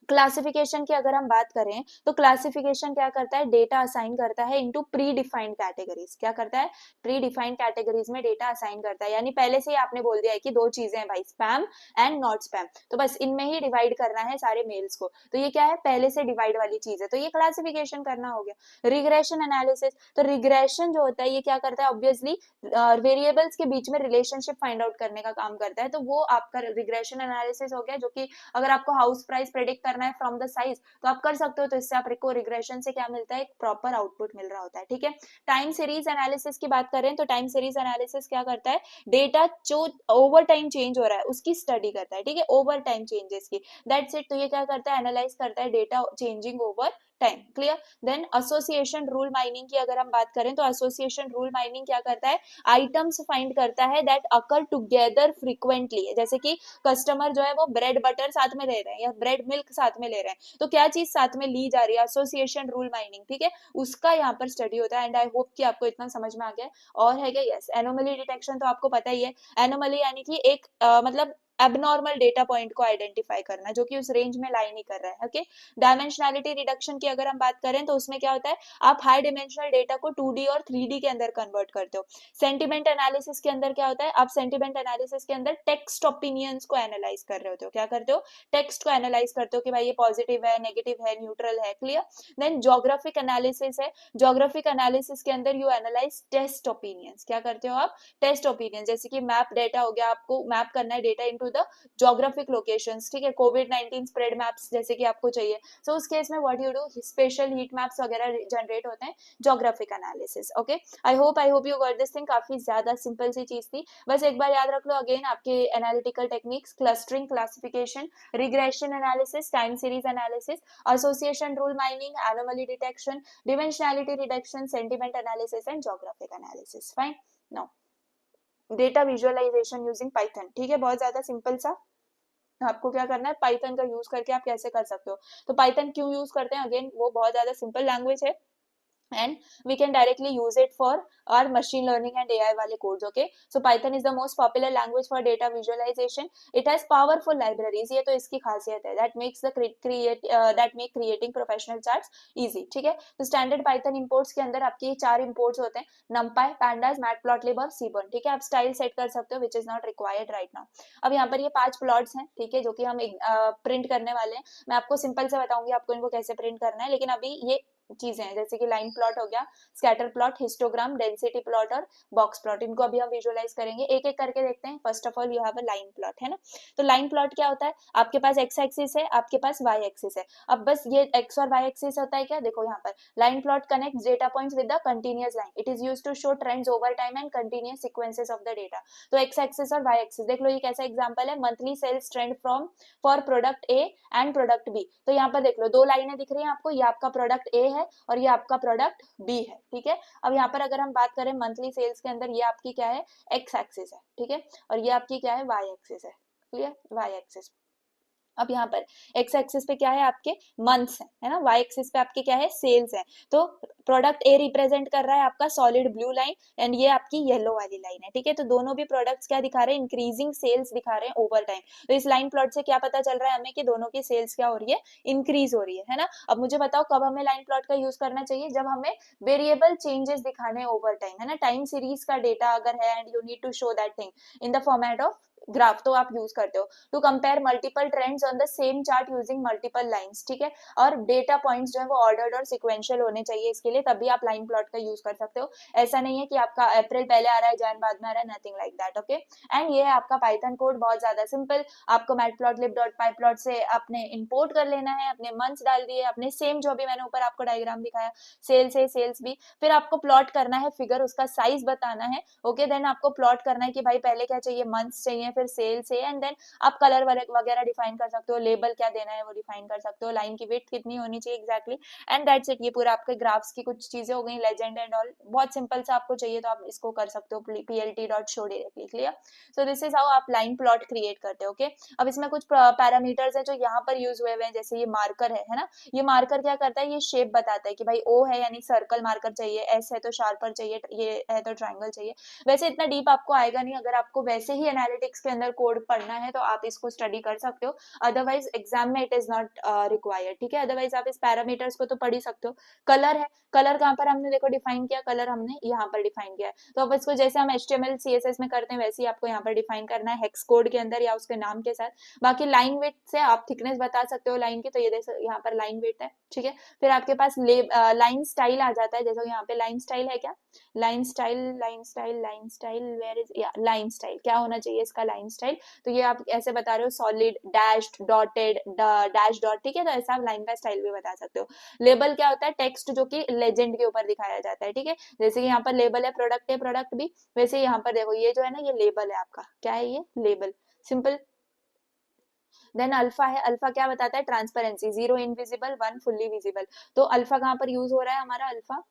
क्लासिफिकेशन की अगर हम बात करें तो क्लासिफिकेशन क्या करता है, डेटा असाइन करता है इनटू प्री डिफाइंड कैटेगरीज। क्या करता है, प्री डिफाइंड कैटेगरीज में डेटा असाइन करता है, यानी पहले से ही आपने बोल दिया है कि दो चीजें हैं भाई, स्पैम एंड नॉट स्पैम, तो बस इनमें ही डिवाइड करना है सारे मेल्स को, तो ये क्या है, पहले से डिवाइड वाली चीज है, तो ये क्लासिफिकेशन करना हो गया। रिग्रेशन एनालिसिस, तो रिग्रेशन जो होता है ये क्या करता है, ऑब्वियसली वेरिएबल्स के बीच में रिलेशनशिप फाइंड आउट करने का काम करता है, तो वो आपका रिग्रेशन एनालिसिस हो गया, जो कि अगर आपको हाउस प्राइस प्रेडिक्ट करना है फ्रॉम द साइज तो आप कर सकते हो, तो इससे आपको रिग्रेशन से क्या मिलता है, एक प्रॉपर आउटपुट मिल रहा होता है, ठीक है। टाइम सीरीज एनालिसिस की बात करें तो टाइम सीरीज एनालिसिस क्या करता है, डेटा जो ओवर टाइम चेंज हो रहा है उसकी स्टडी करता है, ठीक है, ओवर टाइम चेंजेस की, दैट्स इट। तो ये क्या करता है, एनालाइज करता है data changing over time, clear. Then association rule mining की अगर हम बात करें तो एसोसिएशन रूल माइनिंग क्या करता है, आइटम्स फाइंड करता है दैट अकर टुगेदर फ्रीक्वेंटली, जैसे कि कस्टमर जो है वो ब्रेड बटर साथ में ले रहे हैं या ब्रेड मिल्क साथ में ले रहे हैं, तो क्या चीज साथ में ली जा रही है, एसोसिएशन रूल माइनिंग, ठीक है, उसका यहाँ पर स्टडी होता है। एंड आई होप कि आपको इतना समझ में आ गया। और है क्या, यस, एनोमली डिटेक्शन तो आपको पता ही है, एनोमली यानी कि एक मतलब एबनॉर्मल डेटा पॉइंट को आइडेंटिफाई करना जो कि उस रेंज में लाई नहीं कर रहा है, ओके। डायमेंशनैलिटी रिडक्शन की अगर हम बात करें तो उसमें क्या होता है, आप हाई डिमेंशनल डेटा को 2D और 3D के अंदर कन्वर्ट करते हो। सेंटिमेंट एनालिसिस के अंदर क्या होता है, आप सेंटिमेंट एनालिसिस के अंदर टेक्स्ट ओपिनियंस को एनालाइज कर रहे होते हो, क्या करते हो, टेक्स्ट को एनालाइज करते हो कि भाई ये पॉजिटिव है, नेगेटिव है, न्यूट्रल है, क्लियर। देन जोग्राफिक एनालिसिस है, जोग्राफिक एनालिसिस के अंदर यू एनालाइज टेस्ट ओपिनियंस, क्या करते हो आप, टेस्ट ओपिनियन, जैसे कि मैप डेटा हो गया, आपको मैप करना है data into the geographic locations, ठीक है, कोविड-19 स्प्रेड मैप्स जैसे कि आपको चाहिए, सो उस केस में what you do, special heat maps वगैरह जनरेट होते हैं, geographic analysis, okay. I hope you got this thing, काफी ज्यादा सिंपल सी चीज थी, बस एक बार याद रख लो अगेन, आपके analytical techniques, clustering, classification, regression analysis, time series analysis, association rule mining, anomaly detection, dimensionality reduction, sentiment analysis and geographic analysis, fine. Now data visualisation using Python, ठीक है, बहुत ज्यादा सिंपल सा, आपको क्या करना है, पाइथन का यूज करके आप कैसे कर सकते हो। तो पाइथन क्यों यूज करते हैं, अगेन वो बहुत ज्यादा सिंपल लैंग्वेज है and we can directly use it for our machine learning and AI wale codes, okay. So Python is the most popular language for data visualization. It has powerful libraries, ये तो इसकी खासियत है, that makes the that make creating professional charts easy, ठीक है। तो standard Python imports के अंदर आपके 4 इंपोर्ट्स होते हैं, numpy, pandas, matplotlib और seaborn, ठीक है। आप स्टाइल सेट कर सकते हो which is not required right now। अब यहाँ पर ये 5 प्लॉट्स हैं, ठीक है, जो कि हम प्रिंट करने वाले हैं। मैं आपको सिंपल से बताऊंगी आपको इनको कैसे प्रिंट करना है, लेकिन अभी ये चीजें हैं जैसे कि लाइन प्लॉट हो गया, scatter plot, histogram, density plot और बॉक्स प्लॉट, इनको अभी हम विजुअलाइज करेंगे, एक एक करके देखते हैं। First of all you have a line plot, है ना। तो लाइन प्लॉट क्या होता है, आपके पास एक्स एक्सिस है, आपके पास वाई एक्सिस है। अब बस ये एक्स और वाई एक्सिस होता है क्या, देखो यहाँ पर line plot connect data points with the continuous line, it is used to show trends over time and continuous sequences of the data. तो एक्स एक्सिस और वाई एक्सिस देख लो, ये कैसा एग्जांपल है, monthly sales trend from for product A and product B. तो यहाँ पर देख लो दो लाइनें दिख रही हैं आपको, ये आपका प्रोडक्ट ए है और ये आपका प्रोडक्ट बी है, ठीक है। अब यहाँ पर अगर हम बात करें मंथली सेल्स के अंदर, ये आपकी क्या है, एक्स एक्सिस है, ठीक है, और ये आपकी क्या है, वाई एक्सिस है, क्लियर, वाई एक्सिस। अब यहाँ पर एक्स एक्सिस पे क्या है, आपके मंथ्स है ना, वाई एक्सिस पे आपके क्या है, सेल्स है। तो प्रोडक्ट ए रिप्रेजेंट कर रहा है आपका सॉलिड ब्लू लाइन एंड ये आपकी येलो वाली लाइन है, ठीक है। तो दोनों भी प्रोडक्ट्स क्या दिखा रहे हैं, इंक्रीजिंग सेल्स दिखा रहे हैं ओवर टाइम। तो इस लाइन प्लॉट से क्या पता चल रहा है हमें कि दोनों की सेल्स क्या हो रही है, इंक्रीज हो रही है ना। अब मुझे बताओ कब हमें लाइन प्लॉट का यूज करना चाहिए, जब हमें वेरिएबल चेंजेस दिखाने ओवर टाइम, है ना, टाइम सीरीज का डेटा अगर है and you need to show that thing in the format of graph, तो आप यूज करते हो to compare multiple trends on the same chart using multiple lines, ठीक है। और डेटा पॉइंट्स जो है वो ऑर्डर्ड और सिक्वेंशियल होने चाहिए इसके लिए, तभी आप लाइन प्लॉट का यूज कर सकते हो। ऐसा नहीं है कि आपका अप्रैल पहले आ रहा है जैन बाद में आ रहा है, nothing like that, okay. And ये है आपका पाइथन कोड, बहुत ज्यादा सिंपल। आपको matplotlib.pyplot से अपने इंपोर्ट कर लेना है, अपने मंथ्स डाल दिए, अपने सेम जो भी मैंने ऊपर आपको डायग्राम दिखाया, सेल्स है, सेल्स भी, फिर आपको प्लॉट करना है फिगर, उसका साइज बताना है, ओके। देन आपको प्लॉट करना है कि भाई पहले क्या चाहिए, मंथ्स चाहिए, फिर सेल्स है, एंड देन आप कलर वगैरह डिफाइन कर सकते हो, लेबल क्या देना है वो डिफाइन कर सकते हो, लाइन की विड्थ कितनी होनी चाहिए एग्जैक्टली, एंड दैट्स इट। ये पूरा आपके ग्राफ्स की कुछ चीजें हो गई, लेजेंड एंड ऑल, बहुत सिंपल सा। आपको चाहिए तो आप इसको कर सकते हो plt.show directly, clear. So this is how आप लाइन प्लॉट क्रिएट करते हो, ओके। अब इसमें कुछ पैरामीटर्स है जो यहाँ पर यूज हुए हैं, जैसे ये मार्कर है ना, ये मार्कर क्या करता है, ये शेप बताता है कि भाई ओ है यानी सर्कल मार्कर चाहिए, एस है तो शार्पर चाहिए, ये है तो ट्राइंगल चाहिए। वैसे इतना डीप आपको आएगा नहीं, अगर आपको वैसे ही एनालिटिक्स इसके अंदर कोड पढ़ना है तो आप इसको स्टडी कर सकते हो, अदरवाइज एग्जाम में इट इज नॉट रिक्वायर्ड, ठीक है। अदरवाइज आप इस पैरामीटर्स को तो पढ़ ही सकते हो। कलर है, कलर कहाँ पर हमने देखो डिफाइन किया, कलर हमने यहाँ पर डिफाइन किया है, तो अब इसको जैसे हम HTML CSS में करते हैं वैसे ही आपको यहाँ पर डिफाइन करना है हेक्स कोड के अंदर या उसके नाम के साथ। बाकी लाइन विड्थ से आप थिकनेस बता सकते हो लाइन की, तो ये देखो यहाँ पर लाइन विड्थ है, ठीक है। फिर आपके पास लाइन स्टाइल आ जाता है, जैसे यहाँ पे लाइन स्टाइल है, क्या line style, line style, line style where is, या लाइन स्टाइल क्या होना चाहिए इसका लाइन स्टाइल, तो ये आप ऐसे बता रहे हो solid, dashed, dotted, dash dot, ठीक है, तो ऐसा आप लाइन का स्टाइल भी बता सकते हो। लेबल क्या होता है, टेक्स्ट जो कि लेजेंड के ऊपर दिखाया जाता है, ठीक है, जैसे कि यहाँ पर लेबल है प्रोडक्ट भी, वैसे यहाँ पर देखो ये जो है ना ये लेबल है आपका, क्या है ये लेबल, सिंपल। देन अल्फा है, अल्फा क्या बताता है, ट्रांसपेरेंसी, 0 इनविजिबल 1 फुल्ली विजिबल, तो अल्फा कहाँ पर यूज हो रहा है हमारा, alpha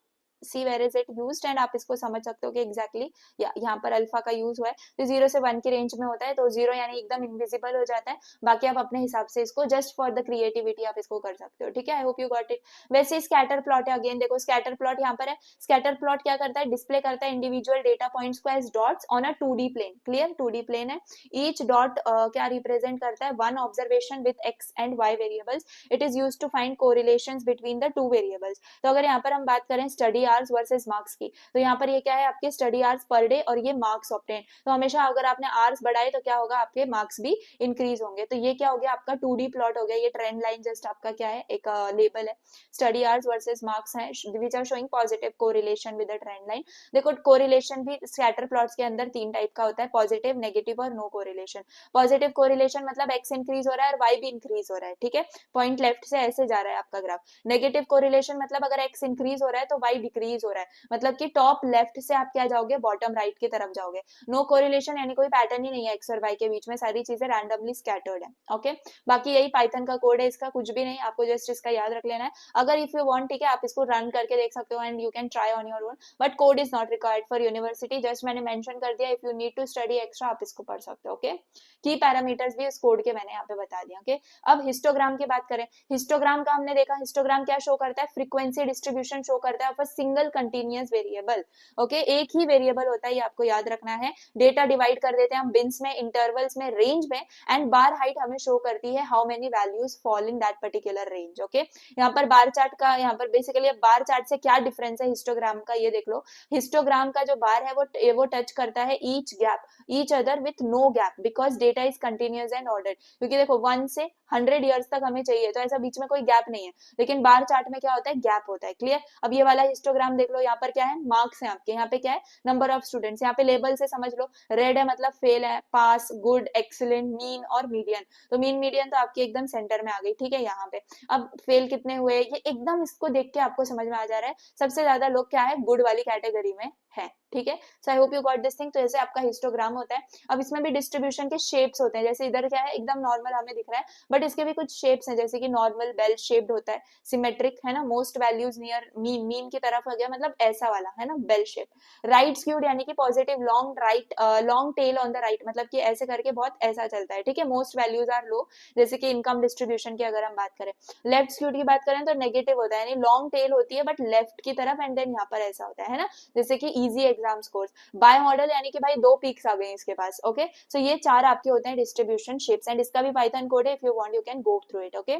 see where is it used, and आप इसको समझ सकते हो कि एग्जैक्टली यहाँ पर अल्फा का यूज हुआ है, तो 0 से 1 की रेंज में होता है, तो 0 यानी एकदम इनविजिबल हो जाता है, बाकी आप अपने हिसाब से इसको जस्ट फॉर द क्रिएटिविटी आप इसको कर सकते हो, ठीक है। I hope you got it. वैसे स्कैटर प्लॉट है, अगेन देखो स्कैटर प्लॉट यहाँ पर है, स्कैटर प्लॉट क्या करता है, डिस्प्ले करता है इंडिविजुअल डेटा पॉइंट्स को as dots on a 2D plane, clear 2D plane है, ईच डॉट क्या रिप्रेजेंट करता है, one observation with x and y variables, it is used to find correlations between the two variables. तो अगर यहाँ पर हम बात करें स्टडी आवर्स वर्सेस मार्क्स की, तो यहाँ पर ये क्या है आपके स्टडी आवर्स पर डे और ये मार्क्स ऑब्टेन, तो हमेशा अगर आपने आवर्स बढ़ाए तो क्या होगा, आपके मार्क्स भी इंक्रीज होंगे, तो ये क्या हो गया आपका 2D प्लॉट हो गया, ये ट्रेंड लाइन जस्ट आपका क्या है एक लेबल है, स्टडी आवर्स वर्सेस मार्क्स है which are showing positive correlation with the trend line. देखो कोरिलेशन भी स्कैटर प्लॉट्स के अंदर 3 टाइप का होता है, पॉजिटिव, नेगेटिव और नो कोरिलेशन। पॉजिटिव कोरिलेशन मतलब एक्स इंक्रीज हो रहा है और वाई भी इंक्रीज हो रहा है, ठीक है, पॉइंट लेफ्ट से ऐसे जा रहा है आपका ग्राफ। नेगेटिव कोरिलेशन मतलब अगर एक्स इंक्रीज हो रहा है तो वाई डिक्रीज हो रहा है, मतलब कि टॉप लेफ्ट से आप क्या जाओगे, बॉटम राइट की तरफ जाओगे। नो कोरिलेशन यानी कोई पैटर्न ही नहीं है एक्स और वाई के बीच में, सारी चीजें रैंडमली स्कैटर्ड है, ओके। बाकी यही पाइथन का कोड है, इसका कुछ भी नहीं, आपको जस्ट इसका याद रख लेना है, अगर इफ यू वांट, ठीक है, आप इसको रन करके देख सकते हो and you can try on your own, but code is not required for university, just मैंने मेंशन कर दिया, if you need to study extra आप इसको पढ़ सकते हो, ओके। की पैरामीटर्स भी इस कोड के मैंने यहाँ पे बता दिया, ओके। अब हिस्टोग्राम की बात करें, हिस्टोग्राम का हमने देखा, हिस्टोग्राम क्या शो करता है, फ्रीक्वेंसी डिस्ट्रीब्यूशन शो करता है of a single continuous variable, okay, एक ही वेरिएबल होता है, ये आपको याद रखना है। डेटा डिवाइड कर देते हैं हम बिन्स में, इंटरवल्स में, रेंज में, एंड बार हाइट हमें शो करती है how many values fall in that particular range, okay. यहाँ पर बार चार्ट का, यहाँ पर बेसिकली बार चार्ट से क्या डिफरेंस है हिस्टोग्राम का, ये देख लो, हिस्टोग्राम का जो बार है वो टच करता है each gap, each other with no gap, because data is continuous and ordered, क्योंकि देखो 1 से 100 ईयर्स तक हमें चाहिए, तो ऐसा बीच में कोई गैप नहीं है, लेकिन बार चार्ट में क्या होता है, गैप होता है, क्लियर। अब ये वाला हिस्टोग्राम देख लो, यहाँ पर क्या है, मार्क्स है आपके, यहाँ पे क्या है, नंबर ऑफ स्टूडेंट्स, यहाँ पे लेबल से समझ लो, रेड है मतलब फेल है, पास, गुड, एक्सीलेंट, मीन और मीडियन, तो मीन मीडियन तो आपकी एकदम सेंटर में आ गई, ठीक है, यहाँ पे। अब फेल कितने हुए, ये एकदम इसको देख के आपको समझ में आ जा रहा है, सबसे ज्यादा लोग क्या है, गुड वाली कैटेगरी में है, ठीक है। So I hope you got this thing, तो ऐसे आपका हिस्टोग्राम होता है। अब इसमें भी डिस्ट्रीब्यूशन के शेप्स होते हैं, जैसे इधर क्या है एकदम नॉर्मल हमें दिख रहा है, बट इसके भी कुछ शेप्स हैं, जैसे कि नॉर्मल बेल शेप्ड होता है, सिमेट्रिक है ना, most values near mean, mean की तरफ हो गया, मतलब ऐसा वाला है ना बेल शेप। राइट स्क्यूड यानी कि positive, long right, long tail on the right, मतलब कि ऐसे करके बहुत ऐसा चलता है, ठीक है। मोस्ट वैल्यूज आर लो, जैसे कि इनकम डिस्ट्रीब्यूशन की अगर हम बात करें। लेफ्ट स्क्यूड की बात करें तो नेगेटिव होता है, यानी लॉन्ग टेल होती है बट लेफ्ट की तरफ, एंड देन यहाँ पर ऐसा होता है ना, जैसे कि easy exam scores. Bimodal यानी कि भाई 2 पीक्स आ गए इसके पास, ओके। सो ये 4 आपके होते हैं डिस्ट्रीब्यूशन शेप्स, एंड इसका भी पाइथन कोड है, if you want you can go through it, okay.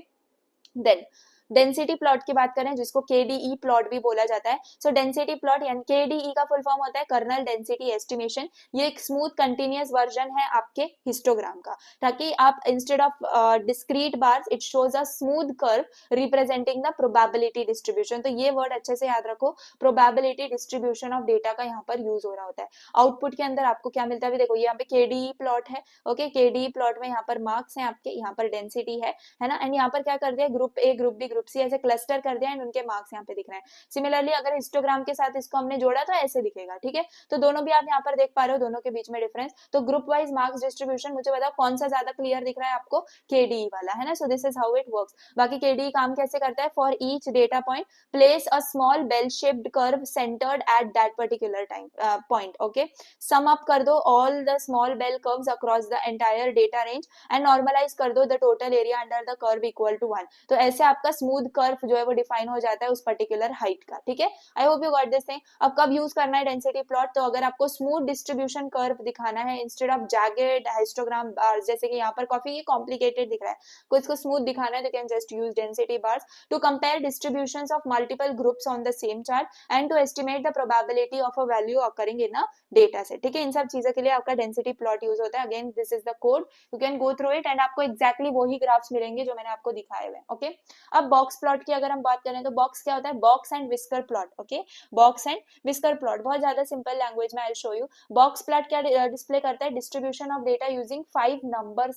Then density plot की बात करें, जिसको केडीई प्लॉट भी बोला जाता है। सो डेंसिटी प्लॉट यानी केडीई का फुल फॉर्म होता है कर्नल डेंसिटी एस्टिमेशन, ये एक स्मूथ कंटिन्यूअस वर्जन है आपके हिस्टोग्राम का, ताकि आप instead of discrete bars it shows a smooth curve representing the probability distribution, तो ये वर्ड अच्छे से याद रखो, प्रोबेबिलिटी डिस्ट्रीब्यूशन ऑफ डेटा का यहाँ पर यूज हो रहा होता है। आउटपुट के अंदर आपको क्या मिलता है, देखो यहाँ पे केडीई प्लॉट है, ओके, केडीई प्लॉट में यहाँ पर मार्क्स है आपके, यहाँ पर डेंसिटी है ना, एंड यहाँ पर क्या कर दिया, group A, group B, group C ऐसे क्लस्टर कर दिया, एंड उनके मार्क्स यहाँ पे दिख रहे हैं। सिमिलरली अगर हिस्टोग्राम के साथ इसको हमने जोड़ा तो ऐसे दिखेगा, ठीक है। तो दोनों भी आप यहाँ पर देख पा रहे हो, दोनों के बीच में डिफरेंस। तो ग्रुप वाइज मार्क्स डिस्ट्रीब्यूशन, मुझे बताओ कौन सा ज्यादा क्लियर दिख रहा है आपको, केडीई वाला, है ना। So this is how it works. बाकी केडीई काम कैसे करता है, for each data point place a small bell shaped curve centered at that particular time point, okay. Sum up कर दो all the small bell curves across the entire data range and normalize कर दो the total area under the curve equal to 1, तो ऐसे आपका smooth curve जो है वो डिफाइन हो जाता है उस पर्टिकुलर हाइट का, ठीक है। I hope you got this thing. अब कब यूज करना है डेंसिटी प्लॉट, तो अगर आपको स्मूथ डिस्ट्रीब्यूशन कर्व दिखाना है instead of jagged histogram bars, जैसे कि यहाँ पर काफी कॉम्प्लिकेटेड दिख रहा है, को इसको स्मूथ दिखाना है तो can just use density bars to compare distributions of multiple groups on the same chart and to estimate the probability of a value occurring in a data set, ठीक है। इन सब चीजों के लिए आपका डेंसिटी प्लॉट यूज होता है। Again this is the code, you can go through it and आपको एक्जैक्टली वही ग्राफ्स मिलेंगे जो मैंने आपको दिखाए हुए, ओके। अब बॉक्स प्लॉट की अगर हम बात करें तो बॉक्स क्या होता है, box and whisker plot, okay. Box and whisker plot बहुत ज्यादा सिंपल लैंग्वेज में I show you. Box plot क्या डिस्प्ले करता है, distribution of data using 5 number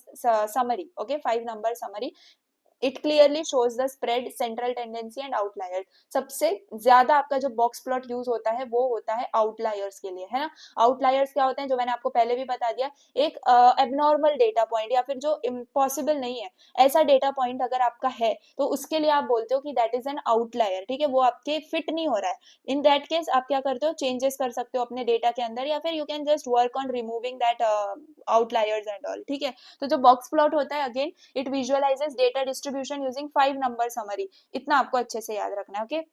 summary, okay, 5 number summary. It clearly shows the spread, central tendency and outliers. सबसे ज्यादा आपका जो बॉक्स प्लॉट यूज होता है वो होता है आउटलायर्स के लिए, है ना। आउटलायर्स क्या होते हैं, जो मैंने आपको पहले भी बता दिया, एक एबनॉर्मल डेटा पॉइंट या फिर जो इम्पॉसिबल नहीं है ऐसा डेटा पॉइंट अगर आपका है तो उसके लिए आप बोलते हो कि दैट इज एन आउटलायर, ठीक है। वो आपके फिट नहीं हो रहा है, इन दैट केस आप क्या करते हो, चेंजेस कर सकते हो अपने डेटा के अंदर, या फिर you can just work on removing that outliers and all, ठीक है। तो जो बॉक्स प्लॉट होता है, again it visualises data distribution using 5 number summary, इतना आपको अच्छे से याद रखना है, ओके।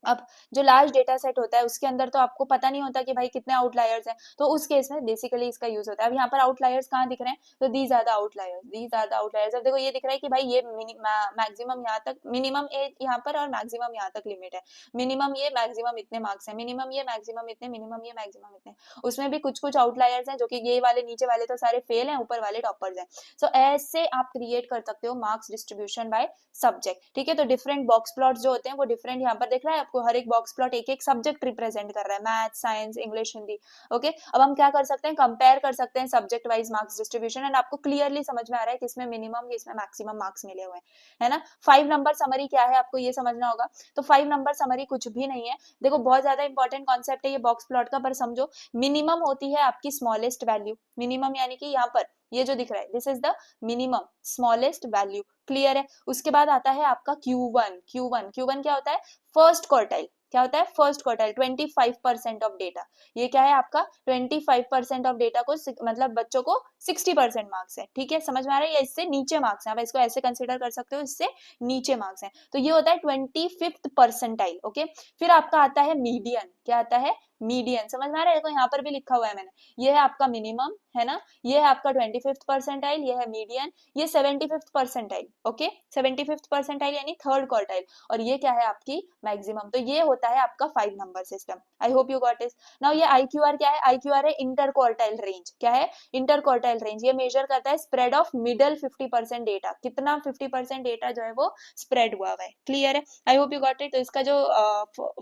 अब जो लार्ज डेटा सेट होता है उसके अंदर तो आपको पता नहीं होता कि भाई कितने आउटलायर्स हैं, तो उस केस में बेसिकली इसका यूज होता है। अब यहाँ पर आउटलायर्स कहाँ दिख रहे हैं, तो these are the outliers, these are the outliers. अब देखो ये दिख रहा है कि भाई ये मैक्सिमम यहाँ तक, मिनिमम यहाँ पर और मैक्सिमम यहाँ तक लिमिट है, मिनिमम ये मैक्सिमम इतने मार्क्स है, मिनिमम ये मैक्सिमम इतने, मिनिमम ये मैक्सिमम इतने। उसमें भी कुछ कुछ आउटलायर्स हैं जो कि ये वाले नीचे वाले तो सारे फेल हैं, ऊपर वाले टॉपर्स हैं। सो ऐसे आप क्रिएट कर सकते हो मार्क्स डिस्ट्रीब्यूशन बाय सब्जेक्ट, ठीक है। तो डिफरेंट बॉक्स प्लॉट जो होते हैं वो डिफरेंट, यहाँ पर देख रहा है आपको हर एक बॉक्स प्लॉट एक एक सब्जेक्ट रिप्रेजेंट कर रहा है, math, science, English, Hindi, okay. अब हम क्या कर सकते हैं, कंपेयर कर सकते हैं subject wise marks distribution, and आपको क्लियरली समझ में आ रहा है किसमें मिनिमम किसमें मैक्सिमम मार्क्स मिले हुए हैं, है ना। 5 नंबर समरी क्या है आपको ये समझना होगा। तो 5 नंबर समरी कुछ भी नहीं है, देखो बहुत ज्यादा इंपॉर्टेंट कॉन्सेप्ट है ये बॉक्स प्लॉट का, पर समझो मिनिमम होती है आपकी स्मॉलेस्ट वैल्यू, मिनिमम यानी कि यहाँ पर ये जो दिख रहा है this is the minimum smallest value, clear है। उसके बाद आता है आपका Q1, Q1 क्या होता है, फर्स्ट क्वार्टाइल, क्या होता है, फर्स्ट क्वार्टाइल, 25% ऑफ डेटा। ये क्या है आपका 25% ऑफ डेटा को, मतलब बच्चों को 60% मार्क्स है, ठीक है, समझ में आ रहा है, या इससे नीचे मार्क्स है, आप इसको ऐसे कंसिडर कर सकते हो, इससे नीचे मार्क्स है, तो ये होता है 25th परसेंटाइल, ओके। फिर आपका आता है मीडियन, क्या आता है, मीडियन, समझ में आ रहा है, देखो यहाँ पर भी लिखा हुआ है मैंने, ये है आपका मिनिमम, है ना, ये है आपका 25th परसेंटाइल, ये है मीडियन, ये 75th percentile, okay, 75th percentile यानी थर्ड क्वार्टाइल, और ये क्या है आपकी मैक्सिमम। तो ये होता है आपका 5 number system. I hope you got it. Now ये IQR क्या है, IQR है इंटर क्वार्टाइल रेंज, क्या है, इंटर क्वार्टाइल रेंज, ये मेजर करता है स्प्रेड ऑफ मिडल 50% डेटा, कितना 50% डेटा जो है वो स्प्रेड हुआ है, क्लियर है। I hope you got it. तो इसका जो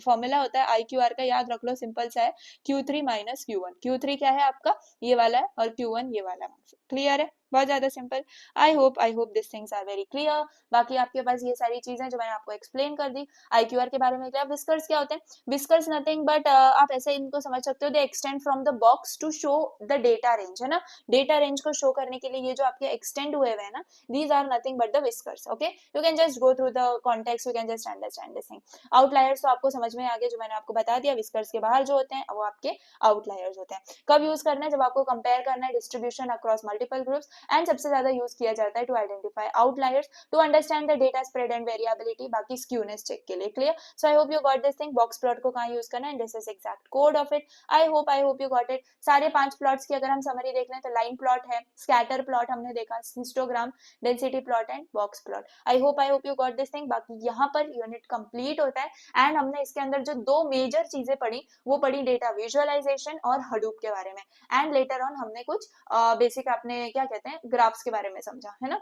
फॉर्मूला होता है IQR का, याद रख लो, सिंपल सा है, Q3 माइनस Q1, Q3 क्या है आपका ये वाला है, और Q1 ये वाला है, क्लियर है, बहुत ज्यादा simple. I hope this things are very clear. बाकी आपके पास ये सारी चीजें जो मैंने आपको एक्सप्लेन कर दी IQR के बारे में। क्या विस्कर्स क्या होते हैं, विस्कर्स नथिंग बट आप ऐसे इनको समझ सकते हो, they extend from the box to show the data range, है ना, डेटा रेंज को शो करने के लिए ये जो आपके एक्सटेंड हुए हैं ना, these are nothing but the whiskers, okay. You can just go through the context, you can just understand this thing. Outliers तो आपको समझ में आ गया, जो मैंने आपको बता दिया, विस्कर्स के बाहर जो होते हैं वो आपके आउटलायर्स होते हैं। कब यूज करना है, जब आपको कंपेयर करना है distribution across multiple groups, and सबसे ज्यादा यूज किया जाता है to identify outliers, to understand the data spread and variability, बाकी स्क्यूनेस चेक के लिए, clear. So I hope you got this thing, box plot को कहाँ यूज करना है, this is exact code of it. I hope you got it. सारे 5 plots की अगर हम समरी देख लें तो लाइन प्लॉट है, स्कैटर प्लॉट हमने देखा, histogram, density plot and box plot. I hope you got this thing. बाकी यहाँ पर यूनिट कंप्लीट होता है, एंड हमने इसके अंदर जो 2 मेजर चीजें पढ़ी वो पढ़ी डेटा विजुअलाइजेशन और हडूप के बारे में, एंड लेटर ऑन हमने कुछ बेसिक आपने क्या कहते हैं ग्राफ्स के बारे में समझा, है ना।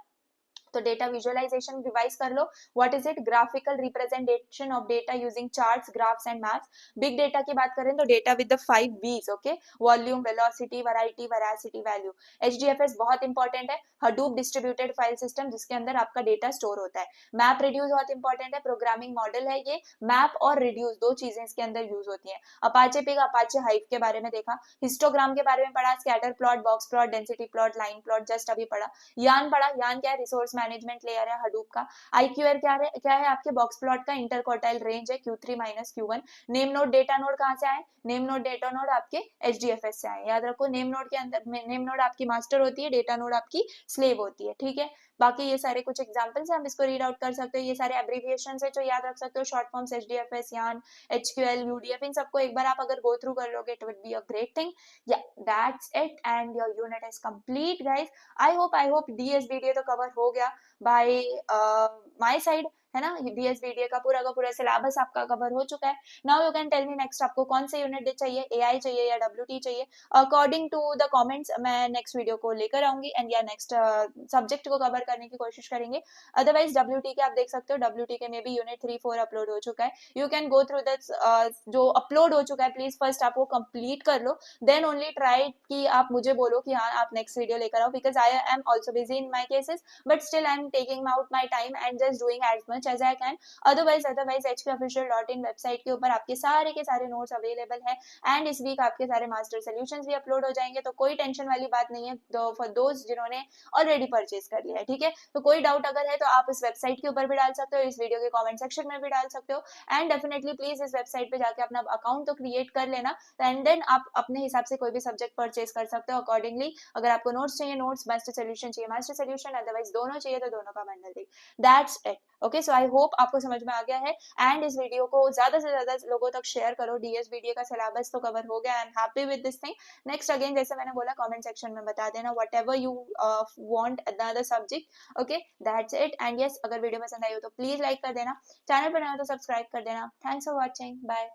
तो डेटा विजुअलाइजेशन रिवाइज कर लो, what is it, graphical representation of data using charts, graphs and maps. Big data की बात करें तो data with the 5 V's, okay, volume, velocity, variety, veracity, value. HDFS बहुत इंपॉर्टेंट है, हडूप डिस्ट्रीब्यूटेड फाइल सिस्टम, जिसके अंदर आपका डेटा स्टोर होता है। मैप रिड्यूस बहुत इंपॉर्टेंट है, प्रोग्रामिंग मॉडल है ये, मैप और रिड्यूस दो चीजें इसके अंदर यूज होती हैं। अपाचे पिग, अपाचे हाइव के बारे में देखा, हिस्टोग्राम के बारे में पढ़ा, scatter plot, box plot, density plot, line plot just अभी पढ़ा, यान पढ़ा, यान क्या है, रिसोर्स मैनेजमेंट लेयर है हडूप का। IQR क्या है आपके बॉक्स प्लॉट का इंटर क्वार्टाइल रेंज है Q3 minus Q1। Name node data node कहाँ से आए, नेम नोड डेटा नोड आपके HDFS से आए। याद रखो नेम नोड के अंदर नेम नोड आपकी मास्टर होती है, डेटा नोड आपकी स्लेव होती है, ठीक है। बाकी ये सारे कुछ एग्जांपल्स हम इसको रीड आउट कर सकते हो, ये सारे एब्रिविएशंस है जो याद रख सकते हो, short forms HDFS, YARN, HQL, UDF, इन सबको एक बार आप अगर गो थ्रू कर लोगे it would be a great thing. Yeah that's it and your unit is complete guys. I hope DSBDA तो कवर हो गया बाय माय साइड, है ना। DSBDA का पूरा सिलेबस आपका कवर हो चुका है। Now you can tell me next आपको कौन से यूनिट चाहिए, AI चाहिए या WT चाहिए। अकॉर्डिंग टू द कमेंट्स मैं नेक्स्ट वीडियो को लेकर आऊंगी एंड या नेक्स्ट सब्जेक्ट को कवर करने की कोशिश करेंगे। अदरवाइज WT के आप देख सकते हो, WT के में भी यूनिट 3-4 अपलोड हो चुका है। You can go through that, जो अपलोड हो चुका है प्लीज फर्स्ट आप वो कंप्लीट कर लो, देन ओनली ट्राई कि आप मुझे बोलो कि हाँ आप नेक्स्ट वीडियो लेकर आओ, because I am also busy in my cases, but still I am taking out my time and just doing as much as I can. Otherwise hpofficial.in website के ऊपर आपके सारे के सारे नोट्स अवेलेबल है and इस वीक आपके सारे मास्टर सोल्यूशंस भी अपलोड हो जाएंगे, तो कोई टेंशन वाली बात नहीं है फॉर दोज जिन्होंने ऑलरेडी परचेज कर लिया है, ठीक है। तो कोई डाउट अगर है तो आप इस वेबसाइट के ऊपर भी डाल सकते हो, इस वीडियो के कमेंट सेक्शन में भी डाल सकते हो एंड डेफिनेटली प्लीज इस वेबसाइट पे जाके अपना अकाउंट तो क्रिएट कर लेना एंड देन आप अपने हिसाब से कोई भी सब्जेक्ट परचेज कर सकते हो अकॉर्डिंगली। अगर आपको नोट्स चाहिए नोट्स, मास्टर सोल्यूशन चाहिए मास्टर सोल्यूशन, अदरवाइज दोनों चाहिए तो दोनों का bundle they. That's it. Okay, so I hope आपको समझ में आ गया है एंड इस वीडियो को ज्यादा से ज्यादा लोगों तक शेयर करो। DSBDA का सिलेबस तो कवर हो गया, I am happy with this thing. Next again जैसे मैंने बोला कमेंट सेक्शन में बता देना what ever you want another subject. Okay, that's it and yes, अगर वीडियो पसंद आई हो तो प्लीज लाइक कर देना, चैनल पर नया हो तो सब्सक्राइब कर देना। Thanks for watching, bye.